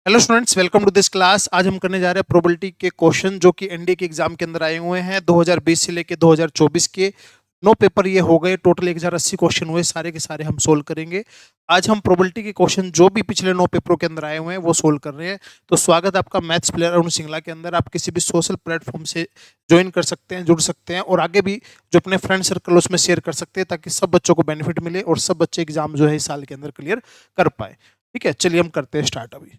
Hello students, welcome to this class. आज हम करने जा रहे हैं प्रोबेबिलिटी के क्वेश्चन जो कि एनडीए के एग्जाम के अंदर आए हुए हैं 2020 से लेके 2024 के। 9 पेपर ये हो गए, टोटल 1080 क्वेश्चन हुए, सारे के सारे हम सोल्व करेंगे। आज हम प्रोबेबिलिटी के क्वेश्चन जो भी पिछले 9 पेपरों के अंदर आए हुए हैं वो सोल्व कर रहे हैं। तो स्वागत है आपका मैथ्स प्लेयर अरुण सिंगला के अंदर। आप किसी भी सोशल प्लेटफॉर्म से ज्वाइन कर सकते हैं, जुड़ सकते हैं और आगे भी जो अपने फ्रेंड सर्कल उसमें शेयर कर सकते हैं ताकि सब बच्चों को बेनिफिट मिले और सब बच्चे एग्जाम जो है इस साल के अंदर क्लियर कर पाए। ठीक है, चलिए हम करते हैं स्टार्ट अभी।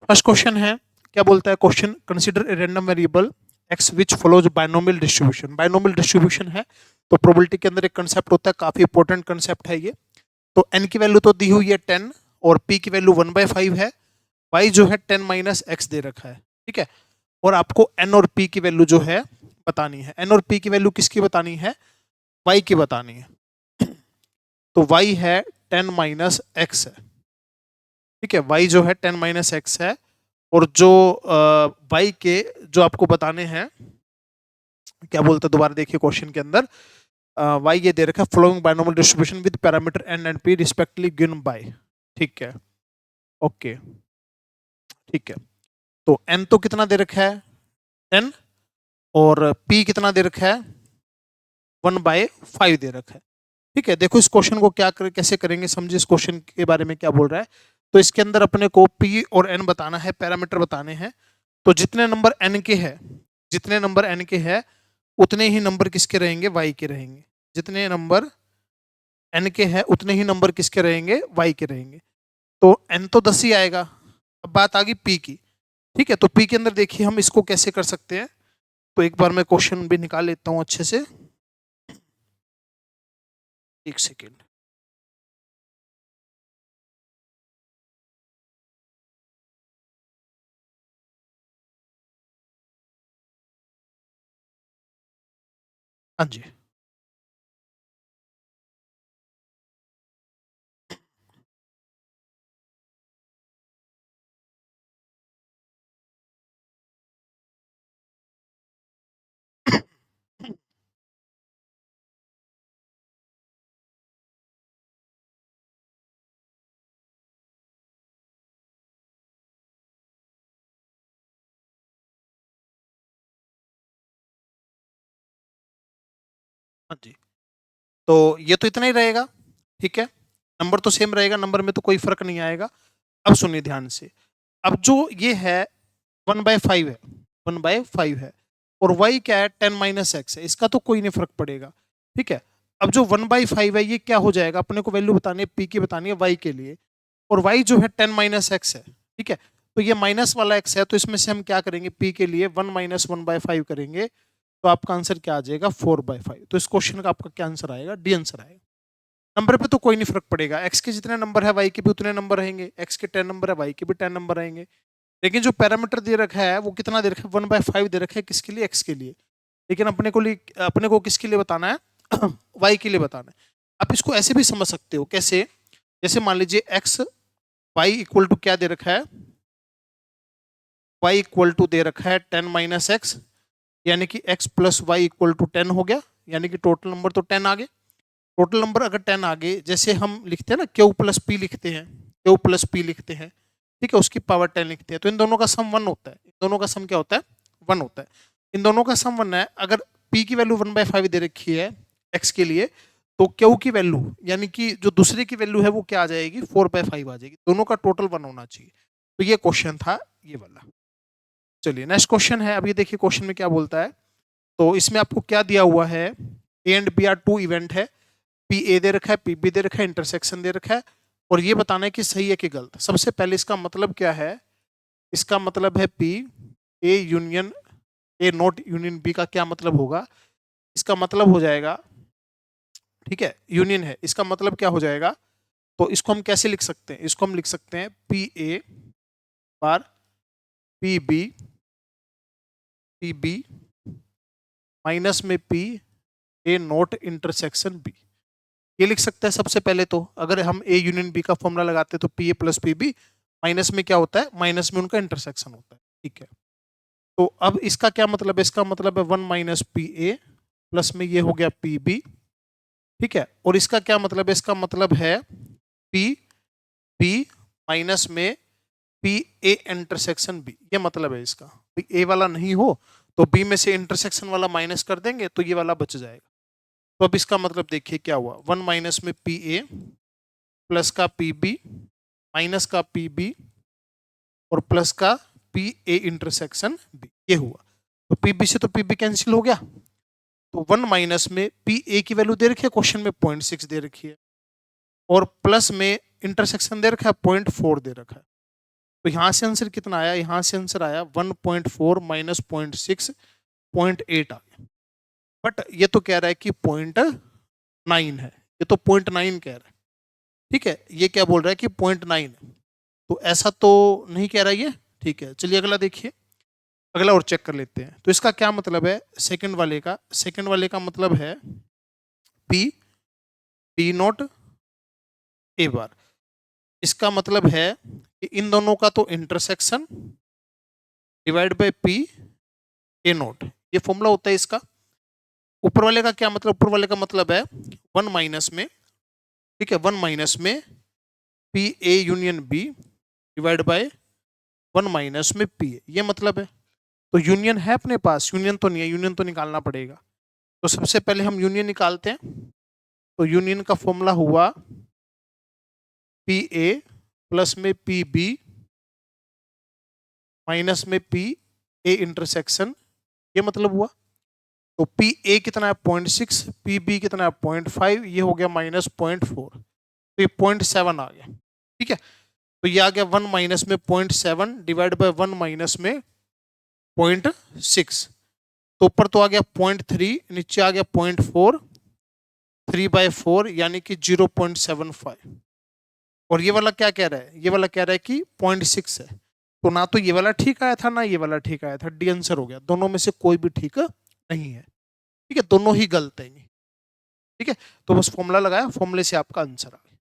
फर्स्ट क्वेश्चन है, क्या बोलता है question? Consider a random variable x which follows binomial distribution. Binomial distribution है तो प्रोबेबिलिटी के अंदर एक कंसेप्ट होता है, काफी इंपॉर्टेंट कंसेप्ट है ये। तो एन की वैल्यू तो दी हुई है 10 और पी की वैल्यू 1/5 है। वाई जो है 10 माइनस एक्स दे रखा है। ठीक है, और आपको एन और पी की वैल्यू जो है बतानी है। एन और पी की वैल्यू किसकी बतानी है? वाई की बतानी है। तो वाई है 10 माइनस एक्स है। ठीक है, वाई जो है 10 माइनस एक्स है। और जो वाई के जो आपको बताने हैं, क्या बोलते हैं दोबारा देखिए क्वेश्चन के अंदर। वाई ये दे रखा है, following binomial distribution with parameter N and P respectively given by. ठीक है, ओके, ठीक है। तो एन तो कितना दे रखा है? 10। और पी कितना दे रखा है? 1/5 दे रखा है। ठीक है, देखो इस क्वेश्चन को क्या कैसे करेंगे, समझिए इस क्वेश्चन के बारे में क्या बोल रहा है। तो इसके अंदर अपने को पी और एन बताना है, पैरामीटर बताने हैं। तो जितने नंबर एन के हैं, जितने नंबर एन के हैं उतने ही नंबर किसके रहेंगे? वाई के रहेंगे। जितने नंबर एन के हैं उतने ही नंबर किसके रहेंगे? वाई के रहेंगे। तो एन तो 10 ही आएगा। अब बात आ गई पी की। ठीक है, तो पी के अंदर देखिए हम इसको कैसे कर सकते हैं। तो एक बार मैं क्वेश्चन भी निकाल लेता हूं अच्छे से। एक सेकेंड। हाँ जी, हाँ जी। तो ये तो इतना ही रहेगा। ठीक है, नंबर तो सेम रहेगा, नंबर में तो कोई फर्क नहीं आएगा। अब सुनिए ध्यान से। अब जो ये है 1/5 है, 1/5 है। और y क्या है? 10 माइनस एक्स है। इसका तो कोई नहीं फर्क पड़ेगा। ठीक है, अब जो 1/5 है ये क्या हो जाएगा? अपने को वैल्यू बतानी है, पी की बतानी है y के लिए। और y जो है 10 माइनस एक्स है। ठीक है, तो ये माइनस वाला x है, तो इसमें से हम क्या करेंगे? p के लिए 1 माइनस 1/5 करेंगे। तो आपका आंसर क्या आ जाएगा? 4/5। तो इस क्वेश्चन का आपका क्या आंसर आएगा? डी आंसर आएगा। नंबर पे तो कोई नहीं फर्क पड़ेगा, एक्स के जितने नंबर है वाई के भी उतने नंबर रहेंगे। एक्स के 10 नंबर है, वाई के भी 10 नंबर रहेंगे। लेकिन जो पैरामीटर दे रखा है वो कितना दे रखा है? 1/5 दे रखा है। किसके लिए? एक्स के लिए। लेकिन अपने को किसके लिए बताना है? वाई के लिए बताना है। आप इसको ऐसे भी समझ सकते हो, कैसे? जैसे मान लीजिए एक्स वाई इक्वल टू क्या दे रखा है? वाई इक्वल टू दे रखा है 10 माइनस एक्स, यानी कि X plus Y equal to 10 हो गया। यानी कि टोटल नंबर तो 10 आ गए। टोटल नंबर अगर 10 आ गए, जैसे हम लिखते हैं ना क्यू प्लस पी लिखते हैं, क्यू प्लस पी लिखते हैं। ठीक है, उसकी पावर 10 लिखते हैं। तो इन दोनों का सम 1 होता है। इन दोनों का सम क्या होता है? 1 होता है। इन दोनों का सम 1 है। अगर पी की वैल्यू 1/5 दे रखी है एक्स के लिए, तो क्यू की वैल्यू यानी कि जो दूसरे की वैल्यू है वो क्या आ जाएगी? 4/5 आ जाएगी। दोनों का टोटल 1 होना चाहिए। तो ये क्वेश्चन था ये वाला। चलिए नेक्स्ट क्वेश्चन है। अब ये देखिए क्वेश्चन में क्या बोलता है। तो इसमें आपको क्या दिया हुआ है? A and B are two event है। पी ए दे रखा है, पी बी दे रखा है, इंटरसेक्शन दे रखा है। और ये बताना है कि सही है कि गलत। सबसे पहले इसका मतलब क्या है? इसका मतलब है P A union A not union B का क्या मतलब होगा? इसका मतलब हो जाएगा, ठीक है, यूनियन है, इसका मतलब क्या हो जाएगा? तो इसको हम कैसे लिख सकते हैं? इसको हम लिख सकते हैं P A bar P B, P B minus में P A not intersection B. ये लिख सकते हैं सबसे पहले। तो अगर हम ए यूनियन बी का फॉर्मूला लगाते हैं तो P A plus P B, minus में क्या होता है? माइनस में उनका इंटरसेक्शन होता है। ठीक है, तो अब इसका क्या मतलब है? इसका मतलब है 1 माइनस पी ए प्लस में ये हो गया पी बी। ठीक है, और इसका क्या मतलब है? इसका मतलब है पी बी माइनस में पी ए इंटरसेक्शन बी, ये मतलब है इसका। ए वाला नहीं हो तो बी में से इंटरसेक्शन वाला माइनस कर देंगे तो ये वाला बच जाएगा। तो अब इसका मतलब देखिए क्या हुआ, 1 माइनस में पी ए प्लस का पी बी माइनस का पी बी और प्लस का पी ए इंटरसेक्शन बी, ये हुआ। तो पी बी से तो पी बी कैंसिल हो गया। तो 1 माइनस में पी ए की वैल्यू दे रखी है क्वेश्चन में 0.6 दे रखी है और प्लस में इंटरसेक्शन दे रखा है 0.4 दे रखा है। तो यहां से आंसर कितना आया, यहां से आंसर आया 1.4 माइनस 0.6 0.8 आ गया। बट ये तो कह रहा है कि 0.9 है, ये तो 0.9 कह रहा है। ठीक है, ये क्या बोल रहा है कि 0.9 है, तो ऐसा तो नहीं कह रहा ये। ठीक है, चलिए अगला देखिए, अगला और चेक कर लेते हैं। तो इसका क्या मतलब है सेकंड वाले का, सेकंड वाले का मतलब है पी पी नॉट ए बार। इसका मतलब है कि इन दोनों का तो intersection divide by P A not, ये फॉर्मूला होता है इसका। ऊपर वाले का क्या मतलब, ऊपर वाले का मतलब है 1 माइनस में, ठीक है, 1 माइनस में P A union B divide by 1 minus में पी ए, ये मतलब है। तो यूनियन है अपने पास, यूनियन तो नहीं है, यूनियन तो निकालना पड़ेगा। तो सबसे पहले हम यूनियन निकालते हैं। तो यूनियन का फॉर्मूला हुआ पी ए प्लस में पी बी माइनस में पी ए इंटरसेक्शन, ये मतलब हुआ। तो पी ए कितना है 0.6, पी बी कितना है 0.5, ये हो गया माइनस 0.4, तो ये 0.7 आ गया। ठीक है, तो ये आ गया 1 माइनस में 0.7 डिवाइड बाय 1 माइनस में 0.6। तो ऊपर तो आ गया 0.3, नीचे आ गया 0.4, 3/4 यानी कि 0.75। और ये वाला क्या कह रहा है, ये वाला कह रहा है कि 0.6 है। तो ना तो ये वाला ठीक आया था ना ये वाला ठीक आया था, डी आंसर हो गया। दोनों में से कोई भी ठीक नहीं है। ठीक है, दोनों ही गलत है। ठीक है, तो बस फॉर्मूला लगाया, फॉर्मूले से आपका आंसर आ गया।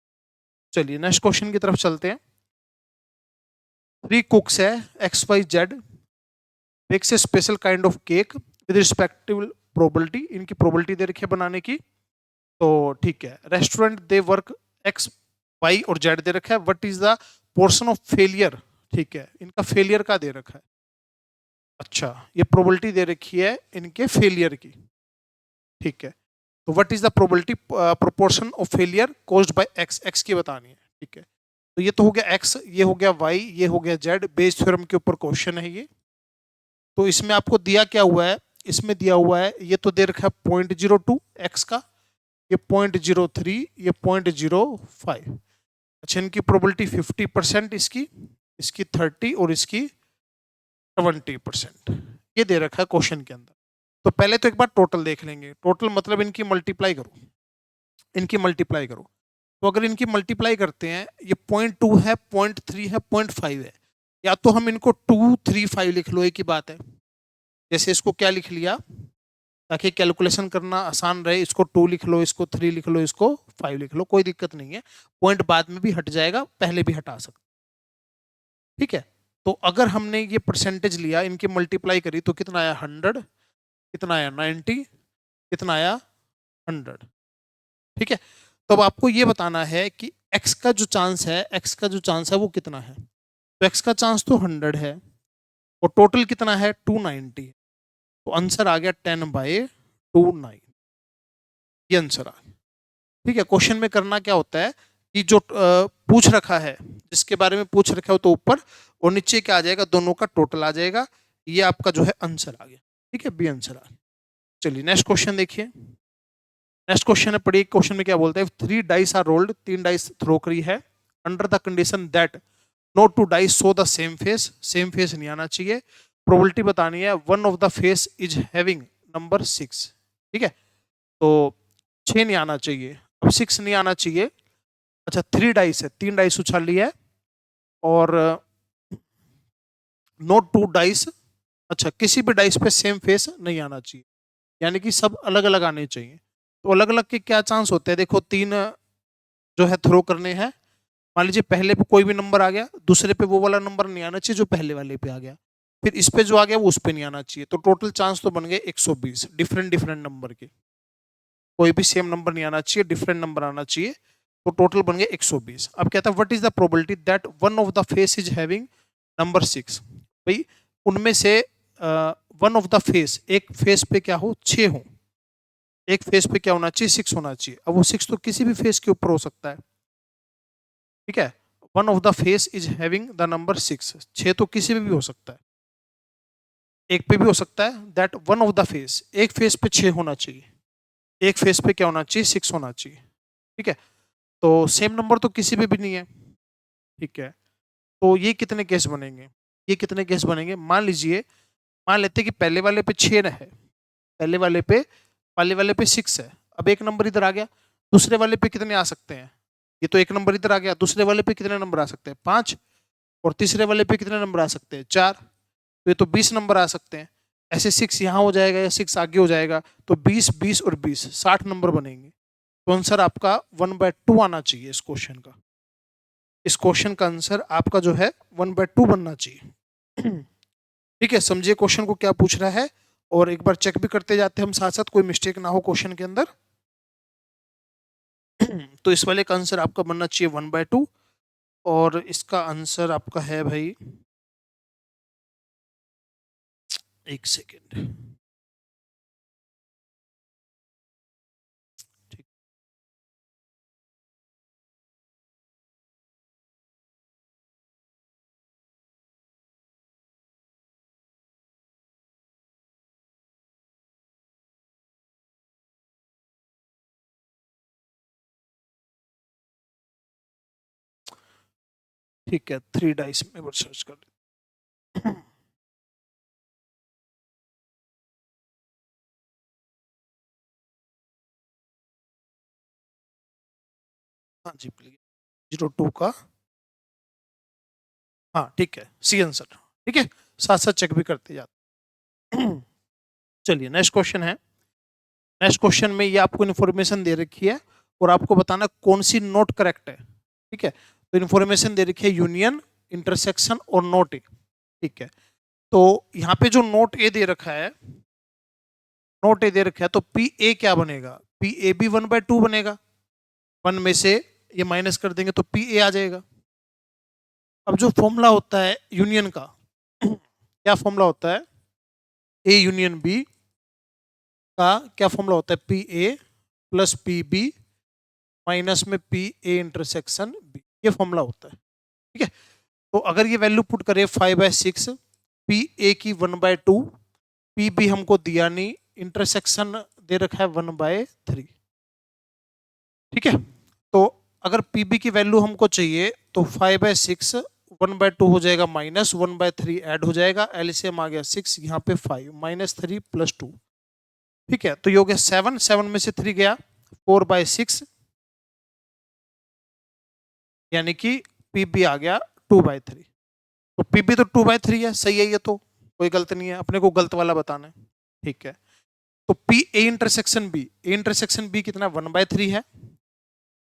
चलिए नेक्स्ट क्वेश्चन की तरफ चलते हैं। 3 कुक्स है XYZ bakes a special kind of cake with respective probability, इनकी प्रोबेबिलिटी दे रखी है बनाने की। तो ठीक है, restaurant they work X Y और Z दे रखा है, what is the portion of failure. ठीक है, इनका फेलियर का दे रखा है। अच्छा, ये प्रोबेबिलिटी दे रखी है इनके फेलियर की। ठीक है, तो what is the probability proportion of failure caused by x, x की बतानी है। ठीक है, तो ये तो हो गया एक्स, ये हो गया वाई, ये हो गया जेड। बेस थ्योरम के ऊपर क्वेश्चन है ये। तो इसमें आपको दिया क्या हुआ है, इसमें दिया हुआ है ये तो दे रखा है 0.02 एक्स का, ये 0.03, ये 0.05। अच्छा, इनकी प्रोबेबिलिटी 50%, इसकी इसकी 30 और इसकी 20%, ये दे रखा है क्वेश्चन के अंदर। तो पहले तो एक बार टोटल देख लेंगे। टोटल मतलब इनकी मल्टीप्लाई करो, इनकी मल्टीप्लाई करो। तो अगर इनकी मल्टीप्लाई करते हैं, ये 0.2 है, 0.3 है, 0.5 है, या तो हम इनको 2 3 5 लिख लो, एक ही बात है। जैसे इसको क्या लिख लिया ताकि कैलकुलेशन करना आसान रहे, इसको 2 लिख लो, इसको 3 लिख लो, इसको 5 लिख लो, कोई दिक्कत नहीं है। पॉइंट बाद में भी हट जाएगा, पहले भी हटा सकते। ठीक है, तो अगर हमने ये परसेंटेज लिया, इनकी मल्टीप्लाई करी, तो कितना आया 100, कितना आया 90, कितना आया 100। ठीक है, तो अब आपको ये बताना है कि x का जो चांस है, x का जो चांस है वो कितना है। तो x का चांस तो 100 है और टोटल कितना है 290, तो आंसर आ गया 10/29, ये आंसर आ गया। ठीक है, क्वेश्चन में करना क्या होता है कि जो पूछ रखा है, जिसके बारे में पूछ रखा हो, तो ऊपर और नीचे क्या आ जाएगा, दोनों का टोटल आ जाएगा। ये आपका जो है आंसर आ गया। ठीक है, बी आंसर आ गया। चलिए नेक्स्ट क्वेश्चन देखिए। नेक्स्ट क्वेश्चन है, पढ़िए क्वेश्चन में क्या बोलता है। 3 dice are rolled, 3 dice throw करी है, under the condition that no 2 dice show the same face, same face नहीं आना चाहिए। प्रोबेबिलिटी बतानी है, one of the face is having number 6। ठीक है, तो 6 नहीं आना चाहिए, अब 6 नहीं आना चाहिए। अच्छा, 3 डाइस है, 3 डाइस उछाल लिया है और नो 2 डाइस, अच्छा किसी भी डाइस पे सेम फेस नहीं आना चाहिए, यानी कि सब अलग अलग आने चाहिए। तो अलग अलग के क्या चांस होते हैं, देखो 3 जो है थ्रो करने हैं। मान लीजिए पहले पे कोई भी नंबर आ गया, दूसरे पे वो वाला नंबर नहीं आना चाहिए जो पहले वाले पे आ गया, फिर इस पे जो आ गया वो उस पे नहीं आना चाहिए। तो टोटल चांस तो बन गए 120 डिफरेंट डिफरेंट नंबर के। कोई भी सेम नंबर नहीं आना चाहिए, डिफरेंट नंबर आना चाहिए। तो टोटल बन गए 120। अब कहता है what is the probability that one of the face is having number 6। भाई उनमें से वन ऑफ द फेस, एक फेस पे क्या हो 6 हो, एक फेस पे क्या होना चाहिए 6 होना चाहिए। अब वो 6 तो किसी भी फेस के ऊपर हो सकता है, ठीक है। One of the face is having the number 6, 6 तो किसी भी हो सकता है, एक पे भी हो सकता है। That one of the face, एक फेस पे 6 होना चाहिए, एक फेस पे क्या होना चाहिए 6 होना चाहिए, ठीक है। तो सेम नंबर तो किसी पे भी नहीं है, ठीक है। तो ये कितने केस बनेंगे, ये कितने केस बनेंगे, मान लीजिए, मान लेते हैं कि पहले वाले पे 6 है, पहले वाले पे 6 है। अब एक नंबर इधर आ गया, दूसरे वाले पे कितने आ सकते हैं, ये तो एक नंबर इधर आ गया, दूसरे वाले पे कितने नंबर आ सकते हैं 5, और तीसरे वाले पे कितने नंबर आ सकते हैं 4, तो ये तो 20 नंबर आ सकते हैं। ऐसे 6 यहाँ हो जाएगा या 6 आगे हो जाएगा, तो 20, 20 और 20, 60 नंबर बनेंगे। तो आंसर आपका 1/2 आना चाहिए इस क्वेश्चन का। इस क्वेश्चन का आंसर आपका जो है 1/2 बनना चाहिए। ठीक है, समझिए क्वेश्चन को क्या पूछ रहा है, और एक बार चेक भी करते जाते हैं हम साथ साथ, कोई मिस्टेक ना हो क्वेश्चन के अंदर। तो इस वाले का आंसर आपका बनना चाहिए 1/2, और इसका आंसर आपका है भाई, एक सेकेंड, ठीक, ठीक है, 3 डाइस में एक बार सर्च कर लेते हैं। हाँ जी प्लीज, 02 का, हाँ ठीक है, सी आंसर, ठीक है, साथ साथ चेक भी करते जाते हैं। चलिए नेक्स्ट क्वेश्चन है। नेक्स्ट क्वेश्चन में ये आपको इन्फॉर्मेशन दे रखी है, और आपको बताना कौन सी नोट करेक्ट है, ठीक है। तो इन्फॉर्मेशन दे रखी है यूनियन, इंटरसेक्शन और नोट ए, ठीक है। तो यहाँ पे जो नोट ए दे रखा है, नोट ए दे रखा है, तो पी ए क्या बनेगा, पी ए भी 1/2 बनेगा, 1 में से ये माइनस कर देंगे तो पी ए आ जाएगा। अब जो फॉर्मूला होता है यूनियन का, क्या फॉर्मूला होता है, ए यूनियन बी का क्या फॉर्मूला होता है, P A plus P B minus में पी ए इंटरसेक्शन बी, ये फॉर्मूला होता है, ठीक है। तो अगर ये वैल्यू पुट करें 5/6, पी ए की 1/2, पी बी हमको दिया नहीं, इंटरसेक्शन दे रखा है 1/3, ठीक है। तो अगर पी बी की वैल्यू हमको चाहिए तो 5/6, 1/2 हो जाएगा माइनस 1/3 ऐड हो जाएगा, एलसीएम आ गया 6, यहाँ पे 5 -3 + 2, ठीक है। तो ये हो गया 7, 7 में से 3 गया 4/6, यानी कि पीबी आ गया 2/3। तो पीबी तो 2/3 है, सही है, ये तो कोई गलत नहीं है, अपने को गलत वाला बताना है, ठीक है। तो P A intersection B, A intersection B कितना 1/3 है,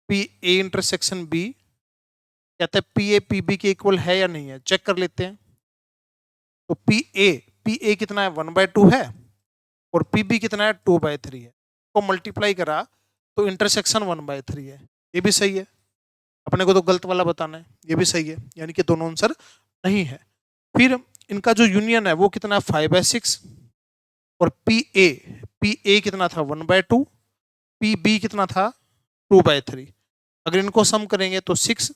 पी ए इंटरसेक्शन बी कहते हैं पी ए पी बी के इक्वल है या नहीं है, चेक कर लेते हैं। तो पी ए कितना है 1/2 है, और पी बी कितना है 2/3 है, को मल्टीप्लाई करा तो इंटरसेक्शन 1/3 है, ये भी सही है। अपने को तो गलत वाला बताना है, ये भी सही है, यानी कि दोनों आंसर नहीं है। फिर इनका जो यूनियन है वो कितना है 5/6, और पी ए कितना था 1/2, पी बी कितना था 2/3। अगर इनको सम करेंगे तो 6,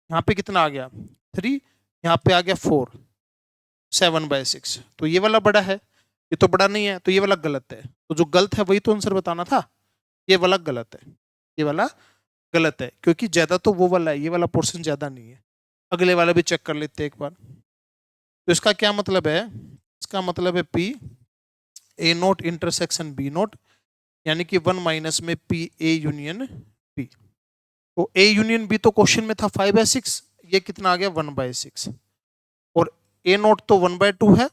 यहाँ पे कितना आ गया 3, यहाँ पे आ गया 4, 7/6। तो ये वाला बड़ा है, ये तो बड़ा नहीं है, तो ये वाला गलत है। तो जो गलत है वही तो आंसर बताना था, ये वाला गलत है, ये वाला गलत है, क्योंकि ज्यादा तो वो वाला है, ये वाला पोर्शन ज्यादा नहीं है। अगले वाला भी चेक कर लेते हैं एक बार। तो इसका क्या मतलब है, इसका मतलब है P A not intersection B not, यानी कि 1 माइनस में पी ए यूनियन बी। तो ए यूनियन बी तो क्वेश्चन में था 5/6, ये कितना आ गया 1/6, और ए नोट तो 1/2 है,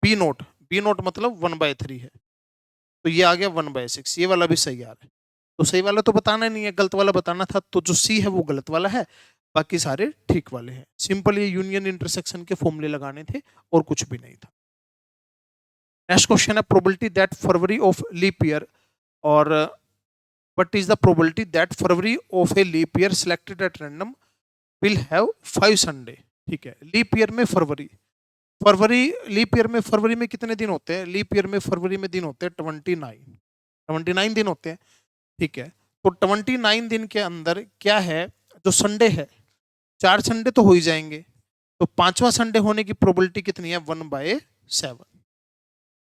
बी नोट मतलब 1/3 है, तो ये आ गया 1/6, ये वाला भी सही आ रहा है। तो सही वाला तो बताना नहीं है, गलत वाला बताना था, तो जो सी है वो गलत वाला है, बाकी सारे ठीक वाले हैं। सिंपल ये यूनियन इंटरसेक्शन के फॉर्मूले लगाने थे, और कुछ भी नहीं था। नेक्स्ट क्वेश्चन है probability that February of leap year और what is the probability that February of a leap year selected at random will have 5 Sunday? ठीक है, लीप ईयर में फरवरी, लीप ईयर में फरवरी में कितने दिन होते हैं? लीप ईयर में फरवरी में दिन होते हैं 29 दिन होते हैं। ठीक है, तो 29 दिन के अंदर क्या है, जो संडे है, 4 संडे तो हो ही जाएंगे, तो 5वां संडे होने की प्रोबेबिलिटी कितनी है? 1/7।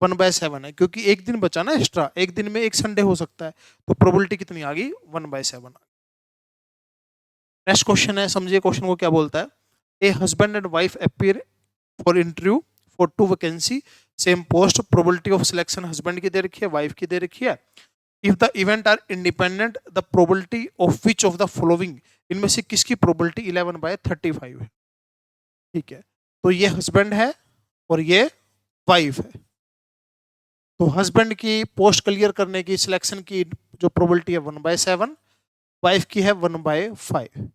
1/7 है, क्योंकि एक दिन बचा ना एक्स्ट्रा, एक दिन में एक संडे हो सकता है, तो प्रोबेबिलिटी कितनी आ गई? 1/7। नेक्स्ट क्वेश्चन है, समझिए क्वेश्चन को क्या बोलता है। A husband and wife appear for interview for 2 vacancy, same post, probability of selection husband की दे रखी है, वाइफ की दे रखी है। If the event are independent, the probability of which of the following, इनमें से किसकी प्रोबेबिलिटी 11/35 है? ठीक है, तो ये हस्बैंड है और ये वाइफ है। तो हस्बैंड की पोस्ट क्लियर करने की, सिलेक्शन की जो प्रोबेबिलिटी है 1/7, वाइफ की है 1/5,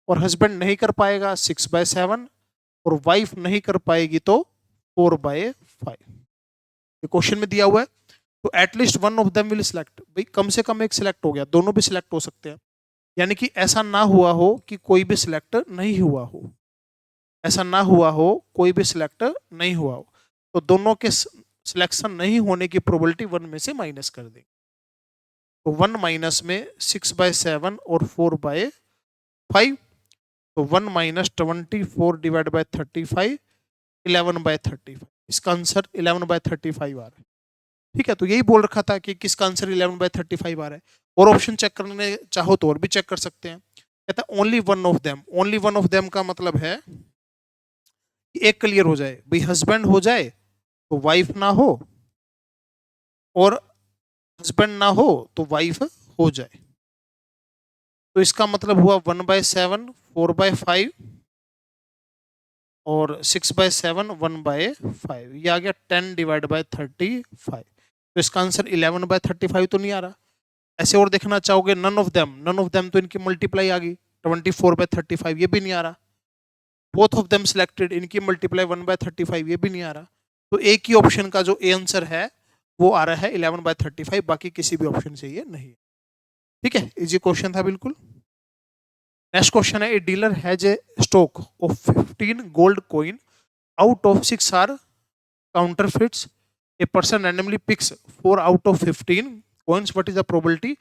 और हस्बैंड नहीं कर पाएगा 6/7, और वाइफ नहीं कर पाएगी तो 4/5। ये क्वेश्चन में दिया हुआ है, तो at least one of them will select, भाई कम से कम एक सिलेक्ट हो गया, दोनों भी सिलेक्ट हो सकते हैं, यानी कि ऐसा ना हुआ हो कि कोई भी सिलेक्ट नहीं हुआ हो, ऐसा ना हुआ हो कोई भी सिलेक्ट नहीं हुआ हो, तो दोनों के सिलेक्शन नहीं होने की प्रोबेबिलिटी 1 में से माइनस कर देंगे। तो 1 माइनस में 6/7 और 4/5, तो 1 माइनस 24 डिवाइड बाय 35, 11/35। इसका आंसर 11/35 आ रहा है। ठीक है, तो यही बोल रखा था कि किसका आंसर 11/35 आ रहा है। और ऑप्शन चेक करने चाहो तो और भी चेक कर सकते हैं। कहता है only one of them, only one of them का मतलब है कि एक क्लियर हो जाए, भाई हस्बैंड हो जाए तो वाइफ ना हो, और हस्बैंड ना हो तो वाइफ हो जाए। तो इसका मतलब हुआ 1/7, 4/5 और 6/7, 1/5। ये आ गया 10 डिवाइड बाय 35। तो इसका आंसर 11/35 तो नहीं आ रहा। ऐसे और देखना चाहोगे, नन ऑफ देम, तो इनकी मल्टीप्लाई आ गई 24/35, ये भी नहीं आ रहा। बोथ ऑफ देम सिलेक्टेड, इनकी मल्टीप्लाई 1/35, ये भी नहीं आ रहा। तो एक ही ऑप्शन का जो ए आंसर है वो आ रहा है 11/35, बाकी किसी भी ऑप्शन से ये नहीं। ठीक है, इजी क्वेश्चन था बिल्कुल। नेक्स्ट क्वेश्चन है, a dealer has a stock of 15 gold coin, out of 6 are counterfeits, a person randomly picks 4 out of 15 coins, what is the probability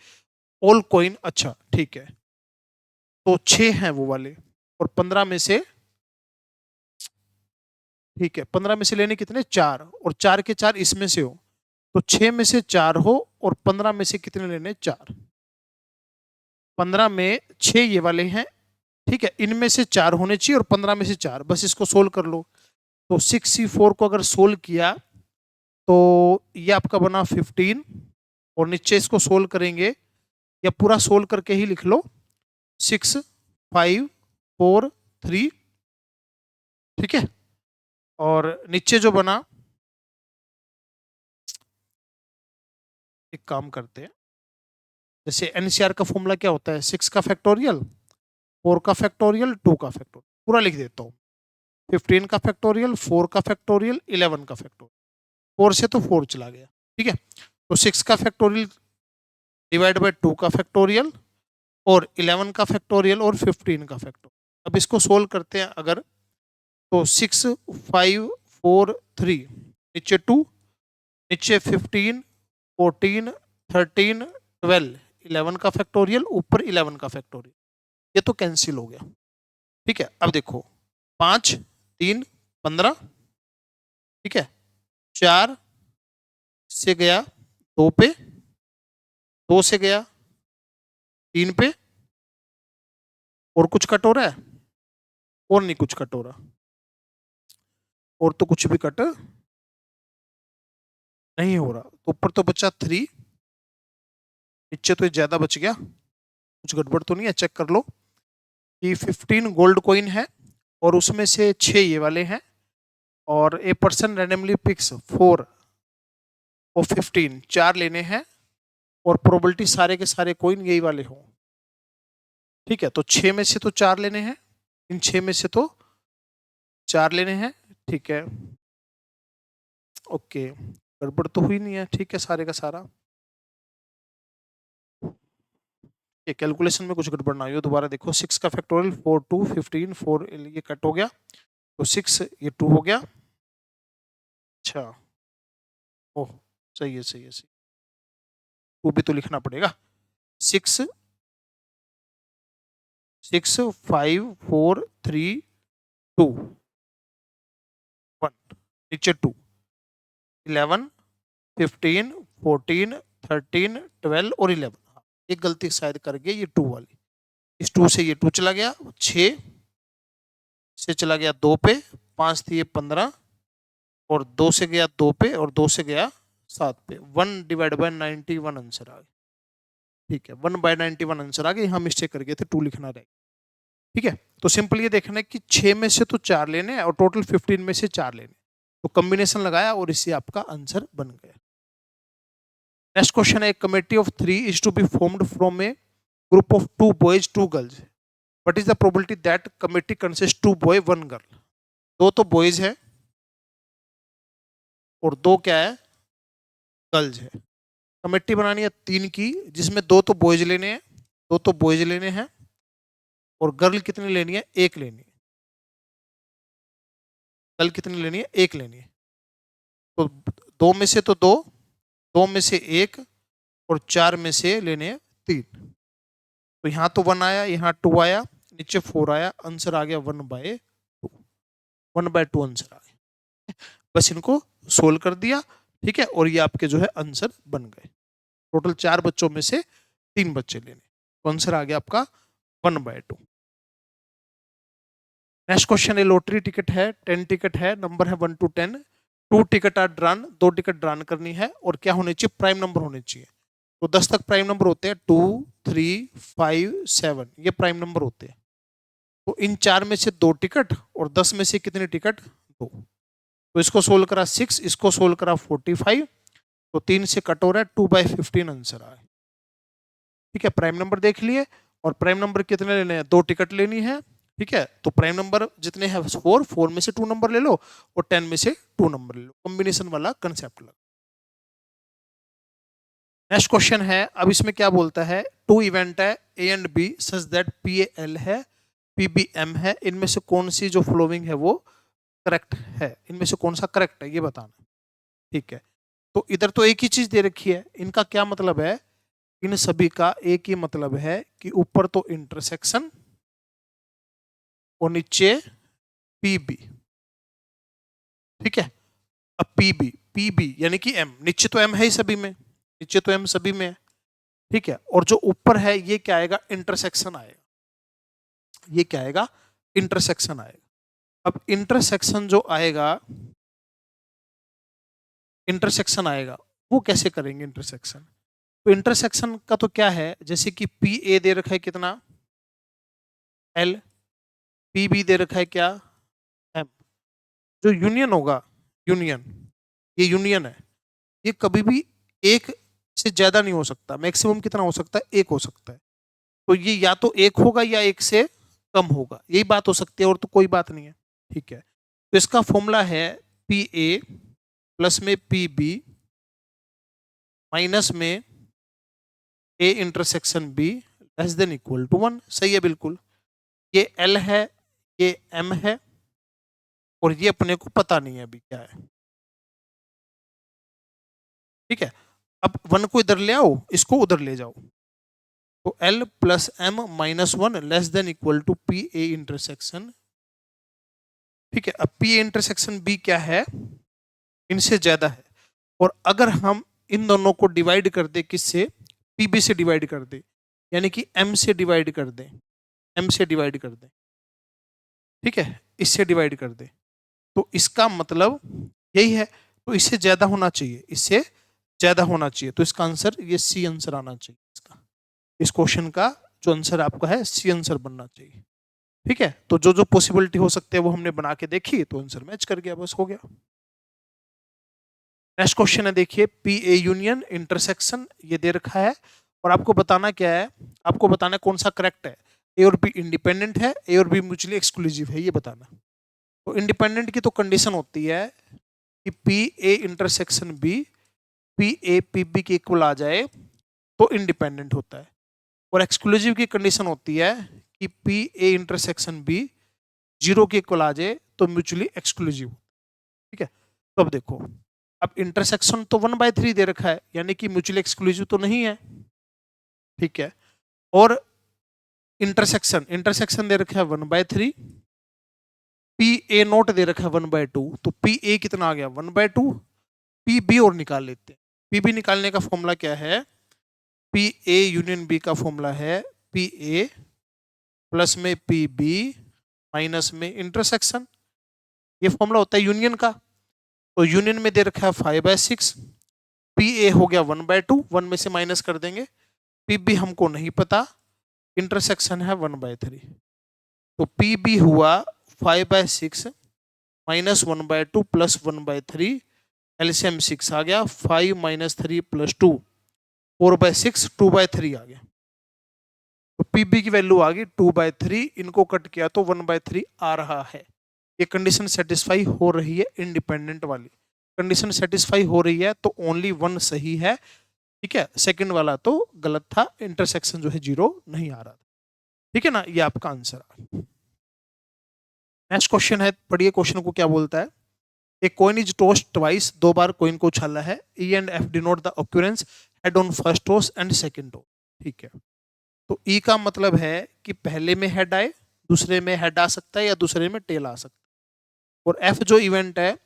all coin. अच्छा ठीक है, तो 6 हैं वो वाले, और 15 में से, ठीक है 15 में से लेने कितने? 4, और 4 के 4 इसमें से हो, तो 6 में से 4 हो, और 15 में से कितने लेने? 4। 15 में 6 ये वाले हैं, ठीक है, इनमें से 4 होने चाहिए और 15 में से 4, बस इसको सोल्व कर लो। तो 6C4 को अगर सोल्व किया तो ये आपका बना 15, और नीचे इसको सोल्व करेंगे, या पूरा सोल्व करके ही लिख लो 6, 5, 4, 3, ठीक है। और नीचे जो बना, एक काम करते हैं, जैसे एनसीआर का फॉर्मूला क्या होता है? 6 का फैक्टोरियल, 4 का फैक्टोरियल, 2 का फैक्टोरियल, पूरा लिख देता हूँ। 15 का फैक्टोरियल, 4 का फैक्टोरियल, 11 का फैक्टोरियल, 4 से तो 4 चला गया, ठीक है। तो 6 का फैक्टोरियल डिवाइड बाय 2 का फैक्टोरियल, और 11 का फैक्टोरियल, और 15 का फैक्टोरियल। अब इसको सोल्व करते हैं अगर, तो 6, 5, 4, 3, नीचे 2, नीचे 15, 14, 13, 12, 11 का फैक्टोरियल, ऊपर 11 का फैक्टोरियल, ये तो कैंसिल हो गया, ठीक है। अब देखो 5, 3, 15, ठीक है, 4 से गया 2 पे, 2 से गया 3 पे, और कुछ कट हो रहा है? और नहीं कुछ कट हो रहा, और तो कुछ भी कट नहीं हो रहा। तो ऊपर तो बचा 3, नीचे तो ज्यादा बच गया, कुछ गड़बड़ तो नहीं है? चेक कर लो कि 15 गोल्ड कॉइन है, और उसमें से 6 ये वाले हैं, और ए पर्सन रैंडमली पिक्स 4 और 15, 4 लेने हैं, और प्रोबेबिलिटी सारे के सारे कॉइन यही वाले हों, ठीक है। तो 6 में से तो 4 लेने हैं, इन 6 में से तो 4 लेने हैं, ठीक है। ओके, गड़बड़ तो हुई नहीं है, ठीक है सारे का सारा। ये कैलकुलेशन में कुछ गड़बड़ ना हो, दोबारा देखो 6 का फैक्टोरियल 4 2 15 4 ये कट हो गया तो 6 ये 2 हो गया। अच्छा ओह सही है सही है सही, 2 भी तो लिखना पड़ेगा। 6 6 5 4 3 2 1 नीचे 2 11 15 14 13 12 और 11। एक गलती शायद कर गए ये 2 वाली, इस 2 से ये 2 चला गया, 6 से चला गया 2 पे, 5 थी ये 15 और 2 से गया 2 पे और 2 से गया 7 पे, 1 डिवाइड बाय 91 आंसर आ गया। ठीक है 1/91 आंसर आ गया, यहाँ मिस्टेक कर गए थे 2 लिखना रहेगा। ठीक है तो सिंपल ये देखना है कि 6 में से तो 4 लेने हैं और टोटल 15 में से 4 लेने, तो कॉम्बिनेशन लगाया और इससे आपका आंसर बन गया। नेक्स्ट क्वेश्चन है, committee of 3 is to be formed from a group of 2 boys 2 girls, what is the probability that committee consist 2 boy 1 girl. 2 तो बॉयज है और 2 क्या है गर्ल्स है। कमेटी बनानी है 3 की, जिसमें 2 तो बॉयज लेने हैं, 2 तो बॉयज लेने हैं और गर्ल कितनी लेनी है, 1 लेनी है। गर्ल कितनी लेनी है, 1 लेनी है। तो 2 में से तो 2, 2 में से 1 और 4 में से लेने हैं 3। तो यहाँ तो 1 आया, यहाँ 2 आया, नीचे 4 आया, आंसर आ गया 1/2, 1/2 आंसर आ गया। बस इनको सोल्व कर दिया। ठीक है और ये आपके जो है आंसर बन गए। टोटल 4 बच्चों में से 3 बच्चे लेने, तो आंसर आ गया आपका 1/2। नेक्स्ट क्वेश्चन है, लॉटरी टिकट है, 10 टिकट है, नंबर है 1 to 10, 2 ticket are drawn, 2 ticket drawn करनी है और क्या होने चाहिए, प्राइम नंबर होने चाहिए। तो 10 तक प्राइम नंबर होते हैं, 2 3 5 7 ये प्राइम नंबर होते हैं। तो इन 4 में से 2 टिकट और 10 में से कितने टिकट, 2। तो इसको सोल्व करा 6, इसको सोल्व करा 45, तो 3 से कट हो रहा है, 2/15 आंसर आया। ठीक है प्राइम नंबर देख लिए, और प्राइम नंबर कितने लेने हैं, 2 टिकट लेनी है। ठीक है तो प्राइम नंबर जितने हैं 4, 4 में से 2 नंबर ले लो और 10 में से 2 नंबर ले लो, कॉम्बिनेशन वाला कंसेप्ट लगा। नेक्स्ट क्वेश्चन है, अब इसमें क्या बोलता है, 2 इवेंट है A and B such that P A L है पी बी एम है, इनमें से कौन सी जो फॉलोइंग है वो करेक्ट है, इनमें से कौन सा करेक्ट है ये बताना। ठीक है तो इधर तो एक ही चीज दे रखी है, इनका क्या मतलब है, इन सभी का एक ही मतलब है कि ऊपर तो इंटरसेक्शन और नीचे पीबी। ठीक है अब पीबी, पीबी यानी कि एम, नीचे तो एम है ही सभी में, नीचे तो एम सभी में है। ठीक है और जो ऊपर है ये क्या आएगा, इंटरसेक्शन आएगा, ये क्या आएगा, इंटरसेक्शन आएगा। अब इंटरसेक्शन जो आएगा, इंटरसेक्शन आएगा वो कैसे करेंगे इंटरसेक्शन, तो इंटरसेक्शन का तो क्या है, जैसे कि पी ए दे रखा है कितना एल, पी बी दे रखा है क्या एम, जो यूनियन होगा, यूनियन, ये यूनियन है, ये कभी भी एक से ज्यादा नहीं हो सकता, मैक्सिमम कितना हो सकता है, 1 हो सकता है। तो ये या तो 1 होगा या 1 से कम होगा, यही बात हो सकती है और तो कोई बात नहीं है। ठीक है तो इसका फॉर्मूला है पी ए प्लस में पी बी माइनस में A intersection B less than equal to 1। सही है बिल्कुल, ये एल है, ये एम है और ये अपने को पता नहीं है अभी क्या है। ठीक है अब 1 को इधर ले आओ, इसको उधर ले जाओ, तो L plus M minus 1 less than equal to P A intersection. ठीक है अब पी ए इंटरसेक्शन बी क्या है, इनसे ज्यादा है, और अगर हम इन दोनों को डिवाइड कर दे किससे, पीबी से डिवाइड कर दे, यानी कि एम से डिवाइड कर दे, एम से डिवाइड कर दे, ठीक है इससे डिवाइड कर दे, तो इसका मतलब यही है, तो इससे ज्यादा होना चाहिए, इससे ज्यादा होना चाहिए, तो इसका आंसर ये सी आंसर आना चाहिए, इसका इस क्वेश्चन का जो आंसर आपका है सी आंसर बनना चाहिए। ठीक है तो जो जो पॉसिबिलिटी हो सकते हैं वो हमने बना के देखी, तो आंसर मैच कर गया, बस हो गया। नेक्स्ट क्वेश्चन है देखिए, पी ए यूनियन इंटरसेक्शन ये दे रखा है और आपको बताना क्या है, आपको बताना कौन सा करेक्ट है, ए और बी इंडिपेंडेंट है, ए और बी म्यूचुअली एक्सक्लूसिव है, ये बताना। तो इंडिपेंडेंट की तो कंडीशन होती है कि P A intersection B P A P B के इक्वल आ जाए तो इंडिपेंडेंट होता है। और एक्सक्लूसिव की कंडीशन होती है कि पी ए इंटरसेक्शन बी 0 के इक्वल आ जाए तो म्यूचुअली एक्सक्लूसिव। ठीक है, तो अब देखो, अब इंटरसेक्शन तो 1/3 दे रखा है, यानी कि म्यूचुअली एक्सक्लूसिव तो नहीं है। ठीक है, और इंटरसेक्शन इंटरसेक्शन दे रखा है 1/3, पी ए नोट दे रखा है 1/2, तो पी ए कितना आ गया 1/2, पी बी और निकाल लेते हैं। पी बी निकालने का फॉर्मूला क्या है, पी ए यूनियन बी का फॉर्मूला है पी ए प्लस में पी बी माइनस में इंटरसेक्शन, ये फॉर्मूला होता है यूनियन का। तो यूनियन में दे रखा है 5/6, पी ए हो गया 1/2, 1 में से माइनस कर देंगे, पी बी हमको नहीं पता, इंटरसेक्शन है 1/3, तो पी बी हुआ 5/6 माइनस 1/2 प्लस 1/3, एलसीएम 6 आ गया, 5 माइनस 3 प्लस 2, 4/6, 2/3 आ गया। तो पीबी की वैल्यू आ गई 2/3, इनको कट किया तो 1/3 आ रहा है। ये कंडीशन सेटिस्फाई हो रही है, इंडिपेंडेंट वाली कंडीशन सेटिस्फाई हो रही है, तो ओनली 1 सही है। ठीक है, सेकंड वाला तो गलत था, इंटरसेक्शन जो है 0 नहीं आ रहा था। ठीक है ना, ये आपका आंसर है। नेक्स्ट क्वेश्चन है, पढ़िए क्वेश्चन को क्या बोलता है। A coin is tossed twice, 2 बार कॉइन को उछाला है, E and F denote the occurrence head on first toss and second toss. ठीक है, तो ई का मतलब है कि पहले में हेड आए, दूसरे में हेड आ सकता है या दूसरे में टेल आ सकता है। और एफ जो इवेंट है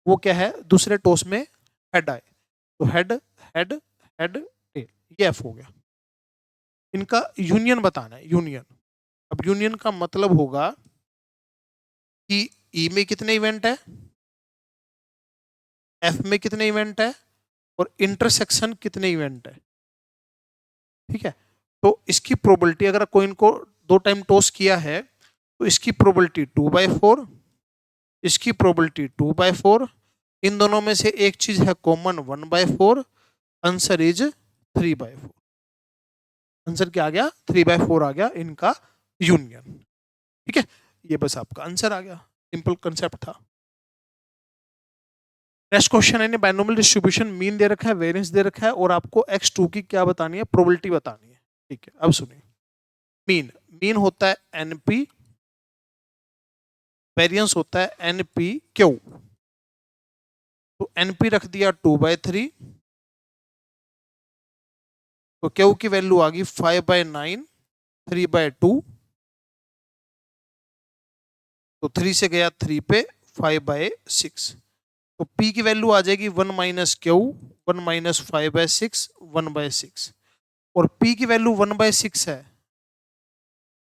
वो क्या है, दूसरे टॉस में हेड आए, तो हेड हेड हेड टेल, ये एफ हो गया। इनका यूनियन बताना है, यूनियन। अब यूनियन का मतलब होगा कि ई में कितने इवेंट है, एफ में कितने इवेंट है, और इंटरसेक्शन कितने इवेंट है। ठीक है, तो इसकी प्रोबेबिलिटी, अगर कोइन को 2 टाइम टॉस किया है तो इसकी प्रोबेबिलिटी 2/4, इसकी प्रोबेबिलिटी 2/4, इन दोनों में से एक चीज है कॉमन 1/4, आंसर इज 3/4। आंसर क्या आ गया, 3/4 आ गया इनका यूनियन। ठीक है, ये बस आपका आंसर आ गया, सिंपल कंसेप्ट था। नेक्स्ट क्वेश्चन है, बाइनोमियल डिस्ट्रीब्यूशन, मीन दे रखा है, वेरिएंस दे रखा है, और आपको x2 की क्या बतानी है, प्रोबेबिलिटी बतानी है। ठीक है, अब सुनिए, मीन मीन होता है एनपी, वेरिएंस होता है एनपी क्यू। तो एनपी रख दिया 2/3, तो क्यू की वैल्यू आ गई 5/9, 3/2, तो 3 से गया 3 पे, 5/6, तो P की वैल्यू आ जाएगी 1 माइनस क्यू, 1 माइनस 5/6, 1/6, और P की वैल्यू 1/6 है,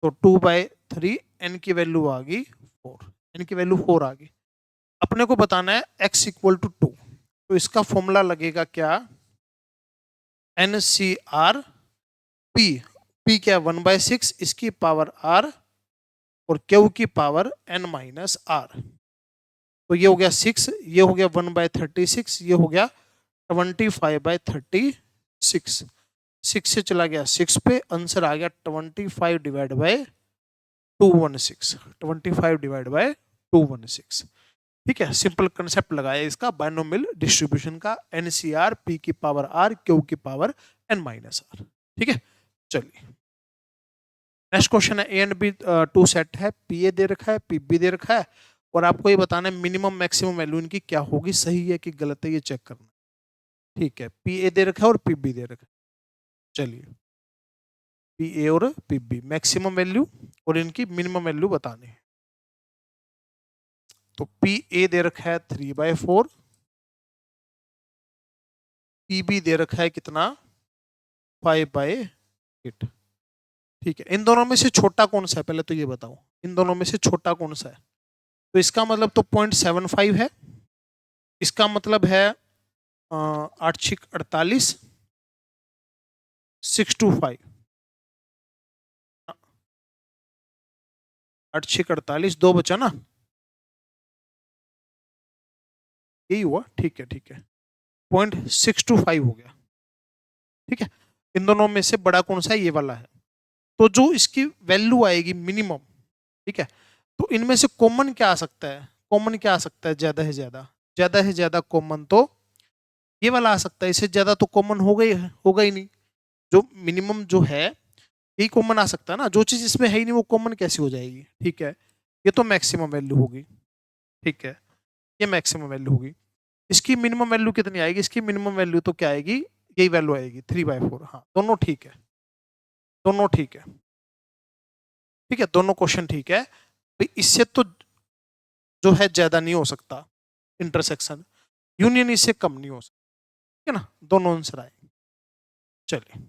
तो 2/3, N की वैल्यू आ गई 4, N की वैल्यू 4 आ गई। अपने को बताना है x इक्वल टू 2, तो इसका फॉर्मूला लगेगा क्या, NCR P, P क्या है 1/6, इसकी पावर R, और Q की पावर N माइनस R। तो ये हो गया 6, ये हो गया 1/36, ये हो गया 25/36, 6 से चला गया 6 पे, आंसर आ गया 25/216, 25/216। ठीक है, सिंपल कंसेप्ट लगाया इसका बाइनोमियल डिस्ट्रीब्यूशन का, एनसीआर पी की पावर आर, क्यू की पावर एन माइनस आर। ठीक है, चलिए नेक्स्ट क्वेश्चन है, ए एंड बी 2 सेट है, पी ए दे रखा है, पी बी दे रखा है, और आपको ये बताना है मिनिमम मैक्सिमम वैल्यू इनकी क्या होगी, सही है कि गलत है ये चेक करना। ठीक है, पी ए दे रखा है और पी बी दे रखा है। चलिए, पी ए और पी बी मैक्सिमम वैल्यू और इनकी मिनिमम वैल्यू बतानी है। तो पी ए दे रखा है 3/4, पी बी दे रखा है कितना 5/8। ठीक है, इन दोनों में से छोटा कौन सा है, पहले तो ये बताओ, इन दोनों में से छोटा कौन सा है। तो इसका मतलब तो 0.75 है, इसका मतलब है 8×48, 625, 8×48, 2 बचा ना, यही हुआ। ठीक है, ठीक है, 0.625 हो गया। ठीक है, इन दोनों में से बड़ा कौन सा है, ये वाला है। तो जो इसकी वैल्यू आएगी मिनिमम, ठीक है, तो इनमें से कॉमन क्या आ सकता है, कॉमन क्या आ सकता है, ज्यादा है ज्यादा, ज्यादा है ज्यादा कॉमन तो ये वाला आ सकता है, इससे ज्यादा तो कॉमन हो गई, होगा ही नहीं। जो मिनिमम जो है यही कॉमन आ सकता है ना, जो चीज इसमें है ही नहीं वो कॉमन कैसे हो जाएगी। ठीक है, ये तो मैक्सिमम वैल्यू होगी। ठीक है, ये मैक्सिमम वैल्यू होगी। इसकी मिनिमम वैल्यू कितनी आएगी, इसकी मिनिमम वैल्यू तो क्या आएगी, यही वैल्यू आएगी 3/4। हाँ दोनों ठीक है, दोनों ठीक है। ठीक है, दोनों क्वेश्चन ठीक है भाई। इससे तो जो है ज्यादा नहीं हो सकता इंटरसेक्शन, यूनियन इससे कम नहीं हो सकता। ठीक है ना, दोनों आंसर आए। चलिए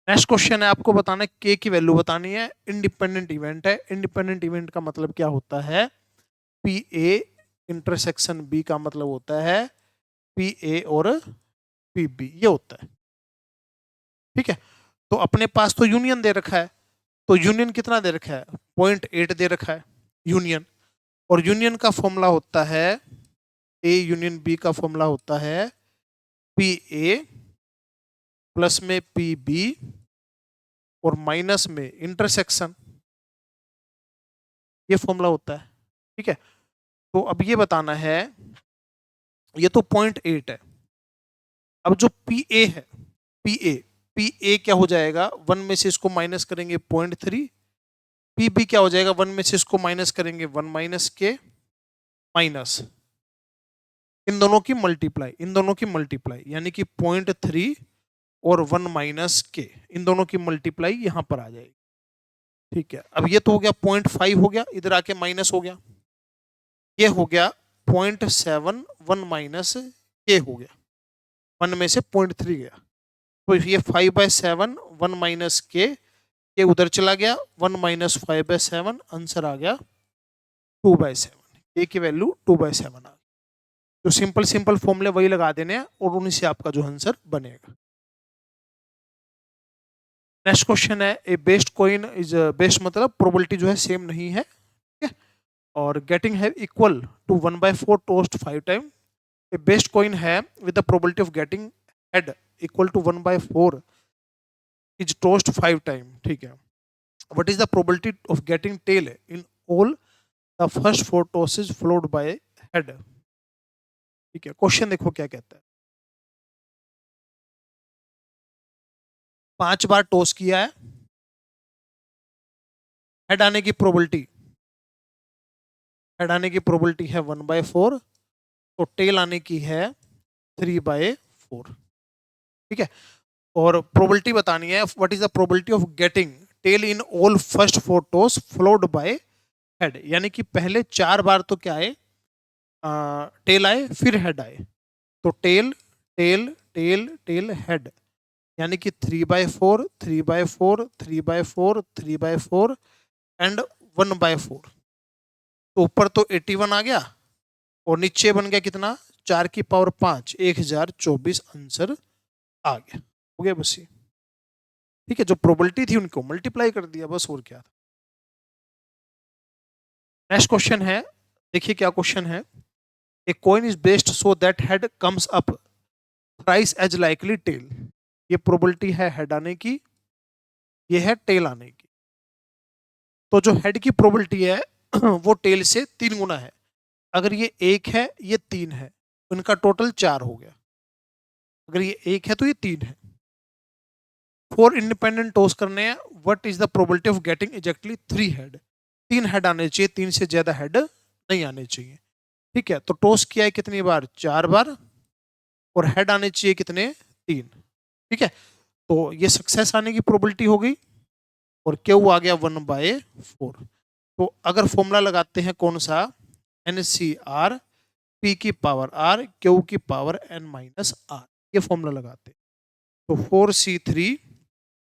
नेक्स्ट क्वेश्चन है, आपको बताना है के की वैल्यू बतानी है। इंडिपेंडेंट इवेंट है। इंडिपेंडेंट इवेंट का मतलब क्या होता है, पी ए इंटरसेक्शन बी का मतलब होता है पी ए और पी बी, ये होता है। ठीक है, तो अपने पास तो यूनियन दे रखा है, तो यूनियन कितना दे रखा है, 0.8 दे रखा है यूनियन। और यूनियन का फॉर्मूला होता है, ए यूनियन बी का फॉर्मूला होता है पी ए प्लस में पी बी और माइनस में इंटरसेक्शन, ये फॉर्मूला होता है। ठीक है, तो अब ये बताना है, ये तो 0.8 है। अब जो पी ए है, पी ए, पी ए क्या हो जाएगा, 1 में से इसको माइनस करेंगे 0.3, पी बी क्या हो जाएगा, 1 में से इसको माइनस करेंगे 1 माइनस के माइनस इन दोनों की मल्टीप्लाई, इन दोनों की मल्टीप्लाई यानी कि 0.3 और 1 माइनस के, इन दोनों की मल्टीप्लाई यहां पर आ जाएगी। ठीक है, अब ये तो हो गया 0.5 हो गया, इधर आके माइनस हो गया, ये हो गया 0.7, 1 माइनस के हो गया, 1 में से 0.3 गया, तो ये 5/7, 1 माइनस के उधर चला गया, 1 माइनस 5/7, आंसर आ गया 2/7। ए की वैल्यू 2/7 आ गई। तो सिंपल सिंपल फॉर्मूले वही लगा देने हैं और उन्हीं से आपका जो आंसर बनेगा। नेक्स्ट क्वेश्चन है, ए बेस्ट कॉइन इज बेस्ट मतलब प्रोबेबिलिटी जो है सेम नहीं है। ठीक है, और गेटिंग है equal to 1/4 tossed 5 time. A biased coin है with the probability of getting head equal to 1/4 is tossed 5 time. ठीक है, what is the probability of getting tail in all the first 4 tosses followed by head. ठीक है, question देखो क्या कहता है, 5 बार toss किया है, हेड आने की प्रोबेबिलिटी, हेड आने की प्रोबेबिलिटी है 1/4, तो टेल आने की है 3/4। ठीक है, और प्रोबेबिलिटी बतानी है, what is the probability of getting tail in all first 4 toss followed by head, यानी कि पहले 4 बार तो क्या आए, टेल आए फिर हेड आए, तो tail tail tail tail head, यानी कि 3/4 3/4 3/4 3/4 एंड 1/4। तो ऊपर तो 81 आ गया और नीचे बन गया कितना, 4 की पावर 5, 1024 आंसर आ गया। हो गया बस ये। ठीक है, जो प्रोबेबिलिटी थी उनको मल्टीप्लाई कर दिया बस, और क्या था। नेक्स्ट क्वेश्चन है, देखिए क्या क्वेश्चन है, a coin is biased so that head comes up thrice as likely tail. ये प्रोबेबिलिटी है हेड आने की, ये है टेल आने की। तो जो हेड की प्रोबेबिलिटी है वो टेल से 3 गुना है। अगर ये 1 है, ये 3 है, तो इनका टोटल 4 हो गया। अगर ये 1 है तो ये 3 है। 4 इंडिपेंडेंट टॉस करने हैं, what is the probability of getting exactly 3 head. 3 head आने चाहिए, 3 से ज्यादा हेड नहीं आने चाहिए। ठीक है, तो टॉस किया है कितनी बार, 4 बार, और हेड आने चाहिए कितने, 3। ठीक है, तो ये सक्सेस आने की प्रोबेबिलिटी हो गई, और क्यू आ गया 1/4। तो अगर फॉर्मूला लगाते हैं कौन सा, NCR P की पावर R Q की पावर N-R, ये फॉर्मूला लगाते हैं। तो 4C3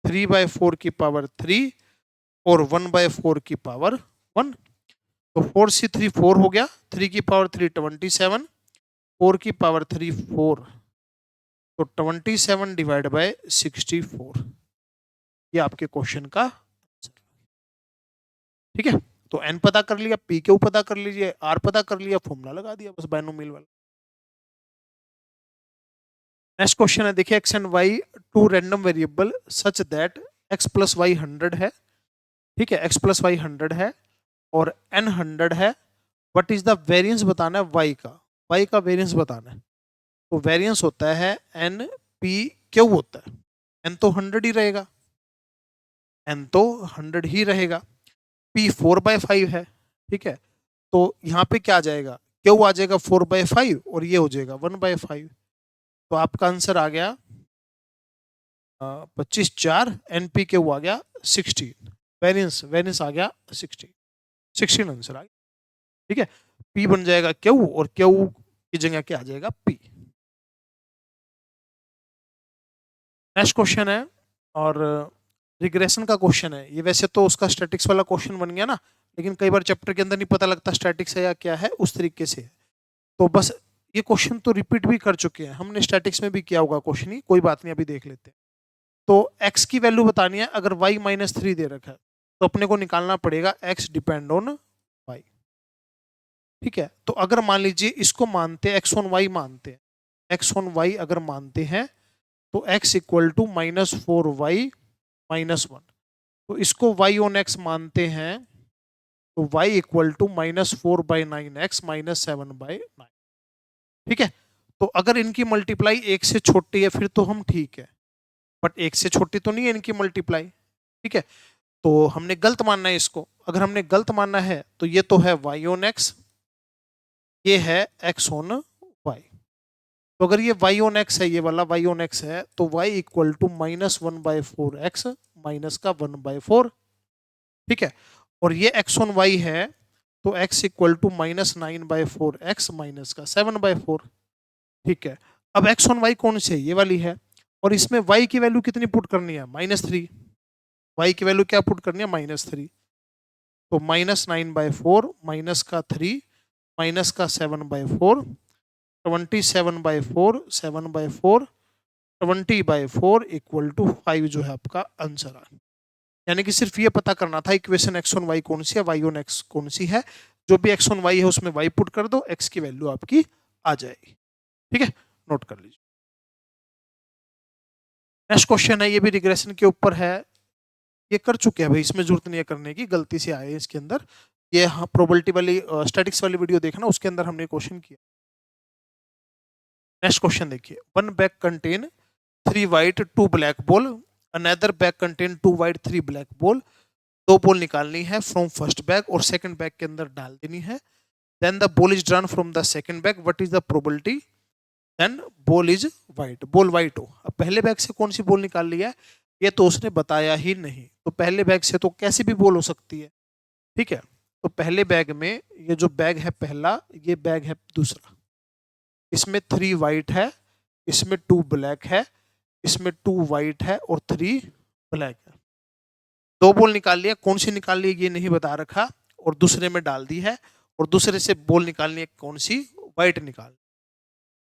3/4 की पावर 3 और 1/4 की पावर 1। तो 4C3 4 हो गया, 3 की पावर 3 27, 4 की पावर 3 4, तो 27 डिवाइड बाय 64, ये आपके क्वेश्चन का आंसर। ठीक है, तो एन पता कर लिया, पी क्यू पता कर लीजिए, आर पता कर लिया, फॉर्मूला लगा दिया बस बायनोमियल वाला। नेक्स्ट क्वेश्चन है, देखिए X and Y two random variable such that X plus Y 100 है। ठीक है, एक्स प्लस वाई 100 है और एन 100 है। व्हाट इज द वेरिएंस बताना है वाई का, वाई का वेरिएंस बताना है। तो वेरिएंस होता है एन पी क्यू होता है, एन तो 100 ही रहेगा, n तो 100 ही रहेगा। p 4/5 है, ठीक है, तो यहाँ पे क्या आ जाएगा, क्यू आ जाएगा 4/5 और ये हो जाएगा 1/5। तो आपका आंसर आ गया 25/4, एनपी क्यू आ गया 16, वेरियंस वेरियंस आ गया 16 आंसर आ गया, ठीक है। पी बन जाएगा क्यू और क्यू की जगह क्या आ जाएगा, पी। नेक्स्ट क्वेश्चन है और रिग्रेशन का क्वेश्चन है ये। वैसे तो उसका स्टैटिक्स वाला क्वेश्चन बन गया ना, लेकिन कई बार चैप्टर के अंदर नहीं पता लगता स्टैटिक्स है या क्या है, उस तरीके से है। तो बस ये क्वेश्चन तो रिपीट भी कर चुके हैं हमने, स्टैटिक्स में भी किया होगा क्वेश्चन ही, कोई बात नहीं, अभी देख लेते हैं। तो x की वैल्यू बतानी है, अगर y -3 दे रखा है तो अपने को निकालना पड़ेगा x डिपेंड ऑन y, ठीक है। तो अगर मान लीजिए इसको मानते हैं x ऑन y मानते हैं, x ऑन y अगर मानते हैं तो x इक्वल टू -4y -1। तो इसको y ऑन x मानते हैं तो y इक्वल टू -4/9x -7/9, ठीक है। तो अगर इनकी मल्टीप्लाई एक से छोटी है फिर तो हम ठीक है, बट एक से छोटी तो नहीं है इनकी मल्टीप्लाई, ठीक है। तो हमने गलत मानना है इसको, अगर हमने गलत मानना है तो ये तो है y ऑन x, ये है x ऑन y। तो अगर ये y ऑन x है, ये वाला y ऑन x है, तो y equal to -1/4x minus का 1/4, ठीक है। और ये x ऑन y है तो x equal to -9/4x minus का 7/4, ठीक है। अब x ऑन y कौन सी है, ये वाली है, और इसमें y की वैल्यू कितनी पुट करनी है, -3। y की वैल्यू क्या पुट करनी है, -3। तो -9/4 माइनस का 3 माइनस का 7/4, 27/4 7/4 20/4 इक्वल टू 5 जो है आपका आंसर है। यानी कि सिर्फ ये पता करना था इक्वेशन एक्स ऑन वाई कौन सी है, वाई ऑन एक्स कौन सी है। जो भी एक्स ऑन वाई है उसमें वाई पुट कर दो, एक्स की वैल्यू आपकी आ जाएगी, ठीक है, नोट कर लीजिए। नेक्स्ट क्वेश्चन है, ये भी रिग्रेशन के ऊपर है, ये कर चुके हैं भाई, इसमें जरूरत नहीं है करने की, गलती से आए इसके अंदर। ये हाँ प्रोबेबिलिटी वाली स्टैटिक्स वाली वीडियो देखना, उसके अंदर हमने क्वेश्चन किया। नेक्स्ट क्वेश्चन देखिए, one bag contain 3 white 2 black ball, another bag contain 2 white 3 black ball। दो बॉल निकालनी है फ्रॉम फर्स्ट बैग और सेकंड बैग के अंदर डाल देनी है। Then the ball is drawn from the second bag, what is the probability then ball is white, ball white हो। अब पहले बैग से कौन सी बॉल निकाल ली है, ये तो उसने बताया ही नहीं, तो पहले बैग से तो कैसे भी बॉल हो सकती है, ठीक है। तो पहले बैग में, ये जो बैग है पहला, ये बैग है दूसरा, इसमें 3 वाइट है, इसमें 2 ब्लैक है, इसमें 2 वाइट है और 3 ब्लैक है। दो बॉल निकाल लिया, कौन सी निकाल ली ये नहीं बता रखा, और दूसरे में डाल दी है, और दूसरे से बॉल निकालनी है कौन सी, वाइट निकाल।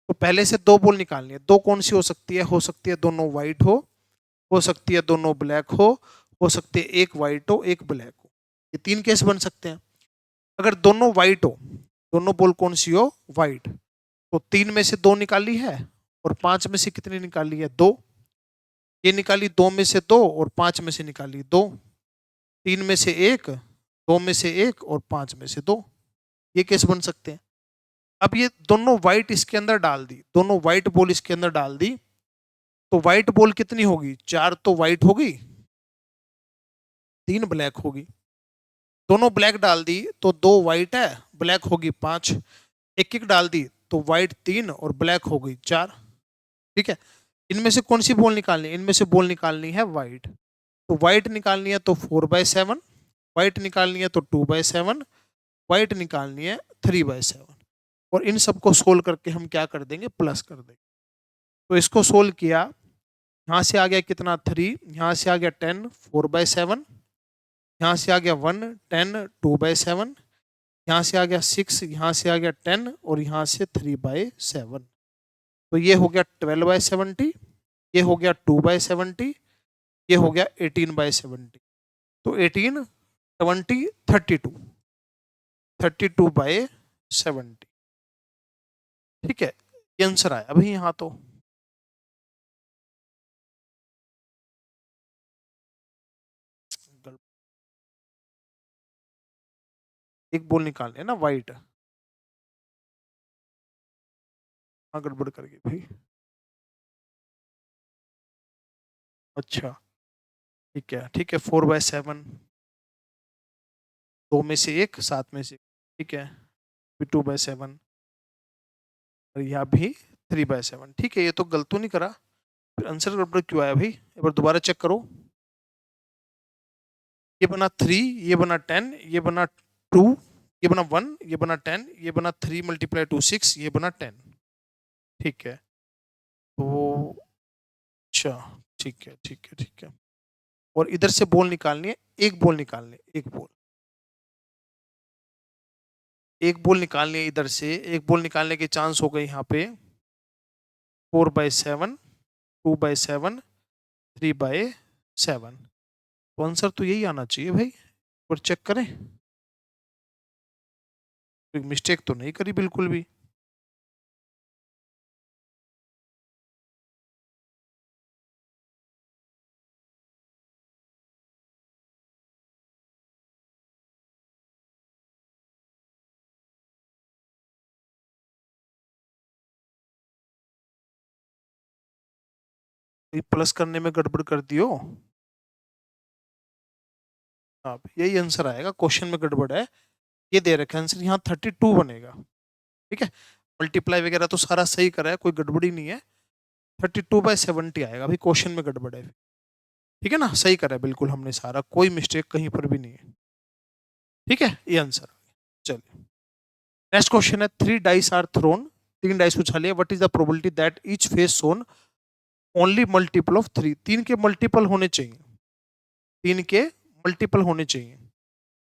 तो पहले से दो बॉल निकालनी है, दो कौन सी हो सकती है दोनों वाइट हो सकती है दोनों ब्लैक हो सकती है एक वाइट हो एक ब्लैक हो। ये तीन केस बन सकते हैं। अगर दोनों वाइट हो, दोनों बॉल कौन सी हो, वाइट, तो तीन में से दो निकाली है, और पांच में से कितनी निकाली है, दो। ये निकाली दो में से दो और पांच में से निकाली दो, तीन में से एक, दो में से एक और पांच में से दो, ये केस बन सकते हैं। अब ये दोनों व्हाइट इसके अंदर डाल दी, दोनों व्हाइट बॉल इसके अंदर डाल दी, तो व्हाइट बॉल कितनी होगी, चार तो व्हाइट होगी, तीन ब्लैक होगी। दोनों ब्लैक डाल दी तो दो व्हाइट है, ब्लैक होगी पांच। एक एक डाल दी तो व्हाइट तीन और ब्लैक हो गई चार, ठीक है। इनमें से कौन सी बॉल निकालनी है, इनमें से बॉल निकालनी है व्हाइट, तो व्हाइट निकालनी है तो 4/7, व्हाइट निकालनी है तो 2/7, व्हाइट निकालनी है 3/7, और इन सबको सोल्व करके हम क्या कर देंगे, प्लस कर देंगे। तो इसको सोल्व किया, यहाँ से आ गया कितना 3, यहाँ से आ गया 10 4/7, यहाँ से आ गया 1 10 2/7, यहाँ से आ गया 6, यहाँ से आ गया 10 और यहाँ से 3/7। तो ये हो गया 12/70, ये हो गया 2/70, ये हो गया 18/70। तो 18 20 32, 32/70, ठीक है, ये आंसर आया अभी यहाँ तो। एक बॉल निकालने ना वाइट, हाँ गड़बड़ कर गई भाई, अच्छा ठीक है, ठीक है, 4/7, 2 में से 1, 7 में से, ठीक है, 2/7 और यहाँ भी 3/7। ठीक है, ये तो गलत तो नहीं करा, फिर आंसर गड़बड़ क्यों आया भाई? एक बार दोबारा चेक करो। ये बना 3, ये बना 10, ये बना 2, ये बना 1, ये बना 10, ये बना 3 × 2 6, ये बना 10। ठीक है, तो अच्छा, ठीक है, ठीक है, ठीक है। और इधर से बॉल निकालनी है, एक बॉल निकालनी है, एक बॉल, एक बॉल निकालनी है इधर से। एक बॉल निकालने के चांस हो गए यहाँ पे 4/7, 2/7, 3/7। तो आंसर तो यही आना चाहिए भाई। और चेक करें, कोई मिस्टेक तो नहीं करी बिल्कुल भी। प्लस करने में गड़बड़ कर दियो। हाँ, यही आंसर आएगा, क्वेश्चन में गड़बड़ है। ये दे रखा आंसर यहाँ 32 बनेगा। ठीक है, मल्टीप्लाई वगैरह तो सारा सही करा है, कोई गड़बड़ी नहीं है। 32/70 आएगा भाई, क्वेश्चन में गड़बड़ है। ठीक है ना, सही करा है बिल्कुल हमने सारा, कोई मिस्टेक कहीं पर भी नहीं है। ठीक है, ये आंसर। चलिए नेक्स्ट क्वेश्चन है, 3 डाइस आर थ्रोन, 3 डाइस उछालिए, what is the probability that each face shown only multiple of 3? 3 के मल्टीपल होने चाहिए, 3 के मल्टीपल होने चाहिए।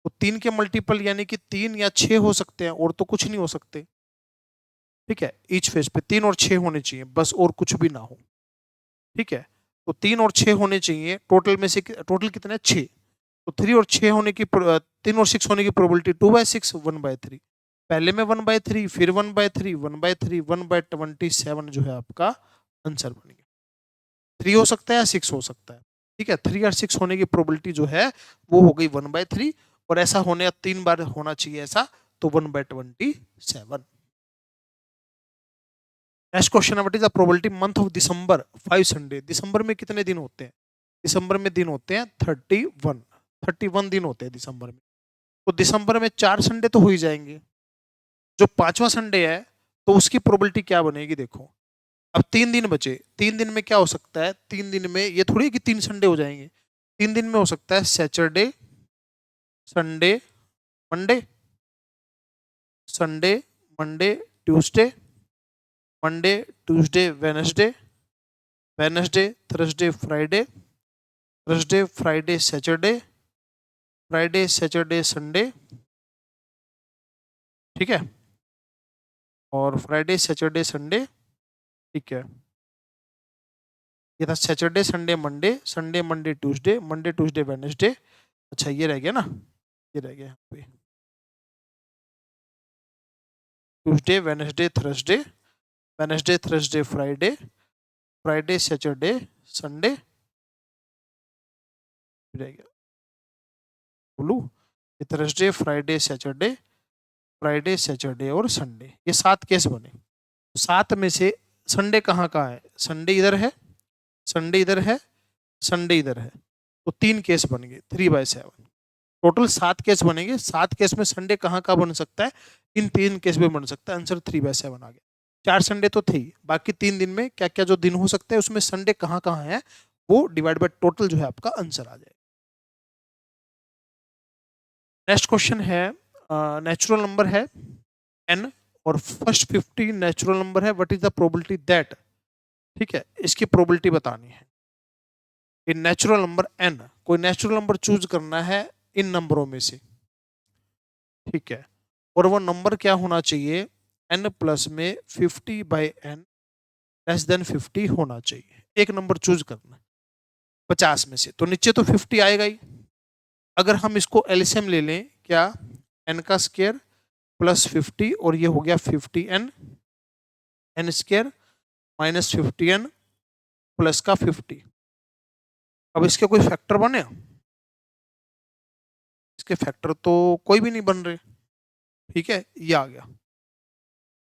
तो 3 के मल्टीपल यानी कि 3 या 6 हो सकते हैं, और तो कुछ नहीं हो सकते। ठीक है, ईच फेस पे 3 और 6 होने चाहिए बस, और कुछ भी ना हो। ठीक है, तो 3 और 6 होने चाहिए, टोटल में से टोटल कितने? 6। तो 3 और 6 होने की 3 और 6 होने की प्रोबेबिलिटी 2/6, 1/3। पहले में 1/3, फिर 1/3, 1/3, 1/27 जो है आपका आंसर बन गया। 3 हो सकता है या 6 हो सकता है। ठीक है, 3 और 6 होने की प्रोबेबिलिटी जो है वो हो गई 1/3, और ऐसा होने 3 बार होना चाहिए ऐसा, तो 1/27। नेक्स्ट क्वेश्चन है, what is the probability month of December 5 Sunday? दिसंबर में कितने दिन होते हैं? दिसंबर में दिन होते हैं 31, 31 दिन होते हैं दिसंबर में। तो दिसंबर में 4 संडे तो हो ही जाएंगे। जो 5वां संडे है, तो उसकी प्रोबेबिलिटी क्या बनेगी? देखो, अब 3 दिन बचे, 3 दिन में क्या हो सकता है? 3 दिन में ये थोड़ी है कि 3 संडे हो जाएंगे। 3 दिन में हो सकता है Saturday, Sunday, Monday, Sunday, Monday, Tuesday, Monday, Tuesday, Wednesday, Wednesday, Thursday, Friday, Thursday, Friday, Saturday, Friday, Saturday, Sunday. ठीक है, और फ्राइडे, सैटरडे, संडे। ठीक है, ये था Saturday, Sunday, Monday, Sunday, Monday, Tuesday, Monday, Tuesday, Wednesday. अच्छा, ये रह गया ना, ये रह गया यहाँ पे, Tuesday, Wednesday, Thursday, Wednesday, Thursday, Friday, Friday, Saturday, Sunday रह गया। बोलू, ये Thursday, Friday, Saturday, Friday, Saturday और संडे, ये 7 केस बने। 7 में से संडे कहाँ कहाँ है? संडे इधर है, संडे इधर है, संडे इधर है, तो 3 केस बन गए 3/7। टोटल 7 केस बनेंगे। 7 केस में संडे कहाँ कहाँ बन सकता है? इन 3 केस में बन सकता है। आंसर 3/7 आ गया। 4 संडे तो थे ही, बाकी 3 दिन में क्या क्या जो दिन हो सकते हैं उसमें संडे कहाँ कहाँ है वो डिवाइड बाय टोटल जो है आपका आंसर आ जाएगा। नेक्स्ट क्वेश्चन है, नेचुरल नंबर है n और फर्स्ट 50 नेचुरल नंबर है, what is the probability that? ठीक है, इसकी प्रोबेबिलिटी बतानी है। इन नेचुरल नंबर n, कोई नेचुरल नंबर चूज करना है इन नंबरों में से। ठीक है, और वो नंबर क्या होना चाहिए? n प्लस में 50/n लेस देन 50 होना चाहिए। एक नंबर चूज करना है 50 में से, तो नीचे तो 50 आएगा ही। अगर हम इसको एलसीएम ले लें, क्या? n का स्क्वायर प्लस 50, और ये हो गया 50n, n square minus 50n plus का 50। अब इसके कोई फैक्टर बने? इसके फैक्टर तो कोई भी नहीं बन रहे। ठीक है, ये आ गया।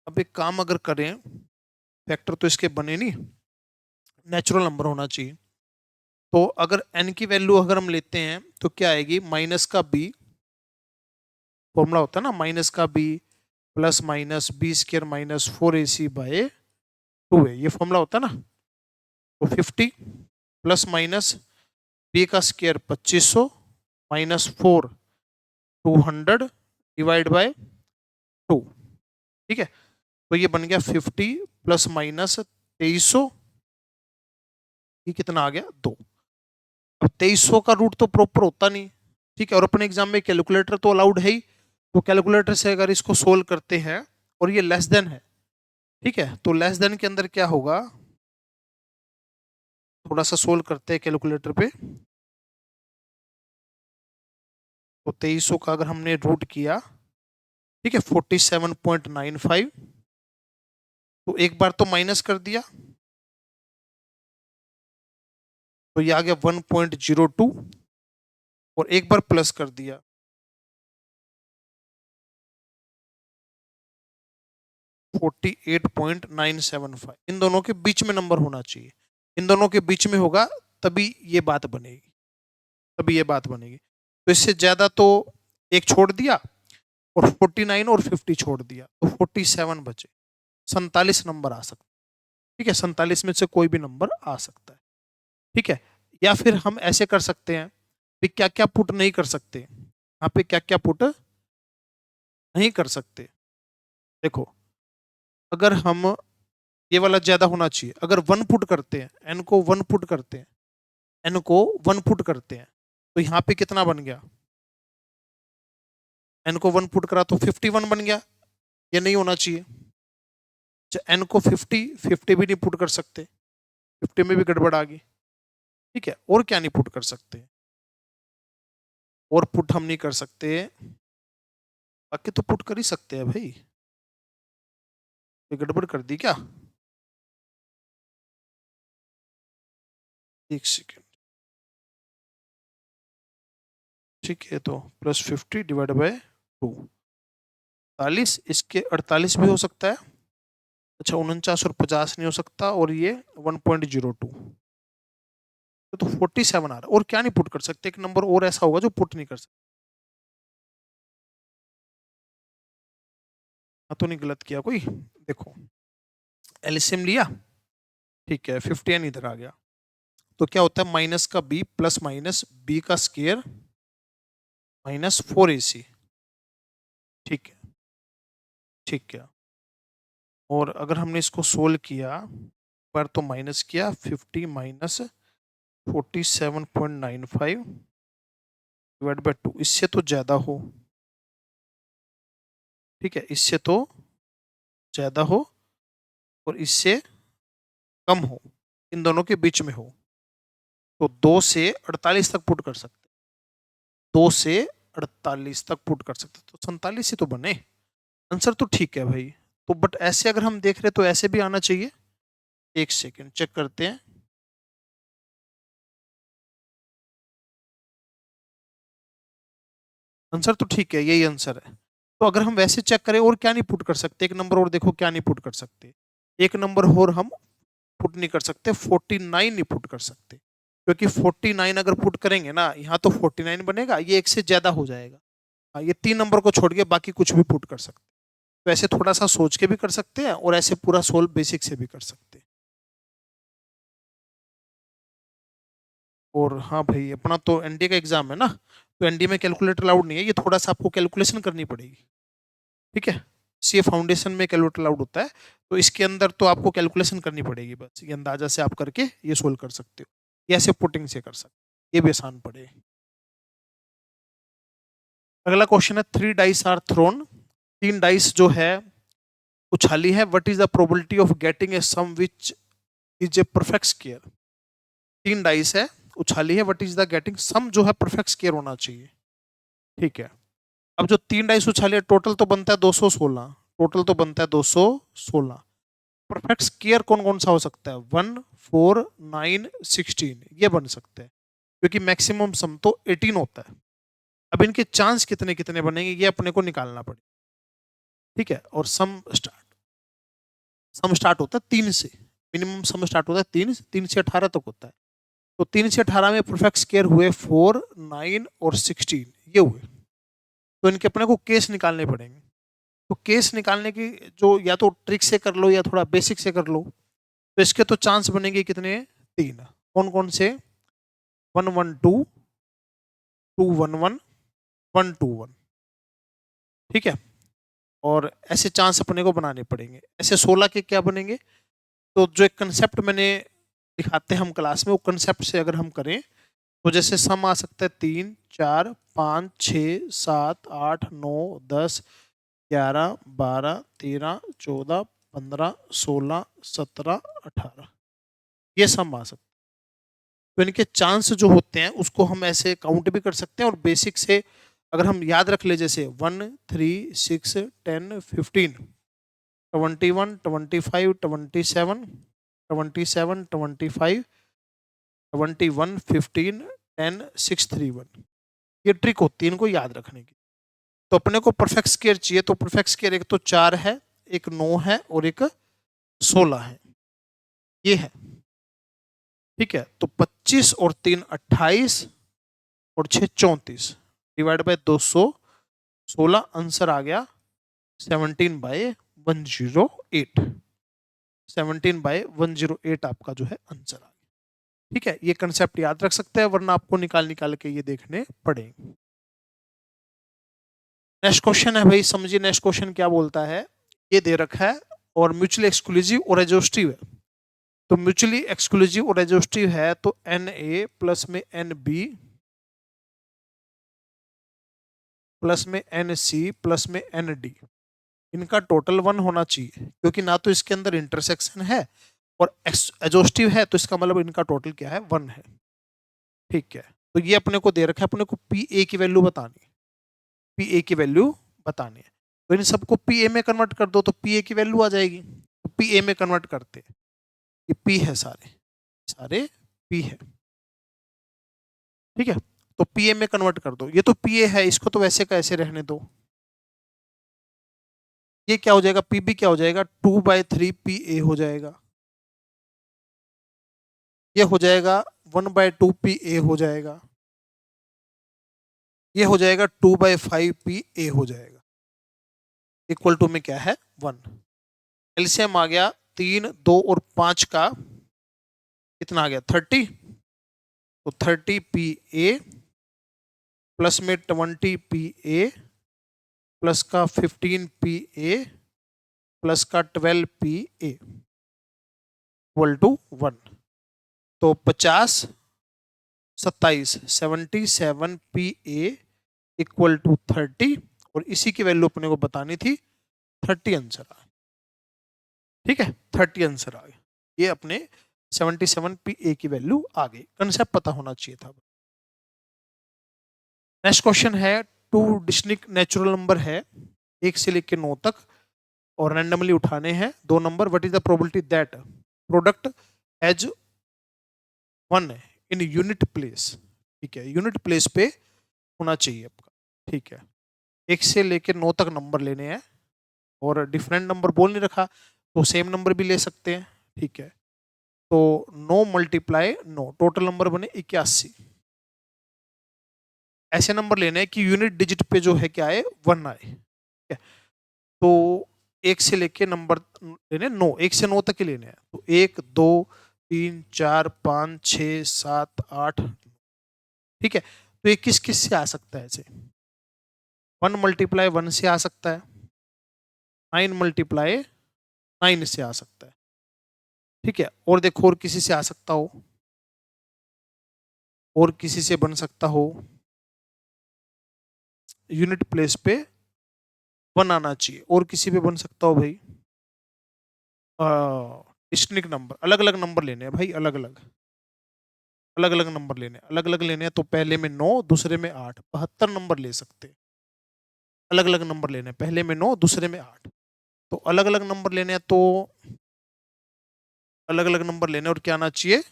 अब एक काम अगर करें, फैक्टर तो इसके बने नहीं, नेचुरल नंबर होना चाहिए। तो अगर n की वैल्यू अगर हम लेते हैं तो क्या आएगी, माइनस का b, फॉर्मूला होता है ना माइनस का b plus minus B square minus 4ac by 2a, ये फॉर्मूला होता है ना। तो 50 प्लस माइनस बी का स्क्वायर 2500 माइनस 4 200 डिवाइड बाय 2, ठीक है। तो ये बन गया 50 प्लस माइनस 2300, ये कितना आ गया 2। अब 2300 का रूट तो प्रॉपर होता नहीं, ठीक है, और अपने एग्जाम में कैलकुलेटर तो अलाउड है ही, तो कैलकुलेटर से अगर इसको सोल्व करते हैं और ये लेस देन है, ठीक है, तो लेस देन के अंदर क्या होगा, थोड़ा सा सोल्व करते हैं कैलकुलेटर पे। तो 2300 का अगर हमने रूट किया, ठीक है, 47.95, तो एक बार तो माइनस कर दिया तो ये आ गया 1.02, और एक बार प्लस कर दिया 48.975। इन दोनों के बीच में नंबर होना चाहिए, इन दोनों के बीच में होगा तभी ये बात बनेगी, तभी ये बात बनेगी। तो इससे ज्यादा तो एक छोड़ दिया, और 49 और 50 छोड़ दिया, तो 47 बचे, 47 नंबर आ सकता है, ठीक है, 47 में से कोई भी नंबर आ सकता है, ठीक है। या फिर हम ऐसे कर सकते हैं कि क्या क्या पुट नहीं कर सकते, यहाँ पे क्या क्या पुट नहीं कर सकते। देखो, अगर हम, ये वाला ज्यादा होना चाहिए, अगर वन पुट करते हैं, एन को वन पुट करते हैं, एन को वन पुट करते हैं, तो यहाँ पे कितना बन गया, एन को वन पुट करा तो 51 बन गया, ये नहीं होना चाहिए। एन को 50 भी नहीं पुट कर सकते, 50 में भी गड़बड़ आ गई, ठीक है। और क्या नहीं पुट कर सकते, और पुट हम नहीं कर सकते, बाकी तो पुट कर ही सकते हैं भाई, ये गड़बड़ कर दी क्या, एक सेकेंड, ठीक है। तो +50 डिवाइड बाय 2, 48, इसके 48 भी हो सकता है, अच्छा 49 और 50 नहीं हो सकता, और ये 1.02, तो 47 आ रहा है। और क्या नहीं पुट कर सकते, एक नंबर और ऐसा होगा जो पुट नहीं कर सकते, हाँ तो नहीं गलत किया कोई, देखो एलसीएम लिया, ठीक है, 50 इधर आ गया, तो क्या होता है, माइनस का बी प्लस माइनस बी का स्क्वायर माइनस 4ac, ठीक है, ठीक है। और अगर हमने इसको सोल्व किया, पर तो माइनस किया 50 माइनस 47.95 डिवाइड बाय 2, इससे तो ज्यादा हो, ठीक है, इससे तो ज्यादा हो और इससे कम हो, इन दोनों के बीच में हो, तो 2 से 48 तक पुट कर सकते, 2 से 48 तक पुट कर सकते, तो 47 ही तो बने, आंसर तो ठीक है भाई। तो बट ऐसे अगर हम देख रहे तो ऐसे भी आना चाहिए, एक सेकेंड चेक करते हैं, आंसर तो ठीक है, यही आंसर है। तो अगर हम वैसे चेक करें और क्या नहीं पुट कर सकते, एक नंबर और देखो क्या नहीं पुट कर सकते, एक नंबर और हम पुट नहीं कर सकते, 49 नहीं पुट कर सकते, क्योंकि 49 अगर पुट करेंगे ना, यहाँ तो 49 बनेगा, ये एक से ज्यादा हो जाएगा, हाँ, ये 3 नंबर को छोड़ के बाकी कुछ भी पुट कर सकते, तो ऐसे थोड़ा सा सोच के भी कर सकते हैं, और ऐसे पूरा सोल्व बेसिक से भी कर सकते हैं। और हाँ भाई, अपना तो एनडीए का एग्जाम है ना, तो एनडीए में कैलकुलेटर अलाउड नहीं है, ये थोड़ा सा आपको कैलकुलेशन करनी पड़ेगी, ठीक है। सीए फाउंडेशन में कैलकुलेटर अलाउड होता है, तो इसके अंदर तो आपको कैलकुलेशन करनी पड़ेगी, बस ये अंदाजा से आप करके ये सोल्व कर सकते हो, या ऐसे पुटिंग से कर सकते हो, ये भी आसान पड़े। अगला क्वेश्चन है, 3 डाइस आर थ्रोन, 3 डाइस जो है उछाली है, what is the probability of getting a sum which is a perfect square. 3 dice है, उछाली है, what is the getting sum जो है परफेक्ट स्क्वायर होना चाहिए, ठीक है। अब जो 3 डाइस उछाली है, टोटल तो बनता है 216, टोटल तो बनता है 216, परफेक्ट स्क्वायर कौन कौन सा हो सकता है, 1 4 9 16, ये बन सकते हैं, क्योंकि मैक्सिमम सम तो 18 होता है। अब इनके चांस कितने कितने बनेंगे ये अपने को निकालना पड़ेगा, ठीक है। और सम स्टार्ट होता है 3 से, मिनिमम सम स्टार्ट होता है 3 से 18 तक होता है, तो 3 से 18 में परफेक्ट स्क्वायर हुए 4, 9 और 16 ये हुए। तो इनके अपने को केस निकालने पड़ेंगे। तो केस निकालने की जो या तो ट्रिक से कर लो या थोड़ा बेसिक से कर लो। तो इसके तो चांस बनेंगे कितने, 3। कौन कौन से, 1 1 2, 2 1 1, 1 2 1, ठीक है। और ऐसे चांस अपने को बनाने पड़ेंगे। ऐसे 16 के क्या बनेंगे, तो जो एक कंसेप्ट मैंने दिखाते हैं हम क्लास में, वो कंसेप्ट से अगर हम करें तो जैसे सम आ सकता है 3 4 5 6 7 8 9 10 11 12 13 14 15 16 17 18, ये सम आ सकता है। तो इनके चांस जो होते हैं उसको हम ऐसे काउंट भी कर सकते हैं, और बेसिक से अगर हम याद रख ले, जैसे 1 3 6 10 15 21 25 27 27 25 21 15 10 6 3 1, ये ट्रिक होती है इनको याद रखने की। तो अपने को परफेक्ट स्क्वायर चाहिए, तो परफेक्ट स्क्वायर एक तो 4 है, एक 9 है और एक 16 है, ये है, ठीक है। तो 25 और 3 28 और 6 34 डिवाइड बाय 216, आंसर आ गया 17/108। 17/108 आपका जो है आंसर आ गया, ठीक है। ये कंसेप्ट याद रख सकते हैं, वरना आपको निकाल निकाल के ये देखने पड़ेंगे। नेक्स्ट क्वेश्चन है भाई, समझिए नेक्स्ट क्वेश्चन क्या बोलता है। ये दे रखा है और म्यूचुअली एक्सक्लूसिव और एग्जॉस्टिव है। तो म्यूचुअली एक्सक्लूसिव और एग्जॉस्टिव है तो Na प्लस में Nb प्लस में Nc प्लस में Nd, इनका टोटल 1 होना चाहिए, क्योंकि ना तो इसके अंदर इंटरसेक्शन है और एग्जॉस्टिव है, तो इसका मतलब इनका टोटल क्या है, 1 है, ठीक है। तो ये अपने को दे रखा है, अपने को Pa की वैल्यू बतानी है, Pa की वैल्यू बतानी है। तो इन सबको Pa में कन्वर्ट कर दो तो Pa की वैल्यू आ जाएगी। तो Pa में कन्वर्ट करते, ये P है, सारे सारे P है, ठीक है। तो Pa में कन्वर्ट कर दो, ये तो Pa है, इसको तो वैसे का ऐसे रहने दो। ये क्या हो जाएगा, Pb क्या हो जाएगा, 2/3 Pa हो जाएगा। ये हो जाएगा 1/2 Pa हो जाएगा। ये हो जाएगा 2/5 Pa हो जाएगा। इक्वल टू में क्या है, 1। एलसीएम आ गया 3 2 और 5 का, कितना आ गया, 30। तो 30 Pa प्लस में 20 Pa प्लस का 15 Pa प्लस का 12 Pa इक्वल टू 1। तो 50 27 77 Pa इक्वल टू 30, और इसी की वैल्यू अपने को बतानी थी 30, आंसर आ, ठीक है, 30 आंसर आ गया। ये अपने 77 Pa की वैल्यू आ गई, कंसेप्ट पता होना चाहिए था। नेक्स्ट क्वेश्चन है, 2 डिस्टिंक्ट नेचुरल नंबर है 1 से लेकर 9 तक, और रैंडमली उठाने हैं 2 number. What is the probability that product as 1 in unit place, ठीक है, यूनिट प्लेस पे होना चाहिए आपका, ठीक है। 1 से लेकर 9 तक नंबर लेने हैं, और डिफरेंट नंबर बोल नहीं रखा, तो सेम नंबर भी ले सकते हैं, ठीक है। तो 9 मल्टीप्लाई 9, टोटल नंबर बने 81। ऐसे नंबर लेने हैं कि यूनिट डिजिट पे जो है क्या आए, 1 आए, ठीक है। तो 1 से लेके नंबर लेने 9, 1 से 9 तक ही लेने हैं। तो 1 2 3 4 5 6 7 8, ठीक है। तो ये किस किस से आ सकता है, ऐसे 1 मल्टीप्लाई 1 से आ सकता है, 9 मल्टीप्लाई 9 से आ सकता है, ठीक है। और देखो और किसी से आ सकता हो, और किसी से बन सकता हो, यूनिट प्लेस पे 1 आना चाहिए, और किसी पे बन सकता हो भाई, डिस्टिंक्ट नंबर, अलग अलग नंबर लेने हैं भाई, अलग अलग अलग अलग नंबर लेने, अलग अलग लेने हैं। तो पहले में 9 दूसरे में 8, 72 नंबर ले सकते हैं। अलग अलग नंबर लेने हैं, पहले में 9 दूसरे में 8, तो अलग अलग नंबर लेने हैं, तो अलग अलग नंबर लेने, और क्या आना चाहिए,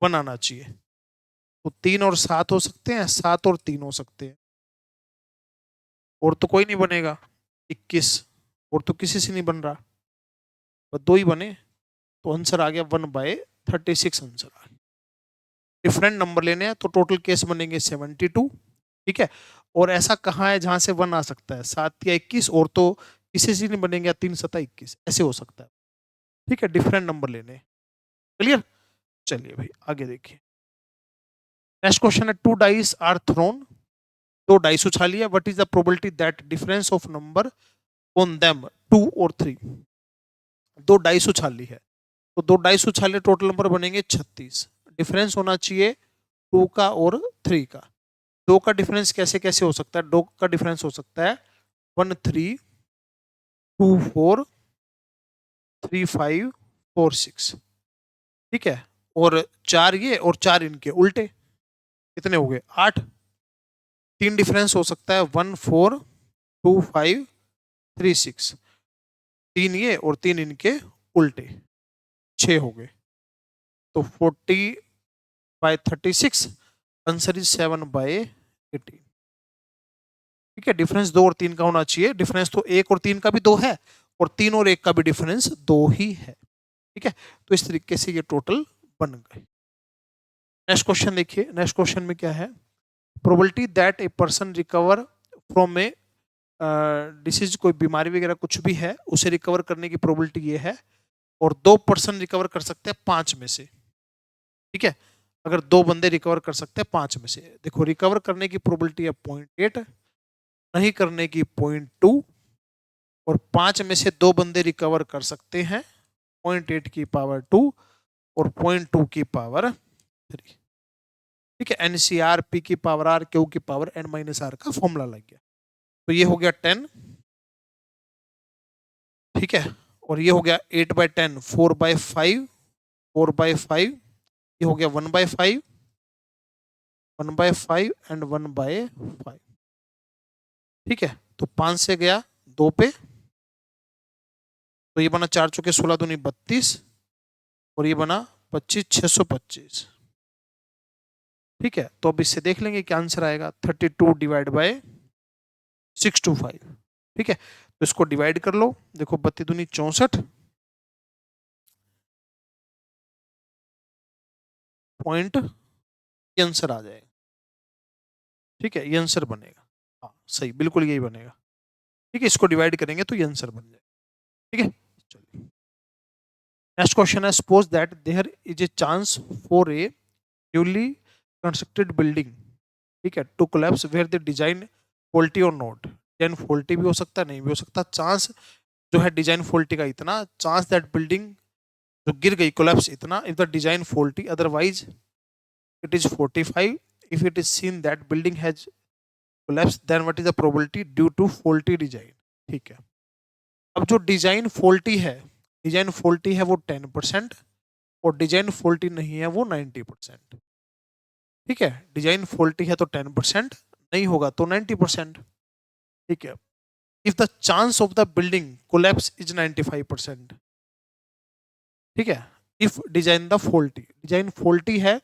1 आना चाहिए। तो 3 और 7 हो सकते हैं, 7 और 3 हो सकते हैं, और तो कोई नहीं बनेगा। 21, और तो किसी से नहीं बन रहा, बस 2 ही बने। तो आंसर आ गया 1/36 आंसर आ गया। डिफरेंट नंबर लेने हैं तो टोटल केस बनेंगे 72, ठीक है। और ऐसा कहाँ है जहां से 1 आ सकता है, 7 या 21, और तो किसी से नहीं बनेंगे 3 7 21, ऐसे हो सकता है, ठीक है। डिफरेंट नंबर लेने हैं, क्लियर। चलिए भाई आगे देखिए। नेक्स्ट क्वेश्चन है, 2 डाइस आर थ्रोन, 2 डाइस उछाली है, what is the probability that difference of number on them 2 और 3। 2 डाइस उछाली है, तो 2 डाइस उछाले, टोटल नंबर बनेंगे 36, डिफरेंस होना चाहिए 2 का और 3 का। 2 का डिफरेंस कैसे कैसे हो सकता है, 2 का डिफरेंस हो सकता है 1 3 2 4 3 5 4 6, ठीक है। और 4 ये और 4 इनके उल्टे, कितने हो गए 8। 3 डिफरेंस हो सकता है 1 4 2 5 3 6, 3 ये और 3 इनके उल्टे, 6 हो गए। तो 40/36, आंसर इज 7/18, ठीक है। डिफरेंस 2 और 3 का होना चाहिए, डिफरेंस तो 1 और 3 का भी 2 है, और 3 और 1 का भी डिफरेंस 2 ही है, ठीक है। तो इस तरीके से ये टोटल बन गए। नेक्स्ट क्वेश्चन देखिए, नेक्स्ट क्वेश्चन में क्या है, probability that a person recover from A disease, कोई बीमारी वगैरह कुछ भी है उसे रिकवर करने की प्रोबेबिलिटी ये है, और 2 पर्सन रिकवर कर सकते हैं 5 में से, ठीक है। अगर 2 बंदे रिकवर कर सकते हैं 5 में से, देखो रिकवर करने की प्रोबेबिलिटी है 0.8, नहीं करने की 0.2, और 5 में से 2 बंदे रिकवर कर सकते हैं 0.8 की पावर 2 और 0.2 की पावर 3, ठीक है। एनसीआर पी की पावर आर क्यू की पावर एन माइनस आर का फॉर्मूला लग गया, तो ये हो गया 10, ठीक है। और ये हो गया 8/10, 4/5, 4/5, ये हो गया 1/5, 1/5 एंड 1/5, ठीक है। तो 5 से गया 2 पे, तो ये बना 4 चौके 16 दूनी 32, और ये बना 25 625, ठीक है। तो अब इससे देख लेंगे क्या आंसर आएगा, 32/625, ठीक है। तो इसको डिवाइड कर लो, देखो 32 दूनी 64 पॉइंट, ये आंसर आ जाएगा, ठीक है। ये आंसर बनेगा, हाँ सही, बिल्कुल यही बनेगा, ठीक है। इसको डिवाइड करेंगे तो ये आंसर बन जाएगा, ठीक है। चलिए नेक्स्ट क्वेश्चन है, suppose that there is a chance for a newly constructed building, ठीक है, to collapse where the design faulty और नॉट। डिजाइन फॉल्टी भी हो सकता है, नहीं भी हो सकता, चांस जो है डिजाइन फॉल्टी का इतना, चांस दैट बिल्डिंग जो गिर गई कोलैप्स इतना, if the design faulty, otherwise it is 45, if it is seen that building has collapse then what is the probability due to faulty design, ठीक है। अब जो डिजाइन फॉल्टी है, डिजाइन फॉल्टी है वो 10%, और डिजाइन फॉल्टी नहीं है वो 90%, ठीक है। डिजाइन फॉल्टी है तो 10%, नहीं होगा तो 90%, ठीक है। If the chance of the building collapse is 95%, ठीक है। If design the faulty, design faulty है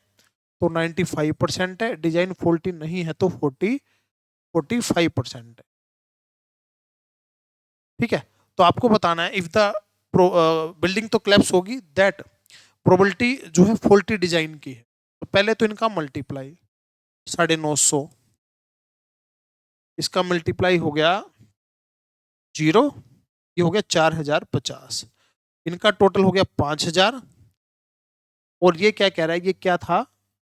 तो 95% है, डिजाइन फॉल्टी नहीं है तो 45% है, ठीक है। तो आपको बताना है इफ द बिल्डिंग तो कोलैप्स होगी, दैट प्रोबेबिलिटी जो है फॉल्टी डिजाइन की है, तो पहले तो इनका मल्टीप्लाई 950, इसका मल्टीप्लाई हो गया 0, ये हो गया 4050, इनका टोटल हो गया 5000, और ये क्या कह रहा है, ये क्या था,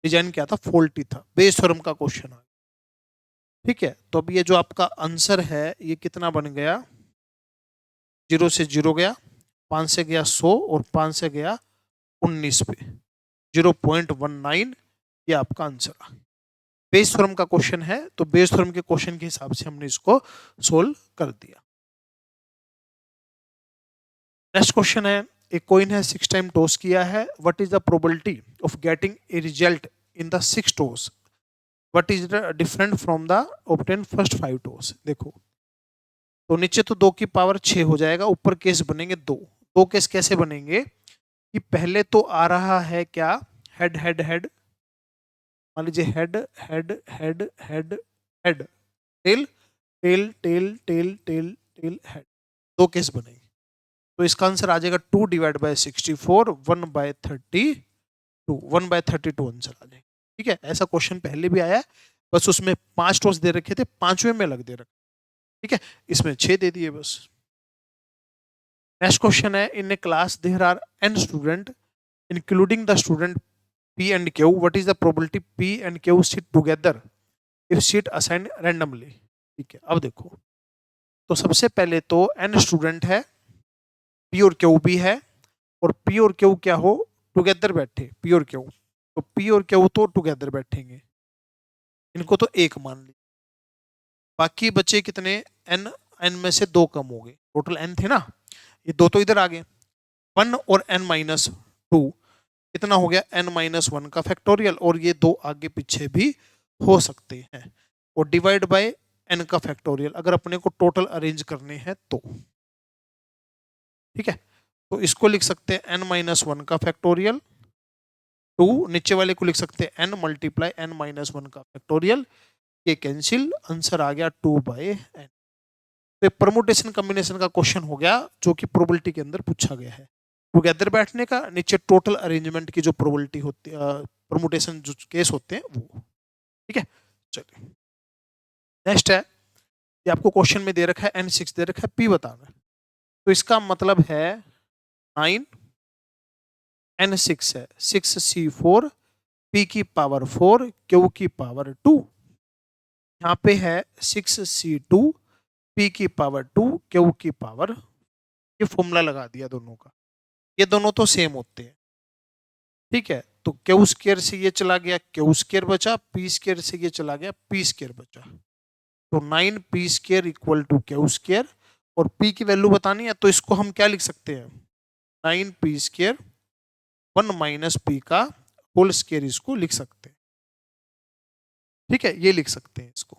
डिजाइन क्या था, फॉल्टी था, बेस थ्योरम का क्वेश्चन है, ठीक है। तो अब ये जो आपका आंसर है ये कितना बन गया, 0 से 0 गया, 5 से गया 100, और 5 से गया 19 पे 0.19, ये आपका आंसर आ। बेस थ्योरम का क्वेश्चन है, तो बेस थ्योरम के क्वेश्चन के हिसाब से हमने इसको सोल्व कर दिया। नेक्स्ट क्वेश्चन है, एक कॉइन है 6 टाइम टॉस किया है, what is the probability of getting a result in the 6 toss, what is the different from the obtain first 5 toss. देखो तो नीचे तो 2 की पावर 6 हो जाएगा, ऊपर केस बनेंगे 2, 2 केस कैसे बनेंगे कि पहले तो आ रहा है क्या, हेड हेड हेड, मान लीजिए head head head head head, tail tail tail tail tail tail head, 2 case बनेंगे, तो इसका आंसर आ जाएगा 2/64, 1/32, 1/32 आंसर आ जाएगा, ठीक है, ऐसा क्वेश्चन पहले भी आया है, बस उसमें 5 टॉस दे रखे थे, 5वें में अलग दे रखे। ठीक है, इसमें 6 दे दिए बस। नेक्स्ट क्वेश्चन है, in a class there are n student including the student P and Q, what is the probability P and Q sit together if seat assigned randomly? ठीक है, अब देखो, तो सबसे पहले तो n स्टूडेंट है, P और Q भी है, और P और Q क्या हो, टुगेदर बैठे, P और Q, तो P और Q तो टुगेदर बैठेंगे, इनको तो एक मान ली। बाकी बचे कितने, n, n में से 2 कम हो गए, टोटल n थे ना, ये 2 तो इधर आ गए, 1 और n माइनस 2, कितना हो गया, n माइनस 1 का फैक्टोरियल, और ये 2 आगे पीछे भी हो सकते हैं, और डिवाइड बाय n का फैक्टोरियल, अगर अपने को टोटल अरेंज करने हैं तो। ठीक है, तो इसको लिख सकते हैं n माइनस 1 का फैक्टोरियल, 2, नीचे वाले को लिख सकते हैं n मल्टीप्लाई n माइनस 1 का फैक्टोरियल, ये कैंसिल, आंसर आ गया 2 बाय n। तो परमुटेशन कॉम्बिनेशन का क्वेश्चन हो गया जो कि प्रोबेबिलिटी के अंदर पूछा गया है, टुगेदर बैठने का, नीचे टोटल अरेंजमेंट की जो प्रोबेबिलिटी होती है, परमुटेशन जो केस होते हैं वो। ठीक है, चलिए नेक्स्ट है, ये आपको क्वेश्चन में दे रखा है n6 दे रखा है, p बताना, तो इसका मतलब है 9 n6 है, 6c4 p की पावर 4 q की पावर 2, यहाँ पे है 6c2 p की पावर 2 q की पावर, ये फॉर्मूला लगा दिया दोनों का, ये दोनों तो सेम होते हैं। ठीक है, तो क्यू स्क्वायर से ये चला गया, क्यू स्क्वायर बचा, पी स्क्वायर से ये चला गया, पी स्क्वायर बचा, तो 9 P square equal to Q square, और पी की वैल्यू बतानी है तो इसको हम क्या लिख सकते हैं, 9 पी स्क्वायर 1 माइनस पी का होल स्क्वायर, इसको लिख सकते हैं। ठीक है, ये लिख सकते हैं इसको,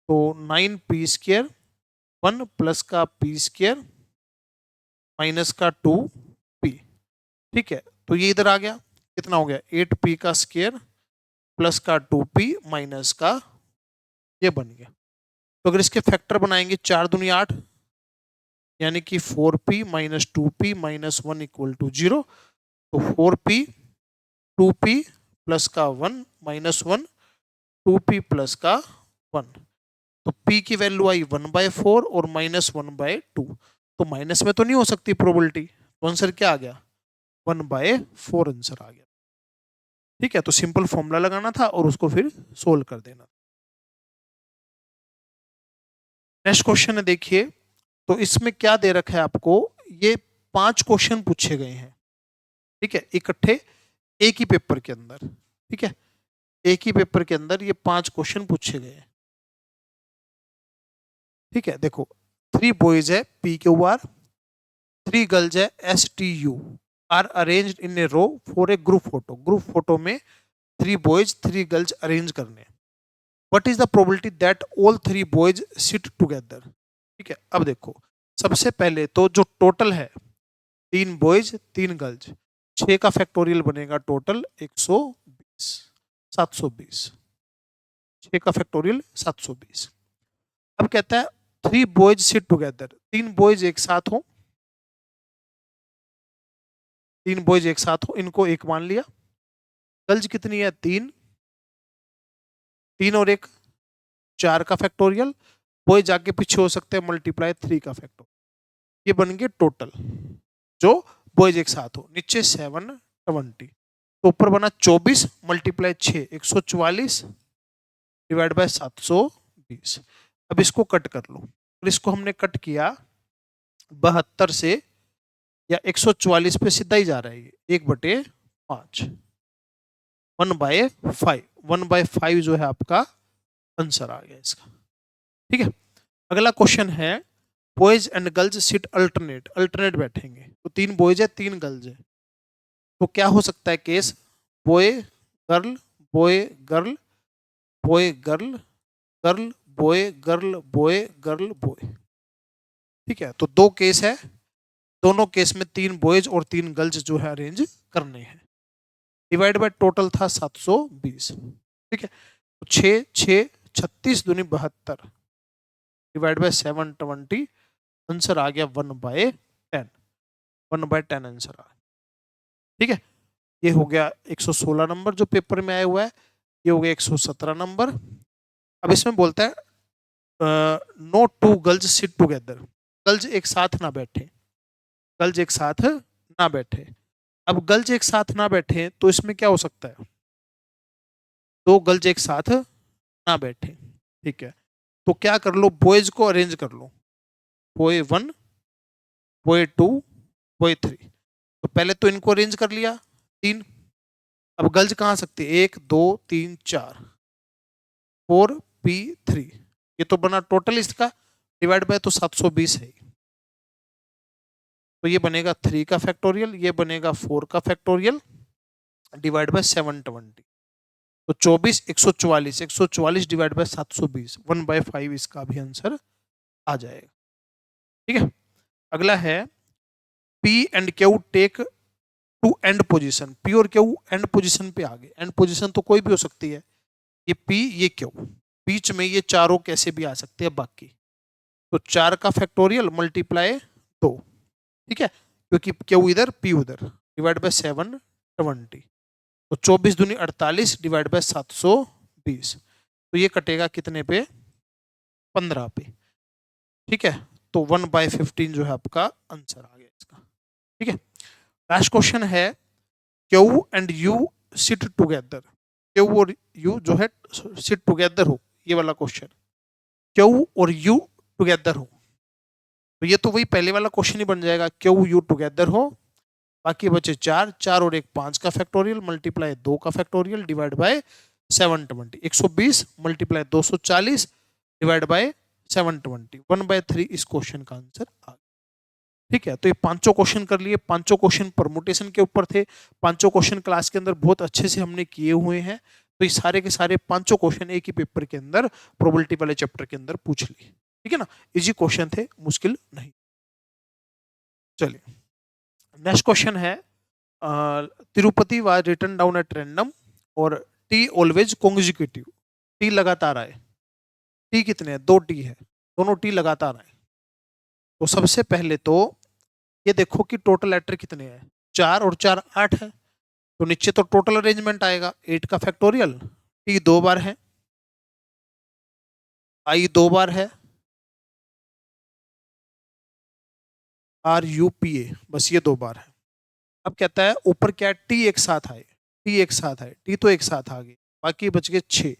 तो 9 पी स्क्वायर 1 प्लस का पी स्क्वायर माइनस का 2 पी। ठीक है, तो ये इधर आ गया, कितना हो गया, 8 पी का स्क्वायर प्लस का 2 पी माइनस का, ये बन गया। तो अगर इसके फैक्टर बनाएंगे 4 दूनी 8, यानी कि 4p minus 2p minus 1 equal to 0, तो 4p 2p प्लस का 1 माइनस 1 2p प्लस का 1, तो p की वैल्यू आई 1/4 और माइनस 1/2, तो माइनस में तो नहीं हो सकती प्रोबेबिलिटी, तो आंसर क्या आ गया, 1/4 आंसर आ गया। ठीक है, तो सिंपल फॉर्मूला लगाना था और उसको फिर सोल्व कर देना। नेक्स्ट क्वेश्चन है, देखिए, तो इसमें क्या दे रखा है आपको, ये 5 क्वेश्चन पूछे गए हैं। ठीक है, इकट्ठे एक ही पेपर के अंदर। ठीक है, एक ही पेपर के अंदर ये 5 क्वेश्चन पूछे गए हैं। ठीक है, देखो, 3 बॉयज है PQR, 3 गर्ल्स है STU, are arranged in a row for a group photo. Group photo में 3 बॉयज 3 गर्ल्स अरेंज करने, what is the probability that all 3 boys sit together. ठीक है, अब देखो, सबसे पहले तो जो टोटल है, 3 बॉयज 3 गर्ल्स, 6 का फैक्टोरियल बनेगा टोटल 120, 720, 6 का फैक्टोरियल 720। अब कहता है 3 बॉयज सिट टुगेदर, 3 बॉयज एक साथ हो, 3 बॉयज एक साथ हो, इनको एक मान लिया। गर्ल्स कितनी है, 3, 3 और 1 4 का फैक्टोरियल, बॉयज आगे पीछे हो सकते हैं, मल्टीप्लाई 3 का फैक्टोरियल, ये बन गए टोटल जो बॉयज एक साथ हो। नीचे 720, तो ऊपर बना 24 मल्टीप्लाई 6 144 डिवाइड बाय 720। अब इसको कट कर लो, और इसको हमने कट किया 72 से, या 144 पे सीधा ही जा रहा है, ये 1/5, 1/5, 1/5 जो है आपका आंसर आ गया इसका। ठीक है, अगला क्वेश्चन है, boys and girls sit alternate, alternate बैठेंगे, तो 3 बॉयज है 3 गर्ल्स है, तो क्या हो सकता है case, boy girl boy girl boy girl girl boy girl boy girl boy. ठीक है, तो 2 केस है, दोनों केस में 3 बॉयज और 3 गर्ल्स जो है अरेंज करने हैं। डिवाइड बाय टोटल था 720। ठीक है, तो 6 6 36 दूनी 72 डिवाइड बाय 720, आंसर आ गया 1/10, 1/10 आंसर आ गया। ठीक है, ये हो गया 116 नंबर जो पेपर में आया हुआ है, ये हो गया 117 नंबर। अब इसमें बोलता है no two girls sit together, girls एक साथ ना बैठे, गर्ल्स एक साथ ना बैठे। अब गर्ल्स एक साथ ना बैठे तो इसमें क्या हो सकता है, दो गर्ल्स एक साथ ना बैठे, ठीक है। तो क्या कर लो, बॉयज को अरेंज कर लो, बॉय 1, बॉय 2, बॉय 3। तो पहले तो इनको अरेंज कर लिया, 3। अब गर्ल्स कहाँ आ सकती है, 1 2 3 4, 4p3। ये तो बना टोटल इसका, डिवाइड बाय तो 720 है। तो ये बनेगा 3 का फैक्टोरियल, ये बनेगा 4 का फैक्टोरियल, डिवाइड बाय 720। तो 24 144, 144 डिवाइड बाय 720, 1/5 इसका भी आंसर आ जाएगा। ठीक है। अगला है P and Q take two end position. P और Q एंड पोजीशन पे आ गए। एंड पोजीशन तो कोई भी हो सकती है, ये P ये Q, बीच में ये चारों कैसे भी आ सकते हैं बाकी। तो 4 का फैक्टोरियल मल्टीप्लाई 2, ठीक है, क्योंकि Q इधर P उधर, डिवाइड बाय 720। तो 24 दूनी 48 डिवाइड बाय 720। तो ये कटेगा कितने पे, 15 पे। ठीक है। तो 1/15 जो है आपका आंसर आ गया इसका। ठीक है। लास्ट क्वेश्चन है Q and you sit together. Q और यू जो है सिट टुगेदर हो, ये वाला क्वेश्चन, क्यू और यू टुगेदर हो। तो ये तो वही पहले वाला क्वेश्चन ही बन जाएगा, क्यू यू टुगेदर हो, बाकी बचे 4, 4 और 1 5 का फैक्टोरियल मल्टीप्लाई 2 का factorial divide by 720, 120 multiply 240 divide by 720, 1/3 इस क्वेश्चन का आंसर आ गया। ठीक है। तो ये पांचों क्वेश्चन कर लिए, पांचों क्वेश्चन परमुटेशन के ऊपर थे, पांचों क्वेश्चन क्लास के अंदर बहुत अच्छे से हमने किए हुए हैं। तो ये सारे के सारे पांचों क्वेश्चन एक ही पेपर के अंदर प्रोबेबिलिटी वाले चैप्टर के अंदर पूछ लिए। ठीक है ना, इजी क्वेश्चन थे, मुश्किल नहीं। चलिए नेक्स्ट क्वेश्चन है, Tirupati was written down at random और टी ऑलवेज कॉन्जिक्यूटिव। टी लगातार आए, टी कितने हैं, 2 टी है, दोनों टी लगातार आए। तो सबसे पहले तो ये देखो कि टोटल लेटर कितने हैं, 4 और 4 8 है। तो नीचे तो टोटल अरेंजमेंट आएगा, 8 का फैक्टोरियल, टी 2 बार है, आई 2 बार है, RUPA बस ये 2 बार है। अब कहता है ऊपर क्या है, टी एक साथ आए, टी एक साथ आए, टी तो एक साथ आ गई, बाकी बच गए 6,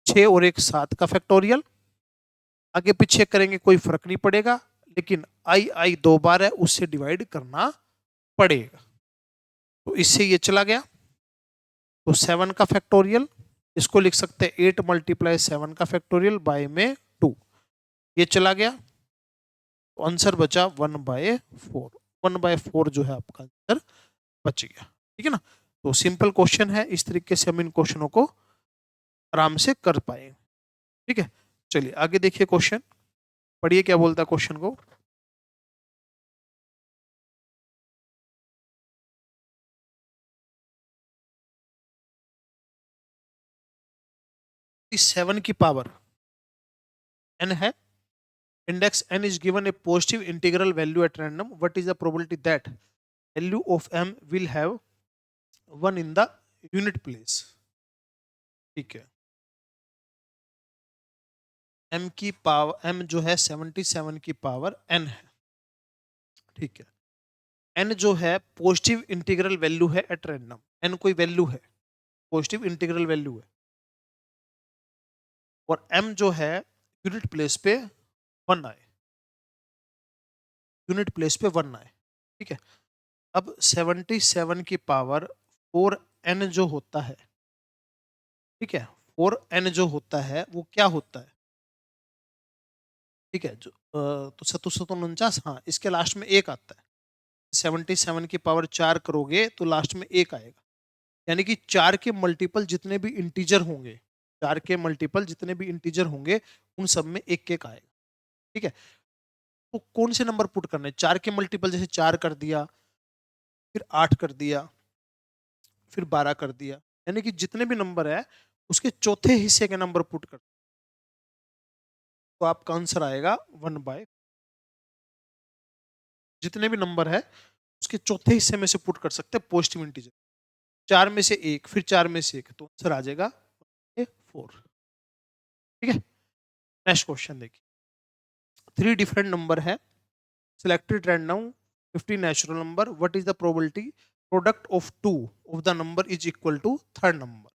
6 और 1 7 का फैक्टोरियल। आगे पीछे करेंगे कोई फर्क नहीं पड़ेगा, लेकिन आई 2 बार है, उससे डिवाइड करना पड़ेगा। तो इससे ये चला गया, तो 7 का फैक्टोरियल, इसको लिख सकते हैं 8 मल्टीप्लाई 7 का फैक्टोरियल बाय में 2, ये चला गया। तो आंसर बचा 1/4, 1/4 जो है आपका आंसर बच गया। ठीक है ना। तो सिंपल क्वेश्चन है, इस तरीके से हम इन क्वेश्चनों को आराम से कर पाए। ठीक है। चलिए आगे देखिए क्वेश्चन, पढ़िए क्या बोलता है क्वेश्चन को। 7 की पावर n है, index n is given a positive integral value at random, what is the probability that value of m will have 1 in the unit place। ठीक है। m की पावर, m जो है 77 की पावर n है। ठीक है। n जो है पॉजिटिव इंटीग्रल वैल्यू है एट रैंडम, n कोई वैल्यू है, पॉजिटिव इंटीग्रल वैल्यू है, और m जो है यूनिट प्लेस पे 1 आए, यूनिट प्लेस पे 1 आए। ठीक है। अब 77 की पावर 4n जो होता है, ठीक है, 4n जो होता है वो क्या होता है, ठीक है, जो तो 749, हाँ इसके लास्ट में एक आता है। 77 की पावर 4 करोगे तो लास्ट में एक आएगा, यानी कि 4 के मल्टीपल जितने भी इंटीजर होंगे, 4 के मल्टीपल जितने भी इंटीजर होंगे उन सब में एक एक आएगा। ठीक है। तो कौन से नंबर पुट करने, 4 के मल्टीपल जैसे 4 कर दिया, फिर 8 कर दिया, फिर 12 कर दिया, यानी कि जितने भी नंबर है उसके चौथे हिस्से के नंबर पुट कर, तो आपका आंसर आएगा 1/, जितने भी नंबर है उसके चौथे हिस्से में से पुट कर सकते हैं पॉजिटिव इंटीजर। 4 में से 1, फिर 4 में से 1, तो आंसर आ जाएगा 4। ठीक है, नेक्स्ट क्वेश्चन देखिए। 3 डिफरेंट नंबर है, selected random 50 natural number, what is the probability product of two of the number is equal to third number।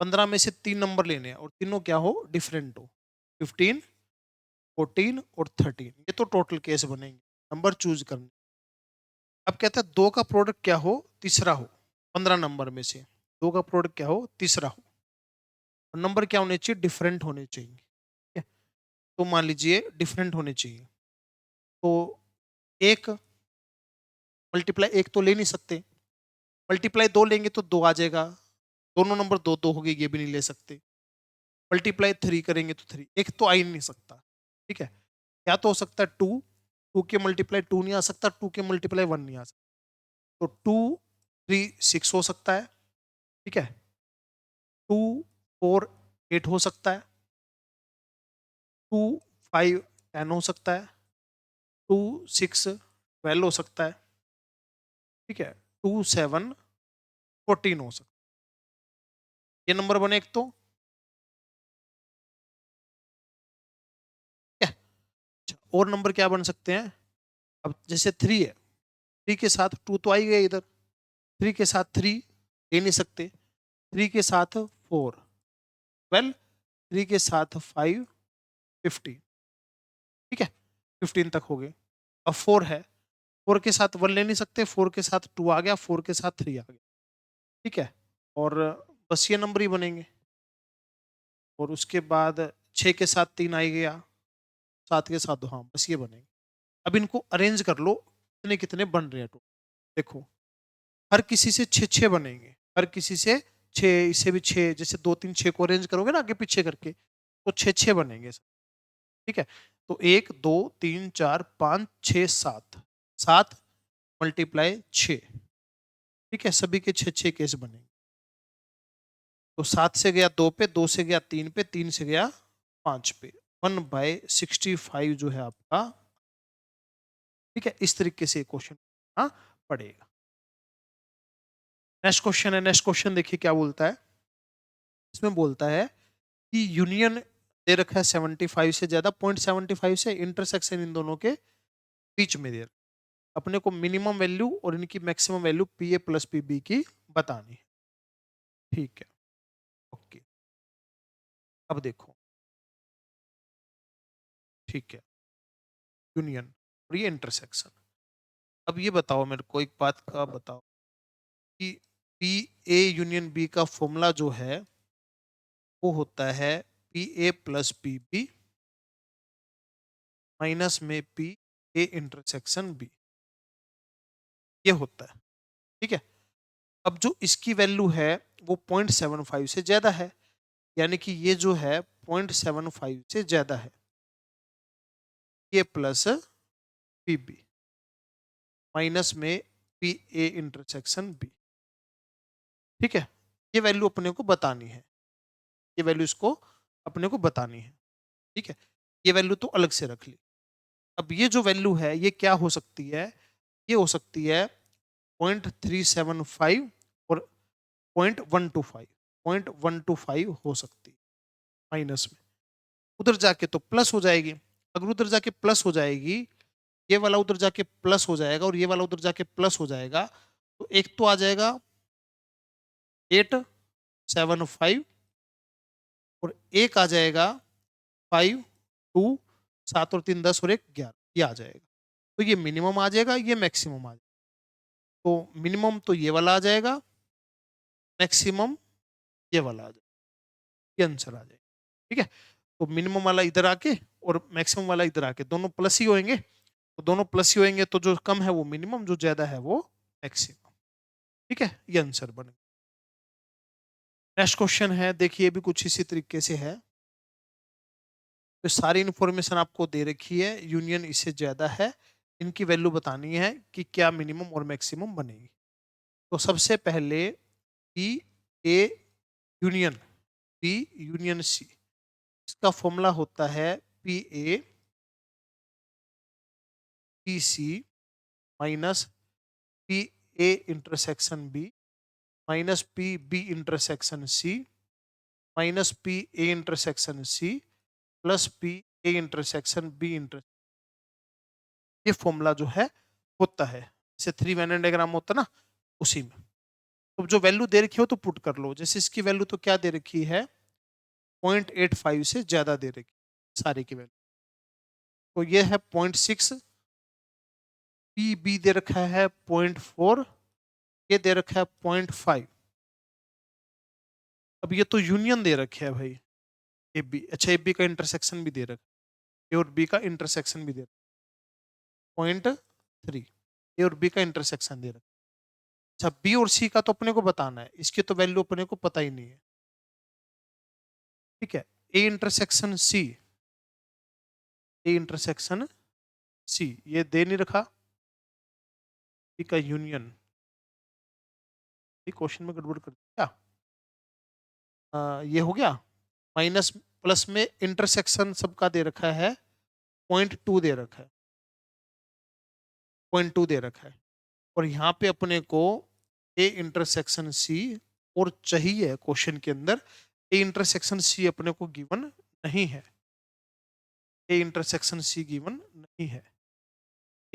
15 में से 3 नंबर लेने हैं और तीनों क्या हो, डिफरेंट हो, 15, 14 और 13। ये तो टोटल केस बनेंगे, नंबर चूज करने। अब कहता है दो का प्रोडक्ट क्या हो, तीसरा हो। 15 नंबर में से दो का प्रोडक्ट क्या हो, तीसरा हो, और नंबर क्या होने चाहिए, डिफरेंट होने चाहिए। ठीक है? तो मान लीजिए डिफरेंट होने चाहिए, तो एक मल्टीप्लाई एक तो ले नहीं सकते, मल्टीप्लाई दो लेंगे तो दो आ जाएगा, दोनों नंबर दो दो हो गए, ये भी नहीं ले सकते। मल्टीप्लाई थ्री करेंगे तो थ्री, एक तो आ ही नहीं सकता। ठीक है, क्या तो हो सकता है टू, टू के मल्टीप्लाई टू नहीं आ सकता, टू के मल्टीप्लाई वन नहीं आ सकता, तो टू थ्री सिक्स हो सकता है। ठीक है, टू फोर एट हो सकता है, टू फाइव 10 हो सकता है, टू सिक्स 12 हो सकता है। ठीक है, टू सेवन 14 हो सकता है। ये नंबर बने एक तो। क्या अच्छा, और नंबर क्या बन सकते हैं, अब जैसे थ्री है, थ्री के साथ टू तो आ ही गया इधर, थ्री के साथ थ्री ले नहीं सकते, थ्री के साथ फोर 12, थ्री के साथ फाइव 15। ठीक है, 15 तक हो गए। अब फोर है, फोर के साथ वन ले नहीं सकते, फोर के साथ टू आ गया, फोर के साथ थ्री आ गया। ठीक है, और बस ये नंबर ही बनेंगे। और उसके बाद छः के साथ तीन आ ही गया, सात के साथ दो, हाँ बस ये बनेंगे। अब इनको अरेंज कर लो, कितने कितने बन रहे हैं। तो देखो, हर किसी से छः छः बनेंगे, हर किसी से छः, इससे भी छः, जैसे दो तीन छः को अरेंज करोगे ना आगे पीछे करके, तो छः छः बनेंगे। ठीक है, तो एक दो तीन चार पाँच छः सात, सात मल्टीप्लाई छः। ठीक है, सभी के छः छः केस बनेंगे। तो सात से गया दो पे, दो से गया तीन पे, तीन से गया पाँच पे, 1/65 जो है आपका। ठीक है, इस तरीके से क्वेश्चन पड़ेगा। नेक्स्ट क्वेश्चन है, नेक्स्ट क्वेश्चन देखिए क्या बोलता है। इसमें बोलता है कि यूनियन दे रखा है 75 से ज्यादा, 0.75 से इंटरसेक्शन इन दोनों के बीच में दे रखा है। अपने को मिनिमम वैल्यू और इनकी maximum value P A plus P B की बतानी है। ठीक है, ओके, अब देखो, ठीक है, यूनियन और ये इंटरसेक्शन। अब ये बताओ मेरे को, एक बात का बताओ कि पी ए यूनियन बी का फॉर्मूला जो है वो होता है P A plus P B minus में पी ए इंटरसेक्शन बी, ये होता है। ठीक है, अब जो इसकी वैल्यू है वो 0.75 से ज्यादा है, यानी कि ये जो है 0.75 से ज्यादा है, ये प्लस पी बी माइनस में पी ए इंटरसेक्शन बी। ठीक है, ये वैल्यू अपने को बतानी है, ये वैल्यू इसको अपने को बतानी है। ठीक है, ये वैल्यू तो अलग से रख ली। अब ये जो वैल्यू है ये क्या हो सकती है, ये हो सकती है 0.375 और 0.125, 0.125 हो सकती है माइनस में। उधर जाके तो प्लस हो जाएगी, अगर उधर जाके प्लस हो जाएगी, ये वाला उधर जाके प्लस हो जाएगा और ये वाला उधर जाके प्लस हो जाएगा, तो एक तो आ जाएगा 875 और एक आ जाएगा 5 2, 7 और 3 10 और एक 11, ये आ जाएगा। तो ये मिनिमम आ जाएगा, ये मैक्सिमम आ जाएगा। तो मिनिमम तो ये वाला आ जाएगा, मैक्सिमम ये वाला आ जाएगा, ये आंसर आ जाएगा। ठीक है, तो मिनिमम वाला इधर आके और मैक्सिमम वाला इधर आके दोनों प्लस ही होंगे, तो दोनों प्लस ही होंगे, तो जो कम है वो मिनिमम, जो ज्यादा है वो मैक्सिमम। ठीक है, ये आंसर बने। नेक्स्ट क्वेश्चन है, देखिए भी कुछ इसी तरीके से है। तो सारी इंफॉर्मेशन आपको दे रखी है, यूनियन इससे ज्यादा है, इनकी वैल्यू बतानी है कि क्या मिनिमम और मैक्सिमम बनेगी। तो सबसे पहले P A union P union C, इसका फॉर्मूला होता है P A P C minus P A intersection B minus P B intersection C minus P A intersection C plus P A intersection B inter, ये formula जो है होता है, जैसे 3 Venn diagram होता है ना, उसी में। तो जो वैल्यू दे रखी हो तो पुट कर लो, जैसे इसकी वैल्यू तो क्या दे रखी है, 0.85 से ज्यादा दे रखी सारी की वैल्यू। तो ये है 0.6, पी बी दे रखा है 0.4, ये दे रखा है 0.5। अब ये तो यूनियन दे रखे है भाई, ए बी, अच्छा ए बी का इंटरसेक्शन भी दे रखा है, ए और बी का इंटरसेक्शन भी दे रखा है 0.3, ए और बी का इंटरसेक्शन दे रखा है। अच्छा बी और सी का तो अपने को बताना है, इसकी तो वैल्यू अपने को पता ही नहीं है, ठीक है। ए इंटरसेक्शन सी, ए इंटरसेक्शन सी ये दे नहीं रखा, बी का यूनियन, ये क्वेश्चन में गड़बड़ कर दिया। ये हो गया, माइनस प्लस में इंटरसेक्शन सबका दे रखा है 0.2 दे रखा है, 0.2 दे रखा है, और यहाँ पे अपने को ए इंटरसेक्शन सी और चाहिए क्वेश्चन के अंदर, ए इंटरसेक्शन सी अपने को गिवन नहीं है, ए इंटरसेक्शन सी गिवन नहीं है।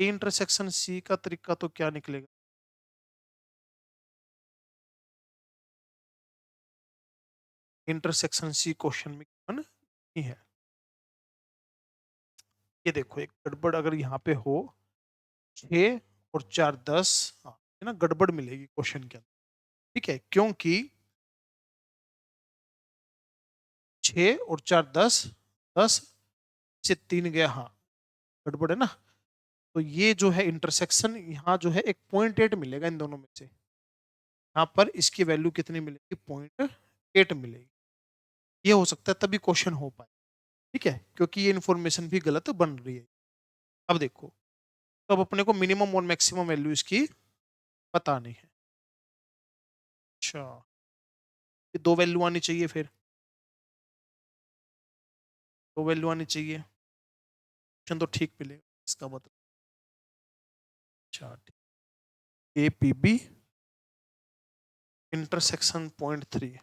ए इंटरसेक्शन सी का तरीका तो क्या निकलेगा, इंटरसेक्शन सी क्वेश्चन में गिवन नहीं है। ये देखो एक गड़बड़ अगर यहाँ पे हो, 6 और 4 10, हाँ है ना, गड़बड़ मिलेगी क्वेश्चन के अंदर, ठीक है, क्योंकि 6 और 4 10, 10 से 3 गया, हाँ गड़बड़ है ना। तो ये जो है इंटरसेक्शन, यहाँ जो है एक 0.8 मिलेगा इन दोनों में से, यहाँ पर इसकी वैल्यू कितनी मिलेगी, 0.8 मिलेगी। ये हो सकता है तभी क्वेश्चन हो पाए, ठीक है, क्योंकि ये इंफॉर्मेशन भी गलत बन रही है। अब देखो, तो अब अपने को मिनिमम और मैक्सिमम वैल्यू इसकी पता नहीं है। अच्छा, ये दो वैल्यू आनी चाहिए, फिर दो वैल्यू आनी चाहिए, क्वेश्चन तो ठीक मिलेगा इसका मतलब। अच्छा, A P B intersection 0.3,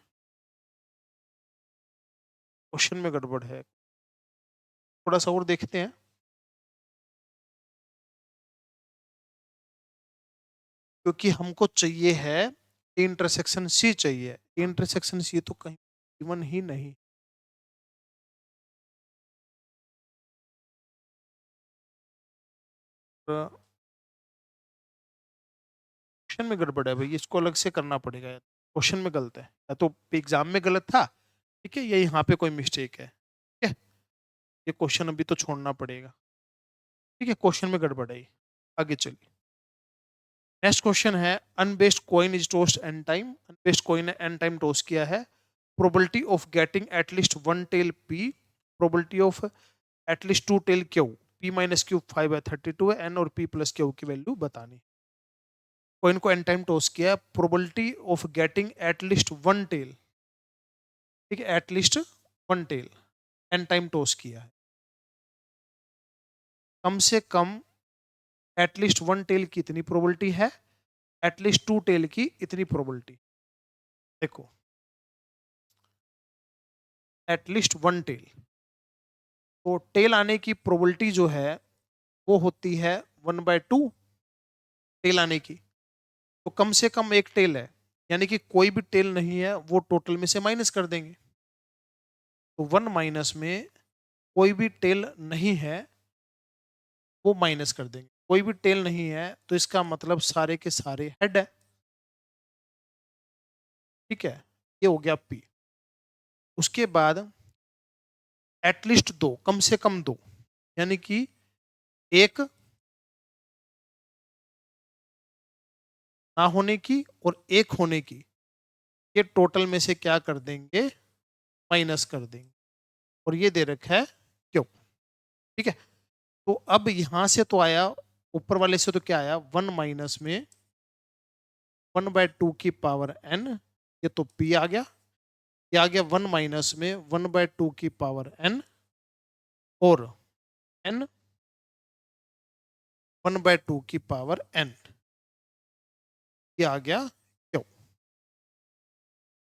question में गड़बड़ है, थोड़ा सा और देखते हैं। क्योंकि हमको चाहिए है इंटरसेक्शन सी चाहिए, इंटरसेक्शन सी तो कहीं इवन ही नहीं। क्वेश्चन में गड़बड़ है भाई, इसको अलग से करना पड़ेगा, क्वेश्चन में गलत है, या तो एग्जाम में गलत था, ठीक है, या यहाँ पे कोई मिस्टेक है, ठीक है, ये क्वेश्चन अभी तो छोड़ना पड़ेगा, ठीक है, क्वेश्चन में गड़बड़ है। आगे चलिए, नेक्स्ट क्वेश्चन है, unbiased coin is tossed n time, unbiased coin ने एन टाइम टोस्ट किया है, probability of getting at least one tail P, probability of at least two tail Q, P minus Q 5 है, 32 है, एन और पी प्लस क्यू की value बतानी। Coin को n time tossed किया, probability of getting at least one tail, ठीक है, at least one tail n time tossed किया है, कम से कम एटलीस्ट वन टेल की इतनी प्रोबेबिलिटी है, एटलीस्ट टू टेल की इतनी प्रोबेबिलिटी। देखो, एटलीस्ट वन टेल, तो टेल आने की प्रोबेबिलिटी जो है वो होती है 1/2 टेल आने की, तो कम से कम एक टेल है, यानी कि कोई भी टेल नहीं है वो टोटल में से माइनस कर देंगे, तो 1 माइनस में कोई भी टेल नहीं है वो माइनस कर देंगे, कोई भी टेल नहीं है तो इसका मतलब सारे के सारे हेड है, ठीक है, ये हो गया पी। उसके बाद एटलीस्ट दो, कम से कम दो, यानी कि एक ना होने की और एक होने की, ये टोटल में से क्या कर देंगे, माइनस कर देंगे, और ये दे रखा है क्यों, ठीक है। तो अब यहां से तो आया, ऊपर वाले से तो क्या आया, 1 माइनस में 1/2 की पावर n, ये तो p आ गया, ये आ गया 1 माइनस में 1/2 की पावर n, और n 1/2 की पावर n, ये आ गया क्यों।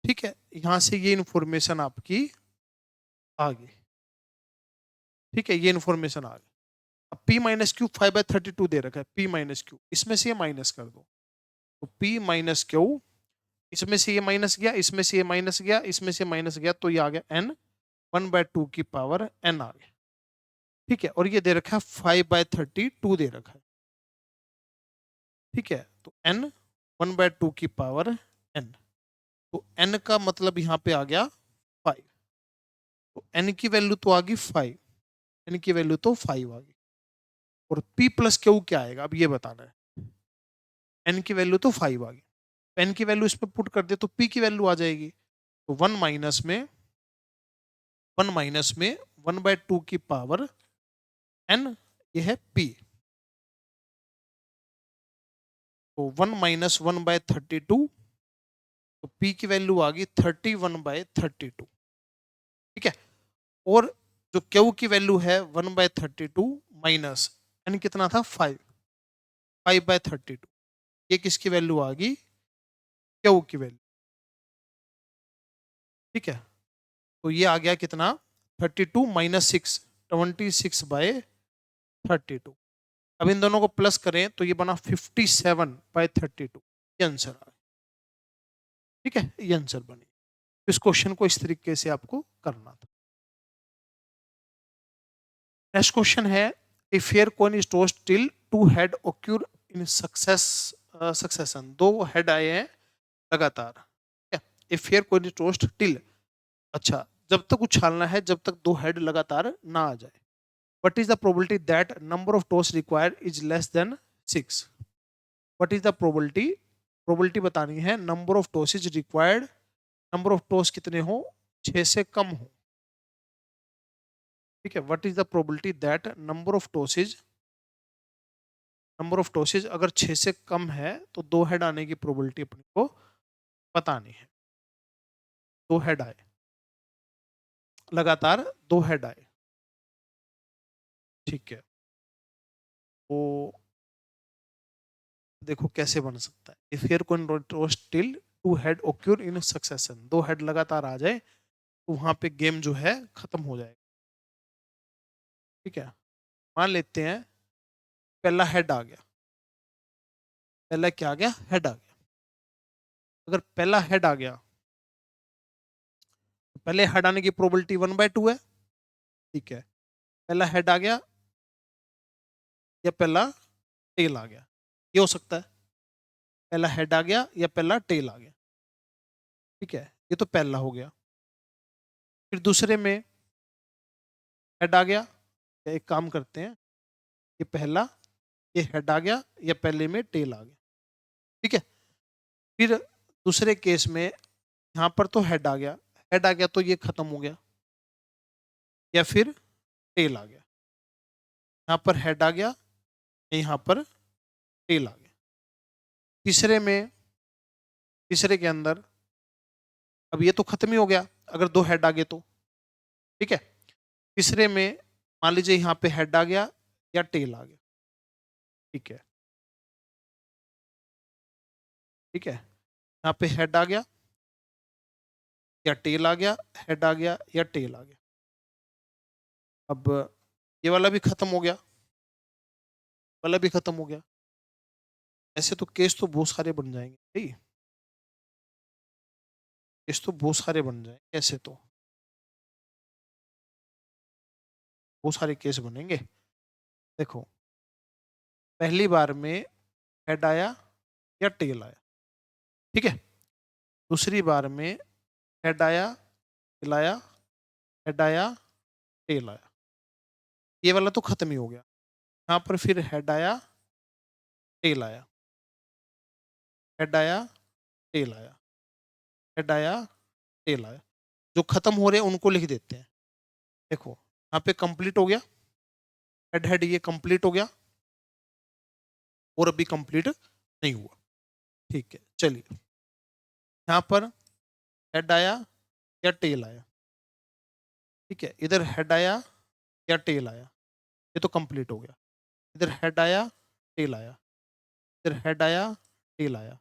ठीक है, यहां से ये इंफॉर्मेशन आपकी आ गई। ठीक है, ये इंफॉर्मेशन आ गई। अब p माइनस क्यू 5/32 दे रखा है, p माइनस क्यू, इसमें से ये माइनस कर दो, तो p माइनस क्यू, इसमें से ये माइनस गया, इसमें से ये माइनस गया, इसमें से माइनस गया, तो ये आ गया n 1/2 की पावर n आ गया। ठीक है, और ये दे रखा है 5/32 दे रखा है। ठीक है, तो n 1/2 की पावर n, तो n का मतलब यहाँ पे आ गया 5, तो n की वैल्यू तो आ गई 5, n की वैल्यू तो 5 आ गई। और p प्लस क्यू क्या आएगा, अब ये बताना है। n की वैल्यू तो 5 आ गई, n की वैल्यू इसमें पुट कर दे तो p की वैल्यू आ जाएगी। तो 1 माइनस में 1/2 की पावर n, ये है p। तो 1 - 1/32, तो p की वैल्यू आ गई 31/32। ठीक है, और जो q की वैल्यू है 1/32 माइनस n कितना था 5, 5/32, ये किसकी वैल्यू आ गई, q की वैल्यू। ठीक है, तो ये आ गया कितना 32 - 6, 26/32। अब इन दोनों को प्लस करें तो ये बना 57/32, ये आंसर आ गया। ठीक है, ये आंसर बनी। इस क्वेश्चन को इस तरीके से आपको करना था। नेक्स्ट क्वेश्चन है, a fair coin is tossed till two head occur in succession, दो हेड आए हैं लगातार। ठीक है, a fair coin is tossed till, अच्छा, जब तक उछालना है जब तक दो हेड लगातार ना आ जाए। What is the probability that number of toss required is less than 6? What is the probability, probability बतानी है, number of toss is required, number of toss कितने हो, 6 से कम हो। ठीक है, what is the probability that number of tosses अगर 6 से कम है तो दो हेड आने की प्रोबेबिलिटी अपने को बतानी है। दो हेड आए लगातार, दो हेड आए। ठीक है, तो देखो कैसे बन सकता है। If here cone roast till two head occur in succession, दो हेड लगातार आ जाए तो वहां पे गेम जो है खत्म हो जाएगा। ठीक है, मान लेते हैं पहला हेड आ गया, पहला क्या आ गया, हेड आ गया। अगर पहला हेड आ गया तो पहले हेड आने की प्रोबेबिलिटी 1/2 है। ठीक है, पहला हेड आ गया या पहला टेल आ गया, ये हो सकता है। पहला हेड आ गया या पहला टेल आ गया। ठीक है, ये तो पहला हो गया। फिर दूसरे में हेड आ गया, या एक काम करते हैं, ये पहला, ये हेड आ गया या पहले में टेल आ गया। ठीक है, फिर दूसरे केस में यहाँ पर तो हेड आ गया, हेड आ गया तो ये खत्म हो गया, या फिर टेल आ गया। यहाँ पर हेड आ गया, यहाँ पर टेल आ गया। तीसरे में, तीसरे के अंदर अब ये तो खत्म ही हो गया अगर दो हेड आ गए तो। ठीक है, तीसरे में मान लीजिए यहाँ पे हेड आ गया या टेल आ गया। ठीक है, ठीक है, यहाँ पे हेड आ गया या टेल आ गया, हेड आ गया या टेल आ गया। अब ये वाला भी खत्म हो गया, वाला भी खत्म हो गया। ऐसे तो केस तो बहुत सारे बन जाएंगे भाई, केस तो बहुत सारे बन जाएंगे, ऐसे तो बहुत सारे केस बनेंगे। देखो, पहली बार में हेड आया या टेल आया। ठीक है, दूसरी बार में हेड आया, टेल आया, हेड आया, टेल आया। ये वाला तो खत्म ही हो गया। यहाँ पर फिर हेड आया, टेल आया, हेड आया, टेल आया, हेड आया, टेल आया। जो खत्म हो रहे हैं उनको लिख देते हैं। देखो, यहाँ पे कंप्लीट हो गया, हेड हेड ये कंप्लीट हो गया, और अभी कंप्लीट नहीं हुआ। ठीक है, चलिए, यहाँ पर हेड आया या टेल आया। ठीक है, इधर हेड आया या टेल आया, ये तो कंप्लीट हो गया। इधर हेड आया, टेल आया, इधर हेड आया, टेल आया,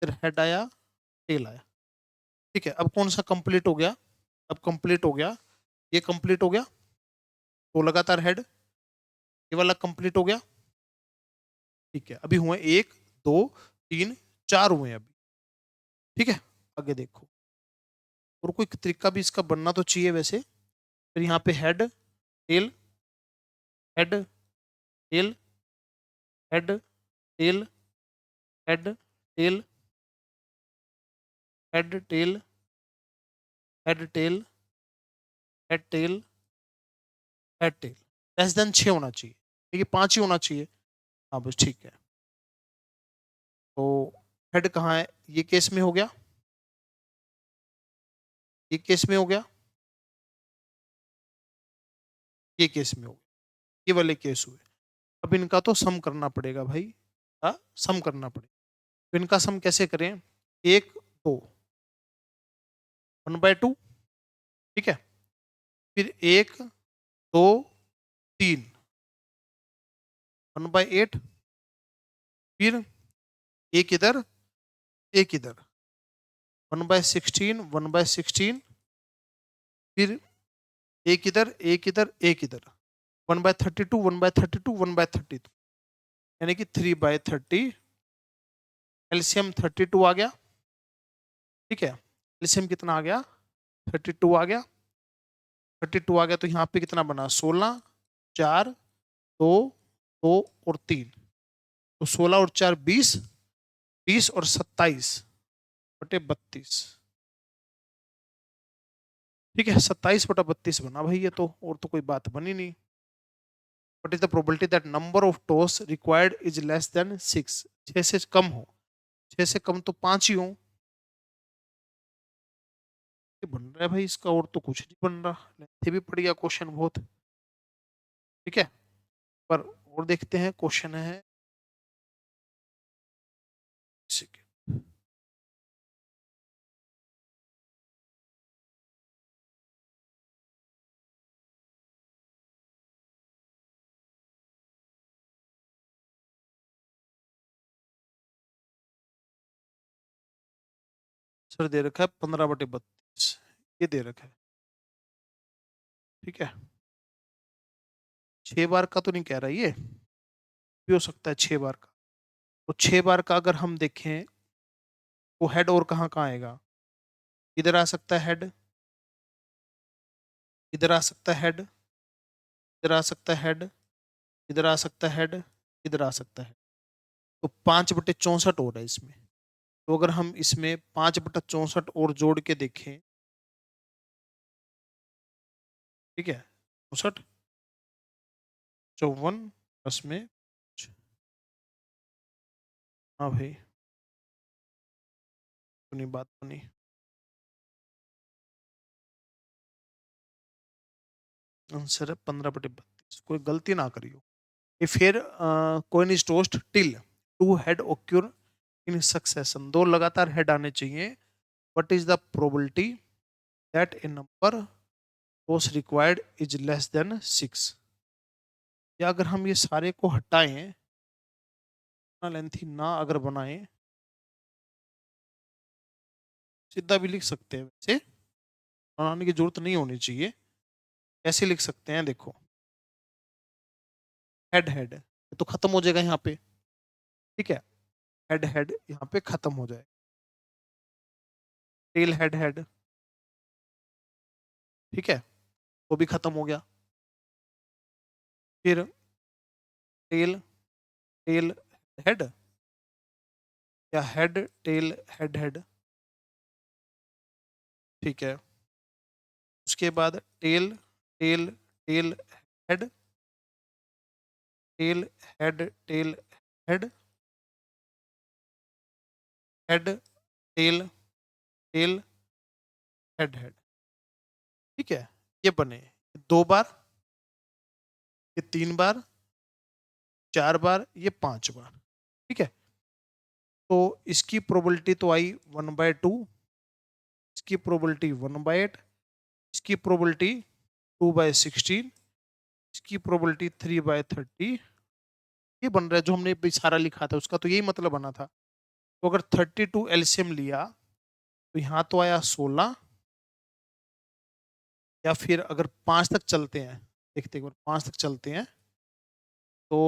इधर हेड आया, टेल आया। ठीक है, अब कौन सा कंप्लीट हो गया? अब कंप्लीट हो गया, ये कंप्लीट हो गया, तो लगातार हेड, ये वाला कंप्लीट हो गया। ठीक है, अभी हुए 1 2 3 4 हुए अभी। ठीक है, आगे देखो, और कोई तरीका भी इसका बनना तो चाहिए वैसे। फिर यहाँ पे head tail, head tail, head tail, head tail, head tail, head tail, head tail, head tell. Less than 6 होना चाहिए, देखिए 5 ही होना चाहिए। हाँ बस ठीक है। तो हेड कहाँ है? ये केस में हो गया, ये केस में हो गया, ये केस में हो गया, ये वाले केस हुए। अब इनका तो सम करना पड़ेगा भाई, हाँ सम करना पड़ेगा। तो इनका सम कैसे करें? 1 2 1/2, ठीक है, फिर 1 2 3 1/8, फिर एक इधर एक इधर 1/16 1/16, फिर एक इधर एक इधर एक इधर 1/32 1/32 1/32, यानी कि 3/30। एलसीएम 32 आ गया। ठीक है, एलसीएम कितना आ गया? 32 आ गया। 32 आ गया तो यहाँ पे कितना बना? 16 4 2 2 और 3, तो 16 और 4 20, 20 और 27/32। ठीक है, 27/32 बना भाई ये तो, और तो कोई बात बनी नहीं। What is the probability that number of toss required is less than 6? 6 से कम हो, 6 से कम तो 5 ही हो। ये बन रहा है भाई इसका, और तो कुछ नहीं बन रहा, लेंथी भी पड़ गया क्वेश्चन बहुत। ठीक है, पर और देखते हैं क्वेश्चन है। सर दे रखा है 15/32, ये दे रखा है। ठीक है, 6 बार का तो नहीं कह रहा ये, भी हो सकता है 6 बार का। तो 6 बार का अगर हम देखें तो हेड और कहाँ कहाँ आएगा? इधर आ सकता है हेड, इधर आ सकता है हेड, इधर आ सकता है हेड, इधर आ सकता है हेड, इधर आ सकता है। तो 5/64 हो रहा है इसमें। तो अगर हम इसमें 5/64 और जोड़ के देखें, ठीक है, 64 54 प्लस में, हाँ भाई, सुनी बात तो नहीं। आंसर है 15/32, कोई गलती ना करियो। If here coin is tossed till two head occur in succession, दो लगातार हेड आने चाहिए, what is the probability that a number toss required is less than 6? या अगर हम ये सारे को हटाएं, ना लेंथी ना अगर बनाएं, सीधा भी लिख सकते हैं वैसे, बनाने की जरूरत नहीं होनी चाहिए। ऐसे लिख सकते हैं, देखो, हेड हेड तो खत्म हो जाएगा यहाँ पे। ठीक है, हेड हेड यहाँ पे खत्म हो जाएगा, टेल हेड हेड, ठीक है, वो भी खत्म हो गया। फिर टेल टेल हेड, या हेड टेल हेड हेड, ठीक है, उसके बाद tail tail tail head, tail head tail head, head tail tail head head. ठीक है, ये बने 2 बार, ये 3 बार, 4 बार, ये 5 बार। ठीक है, तो इसकी प्रोबेबिलिटी तो आई 1/2, इसकी प्रोबेबिलिटी 1/8, इसकी प्रोबेबिलिटी 2/16, इसकी प्रोबेबिलिटी 3/30। ये बन रहा है जो हमने सारा लिखा था उसका, तो यही मतलब बना था। तो अगर 32 एलसीएम लिया, तो यहाँ तो आया 16, या फिर अगर 5 तक चलते हैं, देखते एक बार 5 तक चलते हैं तो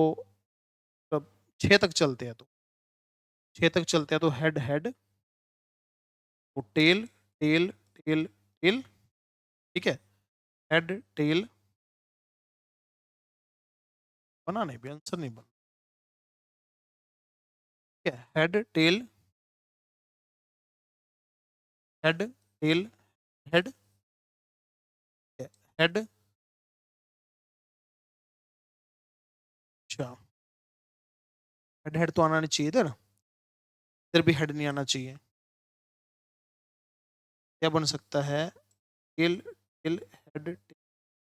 तब 6 तक चलते हैं, तो 6 तक चलते हैं तो हेड हेड, तो टेल टेल टेल टेल, ठीक है, हेड टेल, बना नहीं भी, आंसर नहीं बना, ठीक है, head tail head tail head, head, अच्छा हेड हेड तो आना नहीं चाहिए इधर, इधर भी हेड नहीं आना चाहिए, क्या बन सकता है, tail tail head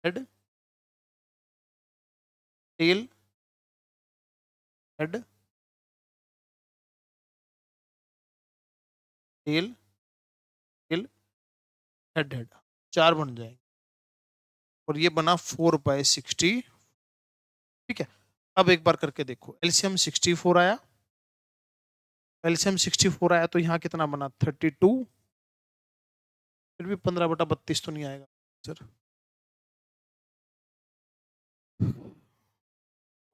head tail head tail tail head head, 4 बन जाएंगे, और ये बना 4/60, ठीक है। अब एक बार करके देखो, एलसीएम 64 आया, एलसीएम 64 आया तो यहाँ कितना बना 32, फिर भी 15/32 तो नहीं आएगा सर,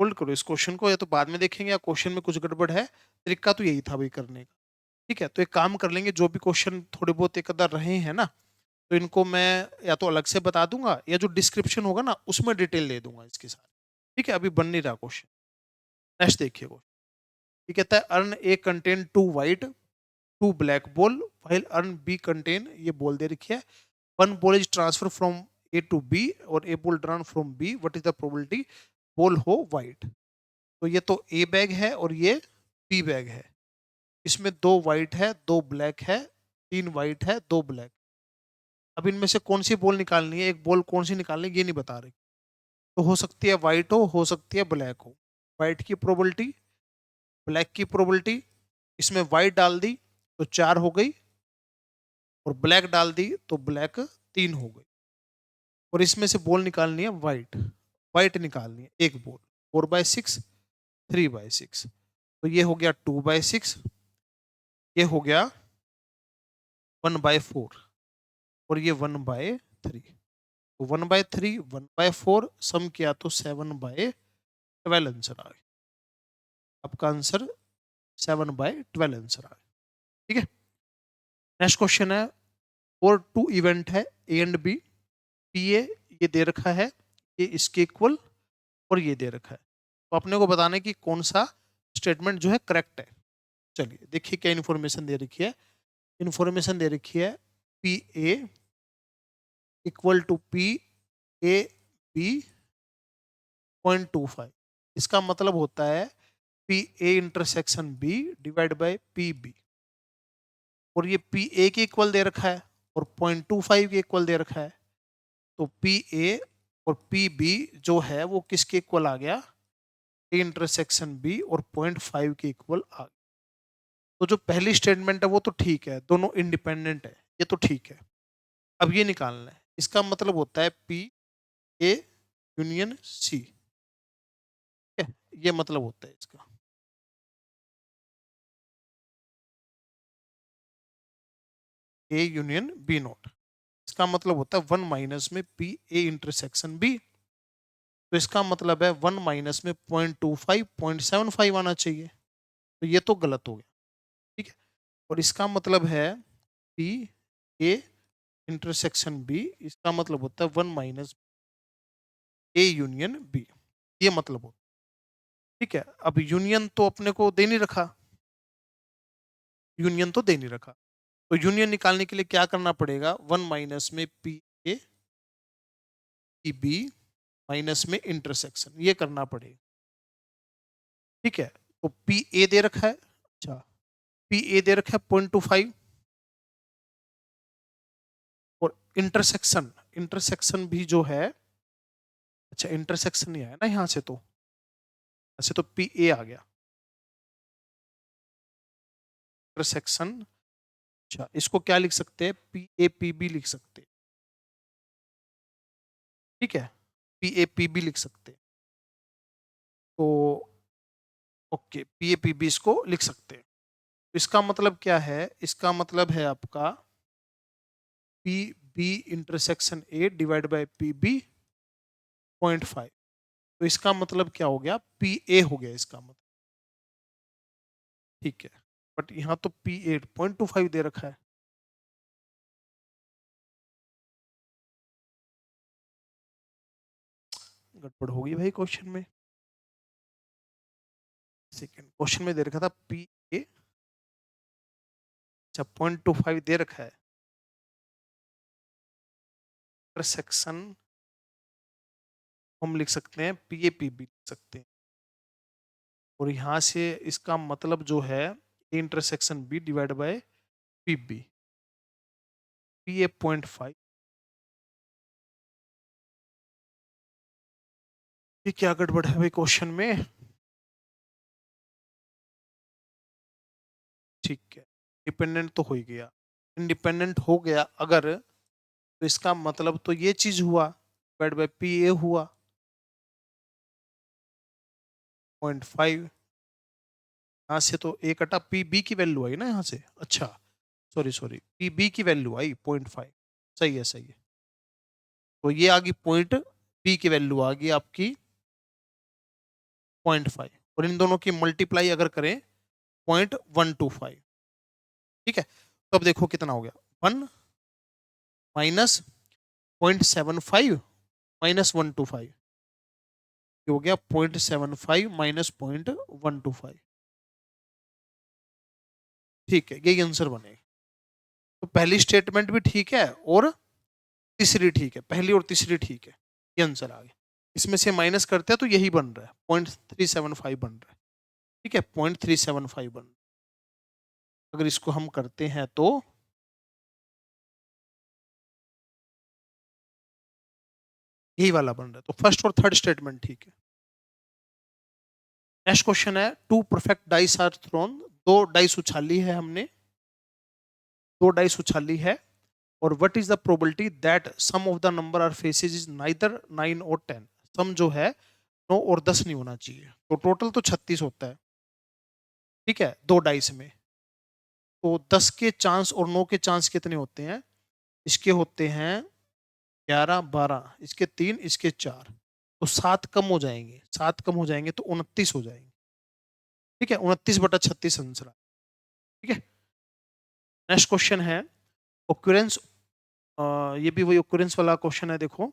होल्ड करो इस क्वेश्चन को, या तो बाद में देखेंगे, या क्वेश्चन में कुछ गड़बड़ है, तरीका तो यही था भाई करने का, ठीक है। तो एक काम कर लेंगे, जो भी क्वेश्चन थोड़े बहुत एक अदर रहे हैं ना, तो इनको मैं या तो अलग से बता दूंगा, या जो डिस्क्रिप्शन होगा ना उसमें डिटेल दे दूंगा इसके साथ, ठीक है। अभी बन नहीं रहा क्वेश्चन, नेक्स्ट देखिए वो, ये कहता है urn A contain 2 white 2 black ball while urn B contain, ये बॉल दे रखी है, 1 ball is transfer from A to B और a ball drawn from B, what is the probability ball हो वाइट। तो ये तो ए बैग है और ये बी बैग है, इसमें 2 वाइट है 2 ब्लैक है, 3 वाइट है 2 ब्लैक, अब इनमें से कौन सी बॉल निकालनी है, एक बॉल कौन सी निकालनी है ये नहीं बता रही, तो हो सकती है वाइट हो सकती है ब्लैक हो, वाइट की प्रोबेबिलिटी, ब्लैक की प्रोबेबिलिटी, इसमें वाइट डाल दी तो 4 हो गई, और ब्लैक डाल दी तो ब्लैक 3 हो गई, और इसमें से बॉल निकालनी है वाइट, वाइट निकालनी है एक बॉल, 4/6 3/6, तो ये हो गया 2/6, ये हो गया 1/4, और ये 1/3, तो 1/3 1/4 सम किया तो 7/12 आंसर आ गया, आपका आंसर 7/12 आंसर आ गया, ठीक है। नेक्स्ट क्वेश्चन है, और 2 इवेंट है A and B, P A ये दे रखा है, ये इसके इक्वल, और ये दे रखा है, तो अपने को बताना है कि कौन सा स्टेटमेंट जो है करेक्ट है। चलिए देखिए क्या इन्फॉर्मेशन दे रखी है, इन्फॉर्मेशन दे रखी है P A equal to P A B 0.25, इसका मतलब होता है P A intersection B divide by P B, और ये पी ए के इक्वल दे रखा है और 0.25 के इक्वल दे रखा है, तो पी ए और पी बी जो है वो किसके इक्वल आ गया, ए इंटरसेक्शन बी और 0.5 के इक्वल आ गया। तो जो पहली स्टेटमेंट है वो तो ठीक है, दोनों इंडिपेंडेंट है, ये तो ठीक है। अब ये निकालना है, इसका मतलब होता है पी ए यूनियन सी, ठीक है, ये मतलब होता है इसका, ए यूनियन बी नोट, इसका मतलब होता है 1 माइनस में पी ए इंटरसेक्शन बी, तो इसका मतलब है 1 माइनस में 0.25 0.75 आना चाहिए, तो ये तो गलत हो गया, ठीक है। और इसका मतलब है पी ए इंटरसेक्शन बी, इसका मतलब होता है 1 माइनस ए यूनियन बी, ये मतलब होता है, ठीक है। अब यूनियन तो अपने को दे नहीं रखा, यूनियन तो दे नहीं रखा, तो यूनियन निकालने के लिए क्या करना पड़ेगा, 1 माइनस में P A P B minus में इंटरसेक्शन, ये करना पड़ेगा, ठीक है। तो पी ए दे रखा है, अच्छा पी ए दे रखा है 0.25, और इंटरसेक्शन, इंटरसेक्शन भी जो है, अच्छा इंटरसेक्शन नहीं आया ना यहाँ से, तो ऐसे तो पी ए आ गया इंटरसेक्शन, अच्छा इसको क्या लिख सकते हैं, पी ए पी बी लिख सकते हैं, ठीक है, पी ए पी बी लिख सकते हैं, तो okay P A P B इसको लिख सकते हैं, इसका मतलब क्या है, इसका मतलब है आपका P B intersection A divide by P B 0.5, तो इसका मतलब क्या हो गया, पी ए हो गया इसका मतलब, ठीक है। बट यहाँ तो पी ए 0.25 दे रखा है। गड़बड़ होगी भाई क्वेश्चन में। सेकेंड क्वेश्चन में दे रखा था पी ए, अच्छा 0.25 दे रखा है, इंटरसेक्शन हम लिख सकते हैं पी ए पी बी लिख सकते हैं, और यहां से इसका मतलब जो है intersection B divide by P B, P A 0.5, ये क्या गड़बड़ है भाई क्वेश्चन में। ठीक है, डिपेंडेंट तो हो ही गया, इंडिपेंडेंट हो गया अगर, तो इसका मतलब तो ये चीज हुआ डिवाइड बाय पी ए हुआ 0.5, यहाँ से तो ए कटा, पी बी की वैल्यू आई ना यहाँ से, अच्छा सॉरी सॉरी, पी बी की वैल्यू आई 0.5, सही है सही है। तो ये आ गई पॉइंट बी की वैल्यू आ गई आपकी 0.5, और इन दोनों की मल्टीप्लाई अगर करें 0.125, ठीक है। तो अब देखो कितना हो गया, 1 माइनस 0.75 माइनस 125, हो गया 0.75 माइनस 0.125, ठीक है, यही आंसर बनेगा। तो पहली स्टेटमेंट भी ठीक है और तीसरी ठीक है, पहली और तीसरी ठीक है, ये आंसर आ गया। इसमें से माइनस करते हैं तो यही बन रहा है 0.375 बन रहा है, ठीक है 0.375 बन रहा है। अगर इसको हम करते हैं तो यही वाला बन रहा है, तो फर्स्ट और थर्ड स्टेटमेंट ठीक है। नेक्स्ट क्वेश्चन है, two perfect dice are thrown, दो डाइस उछाली है हमने, दो डाइस उछाली है, और what is the probability that sum of the number are faces is neither 9 और 10, सम जो है 9 और 10 नहीं होना चाहिए, तो टोटल तो 36 होता है, ठीक है, दो डाइस में। तो 10 के चांस और 9 के चांस कितने होते हैं, इसके होते हैं 11 12, इसके 3, इसके 4, तो 7 कम हो जाएंगे, 7 कम हो जाएंगे तो 29 हो जाएंगे, ठीक है, 29/36 आंसर, ठीक है। नेक्स्ट क्वेश्चन है ओक्यूरेंस, ये भी वही ओक्यूरेंस वाला क्वेश्चन है, देखो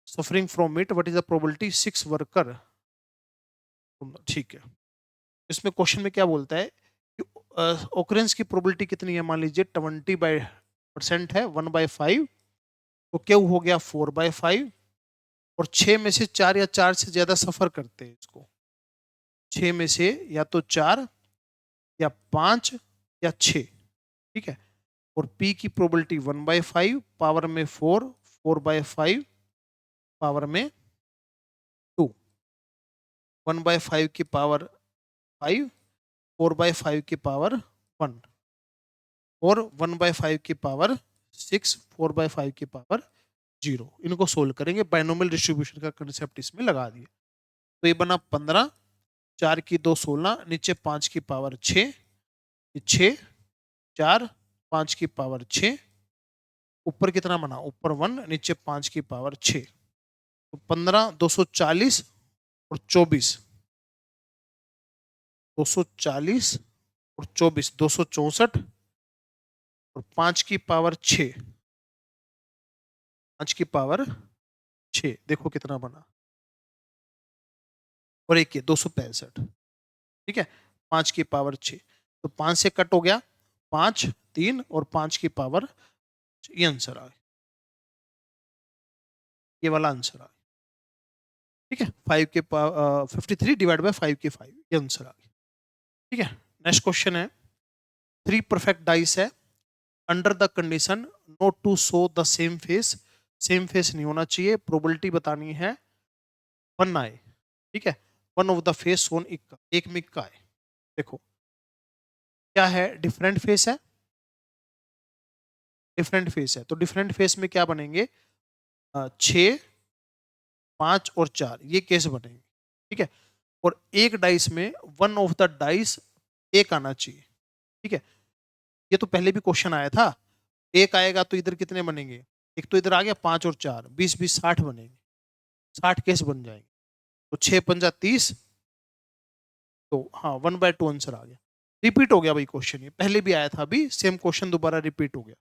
suffering from it what is the probability 6 worker, ठीक है। इसमें क्वेश्चन में क्या बोलता है कि ओकरेंस की प्रोबेबिलिटी कितनी है, मान लीजिए 20% है 1/5, तो क्या हो गया 4/5, और 6 में से 4 या 4 से ज्यादा सफर करते हैं इसको, 6 में से या तो 4 या 5 या 6, ठीक है। और P की प्रोबेबिलिटी 1/5 पावर में 4, 4/5 पावर में 2, 1/5 की पावर 5, 4/5 की पावर 1, और 1/5 की पावर 6, 4/5 की पावर 0, इनको सोल्व करेंगे, बाइनोमियल डिस्ट्रीब्यूशन का कंसेप्ट इसमें लगा दिया। तो ये बना 15, 4 की 2 16, नीचे 5 की पावर 6, 6 4 5 की पावर 6, ऊपर कितना बना, ऊपर 1, नीचे 5 की पावर 6, तो 15 240 और 24, 240 और 24 264, और 5 की पावर 6, 5 की पावर 6, देखो कितना बना, और एक 265, ठीक है, 5 की पावर 6, तो 5 से कट हो गया 5, 3 और 5 की पावर, ये आंसर आ गया, ये वाला आंसर आ गया, ठीक है, 5 के पावर 53 डिवाइड बाय 5 के 5, ये आंसर आ गया, ठीक है। नेक्स्ट क्वेश्चन है, 3 परफेक्ट डाइस है, under the condition not to show the same face, same face नहीं होना चाहिए, प्रोबेबिलिटी बतानी है 1 आए, ठीक है, वन ऑफ द फेस सोन इक्का, एक में इक्का है, देखो क्या है, डिफरेंट फेस है, डिफरेंट फेस है, तो डिफरेंट फेस में क्या बनेंगे, 6 5 और 4, ये केस बनेंगे, ठीक है। और एक डाइस में वन ऑफ द डाइस एक आना चाहिए, ठीक है, ये तो पहले भी क्वेश्चन आया था, एक आएगा तो इधर कितने बनेंगे, एक तो इधर आ गया 5 और 4, 20 20 60 बनेंगे, 60 केस बन जाएंगे। तो 6 पंजा 30, तो हाँ 1/2 आंसर आ गया। रिपीट हो गया भाई क्वेश्चन, ये पहले भी आया था, अभी सेम क्वेश्चन दोबारा रिपीट हो गया।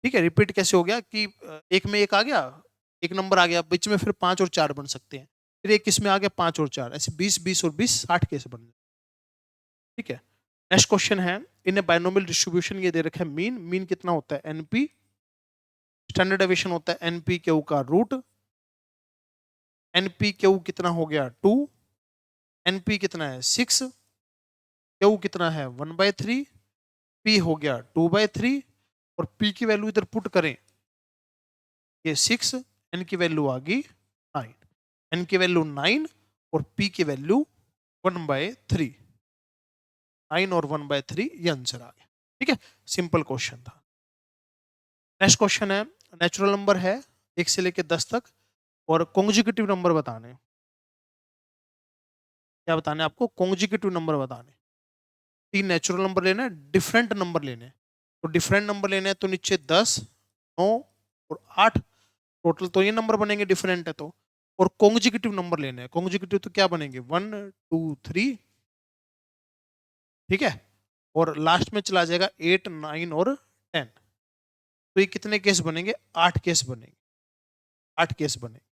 ठीक है, रिपीट कैसे हो गया कि एक में एक आ गया, एक नंबर आ गया बीच में, फिर 5 और 4 बन सकते हैं, फिर एक इसमें आ गया 5 और 4, ऐसे 20 20 और 20 60 कैसे बन गए। ठीक है, नेक्स्ट क्वेश्चन है, इन बायनोमियल डिस्ट्रीब्यूशन ये दे रखा है मीन, मीन कितना होता है एनपी, स्टैंडर्ड डेविएशन होता है एनपी क्यू का रूट, एनपी क्यू कितना हो गया 2, एनपी कितना है 6, क्यू कितना है 1/3, पी हो गया 2/3, और पी की वैल्यू इधर पुट करें, ये 6, एन की वैल्यू आ गई 9, एन की वैल्यू 9 और पी की वैल्यू 1/3, 9 और 1/3 ये आंसर आ गया। ठीक है, सिंपल क्वेश्चन था। नेक्स्ट क्वेश्चन है, नेचुरल नंबर है 1 से लेकर 10 तक, और कॉन्जिक्यूटिव नंबर बताने, क्या बताने आपको, कॉन्जिक्यूटिव नंबर बताने। 3 नेचुरल नंबर लेना है, डिफरेंट नंबर लेने हैं, तो डिफरेंट नंबर लेने हैं तो नीचे 10 9 और 8, टोटल तो ये नंबर बनेंगे डिफरेंट है तो, और कॉन्जिक्यूटिव नंबर लेने हैं, कॉन्जिक्यूटिव तो क्या बनेंगे 1 2 3, ठीक है, और लास्ट में चला जाएगा 8 9 और 10, तो ये कितने केस बनेंगे, 8 केस बनेंगे, 8 केस बनेंगे।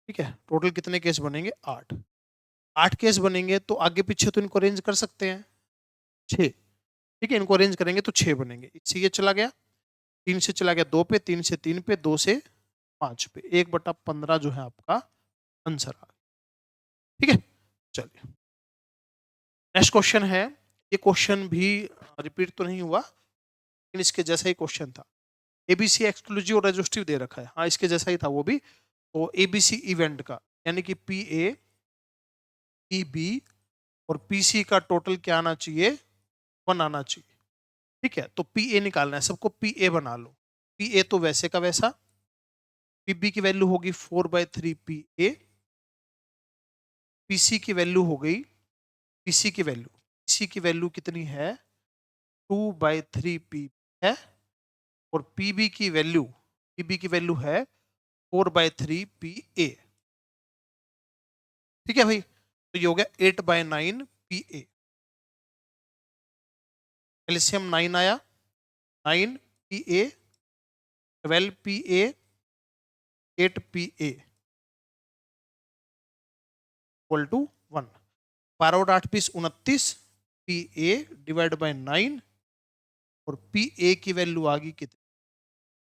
ठीक है, टोटल कितने केस बनेंगे 8, 8 केस बनेंगे, तो आगे पीछे तो इनको अरेंज कर सकते हैं 6, ठीक है, इनको अरेंज करेंगे तो 6 बनेंगे, इससे ये चला गया, 3 से चला गया 2 पे, 3 से 3 पे, 2 से 5 पे, 1/15 जो है आपका आंसर आ गया। ठीक है, चलिए नेक्स्ट क्वेश्चन है, ये क्वेश्चन भी रिपीट तो नहीं हुआ लेकिन इसके जैसा ही क्वेश्चन था, एबीसी एक्सक्लूसिव और रेजिस्टिव दे रखा है, हाँ इसके जैसा ही था वो भी, तो एबीसी इवेंट का यानी कि पी ए पी बी और पीसी का टोटल क्या आना चाहिए 1 आना चाहिए। ठीक है, तो पी ए निकालना है, सबको पी ए बना लो, पी ए तो वैसे का वैसा, पीबी की वैल्यू होगी 4/3 पी ए, पीसी की वैल्यू हो गई, पीसी की वैल्यू कितनी है 2/3 पी है, और पीबी की वैल्यू है 4/3 पी ए। ठीक है भाई, तो ये हो गया 8/9 पी ए, एलसीएम 9 आया, 9 P A, 12 P A, 8 P A equal to 1, 12 और 8 20 29 पी ए डिवाइड बाय 9, और पी ए की वैल्यू आ गई कितनी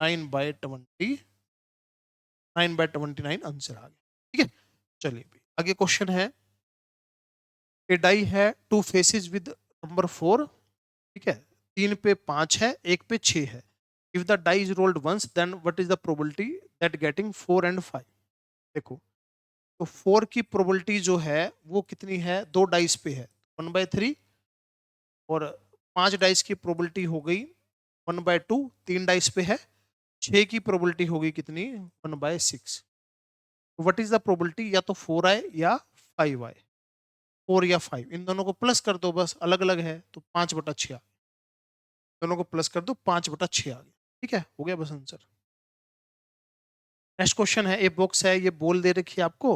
9/20, 9/29 आंसर आ गया। ठीक है, चलिए भाई आगे क्वेश्चन है, ए डाई है 2 फेसेस विद नंबर 4, ठीक है, 3 पे 5 है, 1 पे 6 है, if the die is rolled once then what is the probability that getting 4 and 5। देखो, तो 4 की प्रोबेबिलिटी जो है वो कितनी है, 2 डाइस पे है 1/3, और 5 डाइस की प्रोबेबिलिटी हो गई 1/2, 3 डाइस पे है, 6 की प्रोबेबिलिटी होगी कितनी 1/6, व्हाट इज द प्रोबेबिलिटी, या तो 4 आए या 5 आए, 4 या 5, इन दोनों को प्लस कर दो, बस अलग अलग है तो 5/6, दोनों को प्लस कर दो 5/6 आ गया। ठीक है, हो गया बस आंसर। नेक्स्ट क्वेश्चन है, ए बॉक्स है, ये बॉल दे रखी है आपको,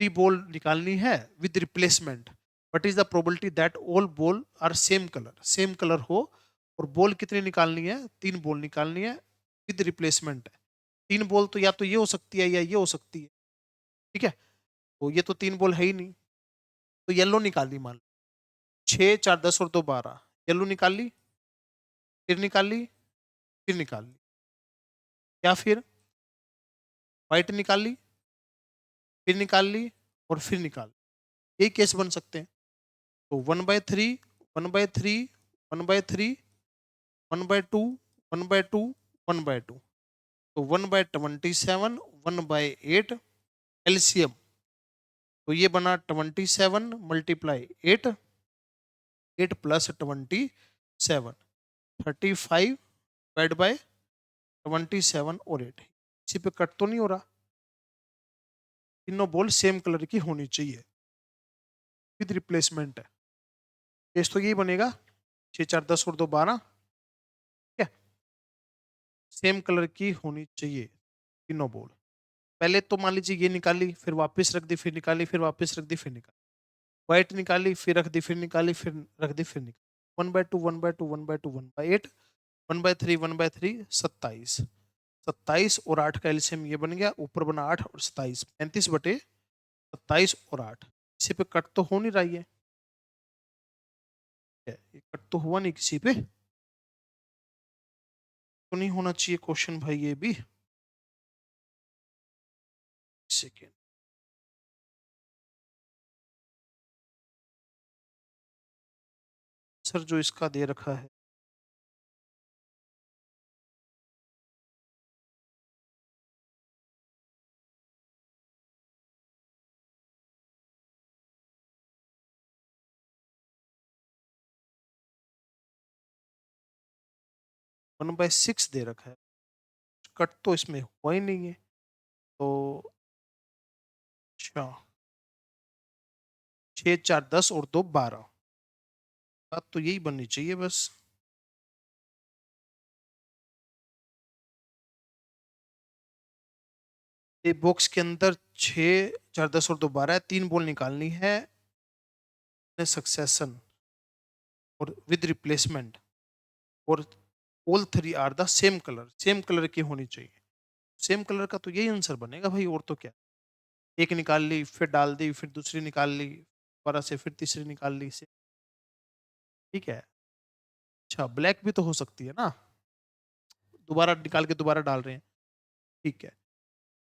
3 बॉल निकालनी है with replacement, what is the probability that all ball are same colour हो, और बॉल कितनी निकालनी है, 3 बॉल निकालनी है विद रिप्लेसमेंट है, 3 बॉल तो या तो ये हो सकती है या ये हो सकती है। ठीक है, तो ये तो 3 बॉल है ही नहीं, तो येलो निकाल ली, मान लो 6 4 10 और 2 12, येलो निकाल ली, फिर निकाल ली, फिर निकाल ली, या फिर व्हाइट निकाल ली, फिर निकाल ली, और फिर निकाल ली, यही केस बन सकते हैं। तो 1/3 1/3 1/3 1/2 1/2 1/2, तो 1/27 1/8 एलसीएम, तो ये बना 27 मल्टीप्लाई 8, 8 प्लस 27 35 डिवाइड बाय 27 और 8, इसी पे कट तो नहीं हो रहा, तीनों बॉल सेम कलर की होनी चाहिए विद रिप्लेसमेंट है, केस तो यही बनेगा 6 4 10 और 2 12। ठीक है, सेम कलर की होनी चाहिए तीनों बॉल। पहले तो मान लीजिए ये निकाली, फिर वापस रख दी, फिर निकाली, फिर वापस रख दी, फिर निकाली। व्हाइट निकाली, फिर रख दी, फिर निकाली, फिर रख दी, फिर निकाली। 1/2 1/2 1/2 1/8 1/3 1/3 27। 27 और 8 का एलसीएम ये बन गया, ऊपर बना 8 और 27 35/27 और 8। इसी पे कट तो हो नहीं रही है, ये कट तो हुआ नहीं किसी पे, तो नहीं होना चाहिए क्वेश्चन भाई ये भी। सेकेंड, सर जो इसका दे रखा है 1/6 दे रखा है, कट तो इसमें हुआ ही नहीं है। तो अच्छा, 6 4 10 और 2 12, बात तो यही बननी चाहिए बस। एक बॉक्स के अंदर 6 4 10 और 2 12 है, 3 बॉल निकालनी है सक्सेशन और विद रिप्लेसमेंट, और all 3 are the same colour, same colour की होनी चाहिए। सेम कलर का तो यही आंसर बनेगा भाई, और तो क्या। एक निकाल ली, फिर डाल दी, फिर दूसरी निकाल ली, दोबारा से फिर तीसरी निकाल ली से, ठीक है। अच्छा, ब्लैक भी तो हो सकती है ना, दोबारा निकाल के दोबारा डाल रहे हैं, ठीक है।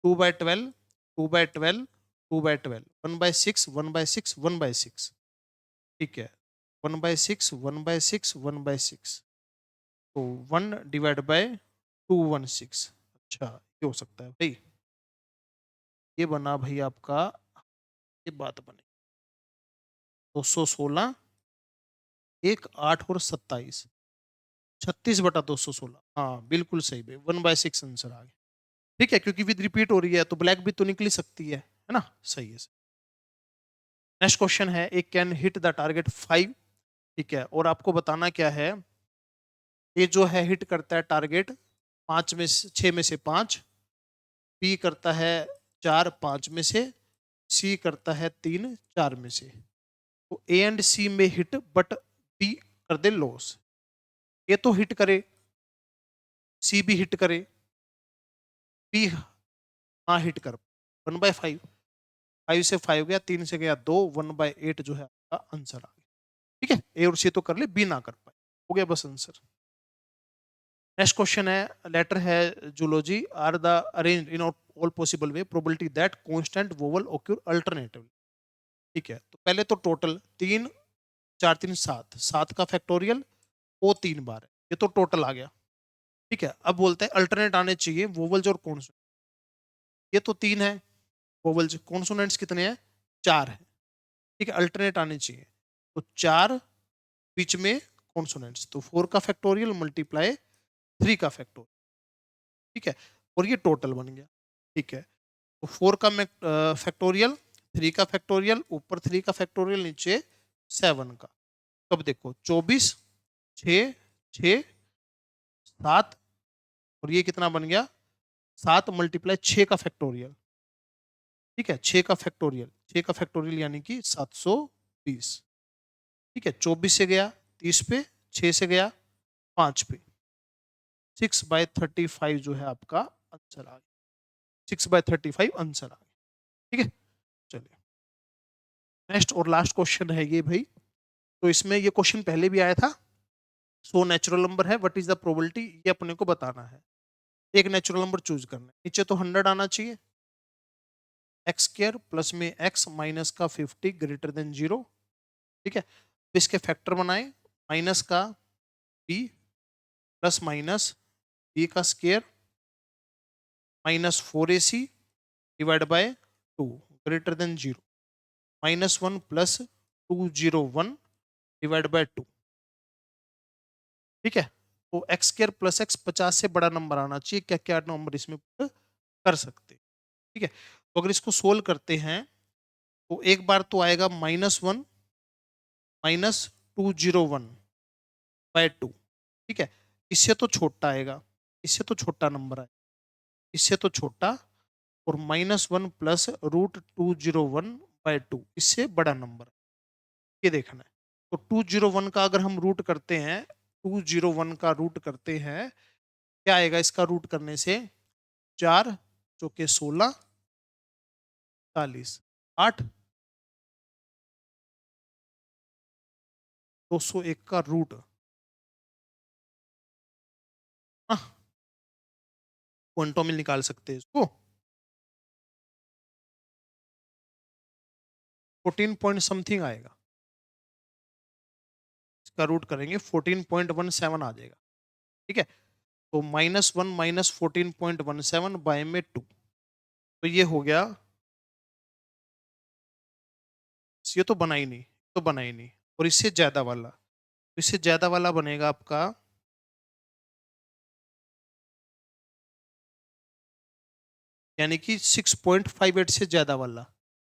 2/12 2/12 2/12 1/6 1/6 1/6, ठीक है। 1/6 1/6 1/6, तो 1/216। अच्छा, ये हो सकता है भाई, ये बना भाई आपका, ये बात बनी 216, 1 8 और 27, 36/216, हाँ बिल्कुल सही भाई, 1/6 आंसर आ गया, ठीक है। क्योंकि विद रिपीट हो रही है तो ब्लैक भी तो निकली सकती है ना, सही है। नेक्स्ट क्वेश्चन है, एक कैन हिट द टारगेट 5, ठीक है, और आपको बताना क्या है, ये जो है हिट करता है टारगेट 5 में से 6 में से 5, बी करता है 4 5 में से, सी करता है 3 4 में से। तो ए एंड सी में हिट बट बी कर दे लॉस, ए तो हिट करे, सी भी हिट करे, बी हाँ हिट कर, 1/5, 5 से 5 गया, 3 से गया 2, 1/8 जो है आपका आंसर आ गया, ठीक है। ए और सी तो कर ले, बी ना कर पाए, हो गया बस आंसर। नेक्स्ट क्वेश्चन है, लेटर है zoology are the arrange in all possible way, probability that constant vowel occur alternatively, ठीक है। तो पहले तो टोटल 3 4 3 7, 7 का फैक्टोरियल वो 3 बार है, ये तो टोटल आ गया, ठीक है। अब बोलते हैं अल्टरनेट आने चाहिए वोवल्स और कॉन्सोनेंट, ये तो 3 है वोवल्स, कॉन्सोनेंट्स कितने हैं 4 है, ठीक है। अल्टरनेट आने चाहिए, तो 4 बीच में कॉन्सोनेंट्स, तो 4 का फैक्टोरियल मल्टीप्लाई 3 का फैक्टोरियल, ठीक है, और ये टोटल बन गया, ठीक है। तो 4 का फैक्टोरियल, 3 का फैक्टोरियल, ऊपर 3 का फैक्टोरियल, नीचे 7 का। तब देखो 24 6 6 7, और ये कितना बन गया 7 × 6 का फैक्टोरियल, ठीक है। 6 का फैक्टोरियल, 6 का फैक्टोरियल यानी कि 720, ठीक है। 24 से गया 30 पे, 6 से गया 5 पे, 6/35 जो है आपका आंसर आ गया, 6/35 आंसर आ गया, ठीक है। चलिए, नेक्स्ट और लास्ट क्वेश्चन है ये भाई, तो इसमें ये क्वेश्चन पहले भी आया था। सो नेचुरल नंबर है, व्हाट इज द प्रोबेबिलिटी, ये अपने को बताना है। एक नेचुरल नंबर चूज करना है, नीचे तो 100 आना चाहिए, एक्स स्क्र प्लस में एक्स माइनस का 50 ग्रेटर देन 0, ठीक है। तो इसके फैक्टर बनाए, माइनस का बी प्लस माइनस बी का square -4ac divide by 2 greater than 0, -1 plus 201 divide by 2, ठीक है। तो एक्स स्क्र प्लस एक्स 50 से बड़ा नंबर आना चाहिए, क्या क्या नंबर इसमें put कर सकते, ठीक है। तो अगर इसको सोल्व करते हैं तो एक बार तो आएगा -1 -201/2, ठीक है। इससे तो छोटा आएगा, इससे तो छोटा नंबर है, इससे तो छोटा, और -1 प्लस √201/2 इससे बड़ा नंबर, ये देखना है। तो 201 का अगर हम रूट करते हैं, 201 का रूट करते हैं, क्या आएगा इसका रूट करने से? 4 चौके 16, 40, 8, 201 का रूट, पॉइंटों में निकाल सकते हैं इसको। 14 पॉइंट समथिंग आएगा, इसका रूट करेंगे 14.17 आ जाएगा। ठीक है, तो -1 माइनस 14.17 बाय में 2, तो ये हो गया, ये तो बना ही नहीं, तो बना ही नहीं। और इससे ज्यादा वाला, इससे ज्यादा वाला बनेगा आपका, यानी कि 6.58 से ज्यादा वाला,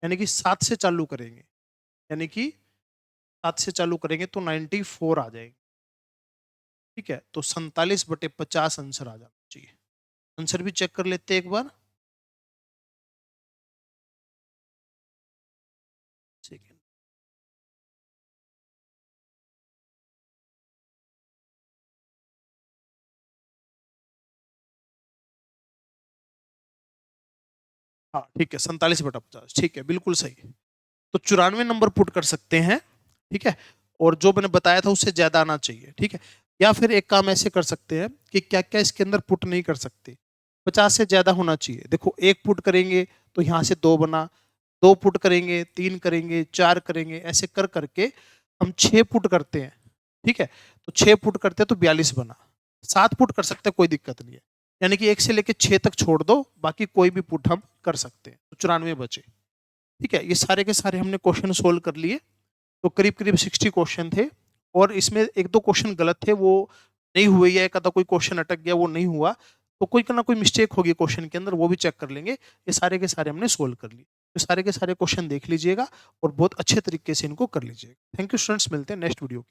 यानी कि 7 से चालू करेंगे, यानी कि 7 से चालू करेंगे तो 94 आ जाएगा। ठीक है, तो 47/50 आंसर आ जाना चाहिए। आंसर भी चेक कर लेते हैं एक बार। सेकेंड, हाँ ठीक है, 47/50, ठीक है, बिल्कुल सही है। तो 94 नंबर पुट कर सकते हैं। ठीक है, और जो मैंने बताया था उससे ज्यादा आना चाहिए। ठीक है, या फिर एक काम ऐसे कर सकते हैं कि क्या क्या इसके अंदर पुट नहीं कर सकते, 50 से ज्यादा होना चाहिए। देखो, एक पुट करेंगे तो यहाँ से 2 बना, 2 पुट करेंगे, 3 करेंगे, 4 करेंगे, ऐसे कर करके हम 6 पुट करते हैं। ठीक है, तो 6 पुट करते हैं तो 42 बना। 7 पुट कर सकते हैं, कोई दिक्कत नहीं है, यानी कि 1 से लेके 6 तक छोड़ दो, बाकी कोई भी पुट हम कर सकते हैं, तो 94 बचे। ठीक है, ये सारे के सारे हमने क्वेश्चन सोल्व कर लिए। तो करीब करीब 60 क्वेश्चन थे, और इसमें एक दो क्वेश्चन गलत थे, वो नहीं हुए, या एक आधा कोई क्वेश्चन अटक गया, वो नहीं हुआ, तो कोई ना कोई मिस्टेक होगी क्वेश्चन के अंदर, वो भी चेक कर लेंगे। ये सारे के सारे हमने सोल्व कर लिए, तो सारे के सारे क्वेश्चन देख लीजिएगा और बहुत अच्छे तरीके से इनको कर लीजिएगा। थैंक यू स्टूडेंट्स, मिलते हैं नेक्स्ट वीडियो।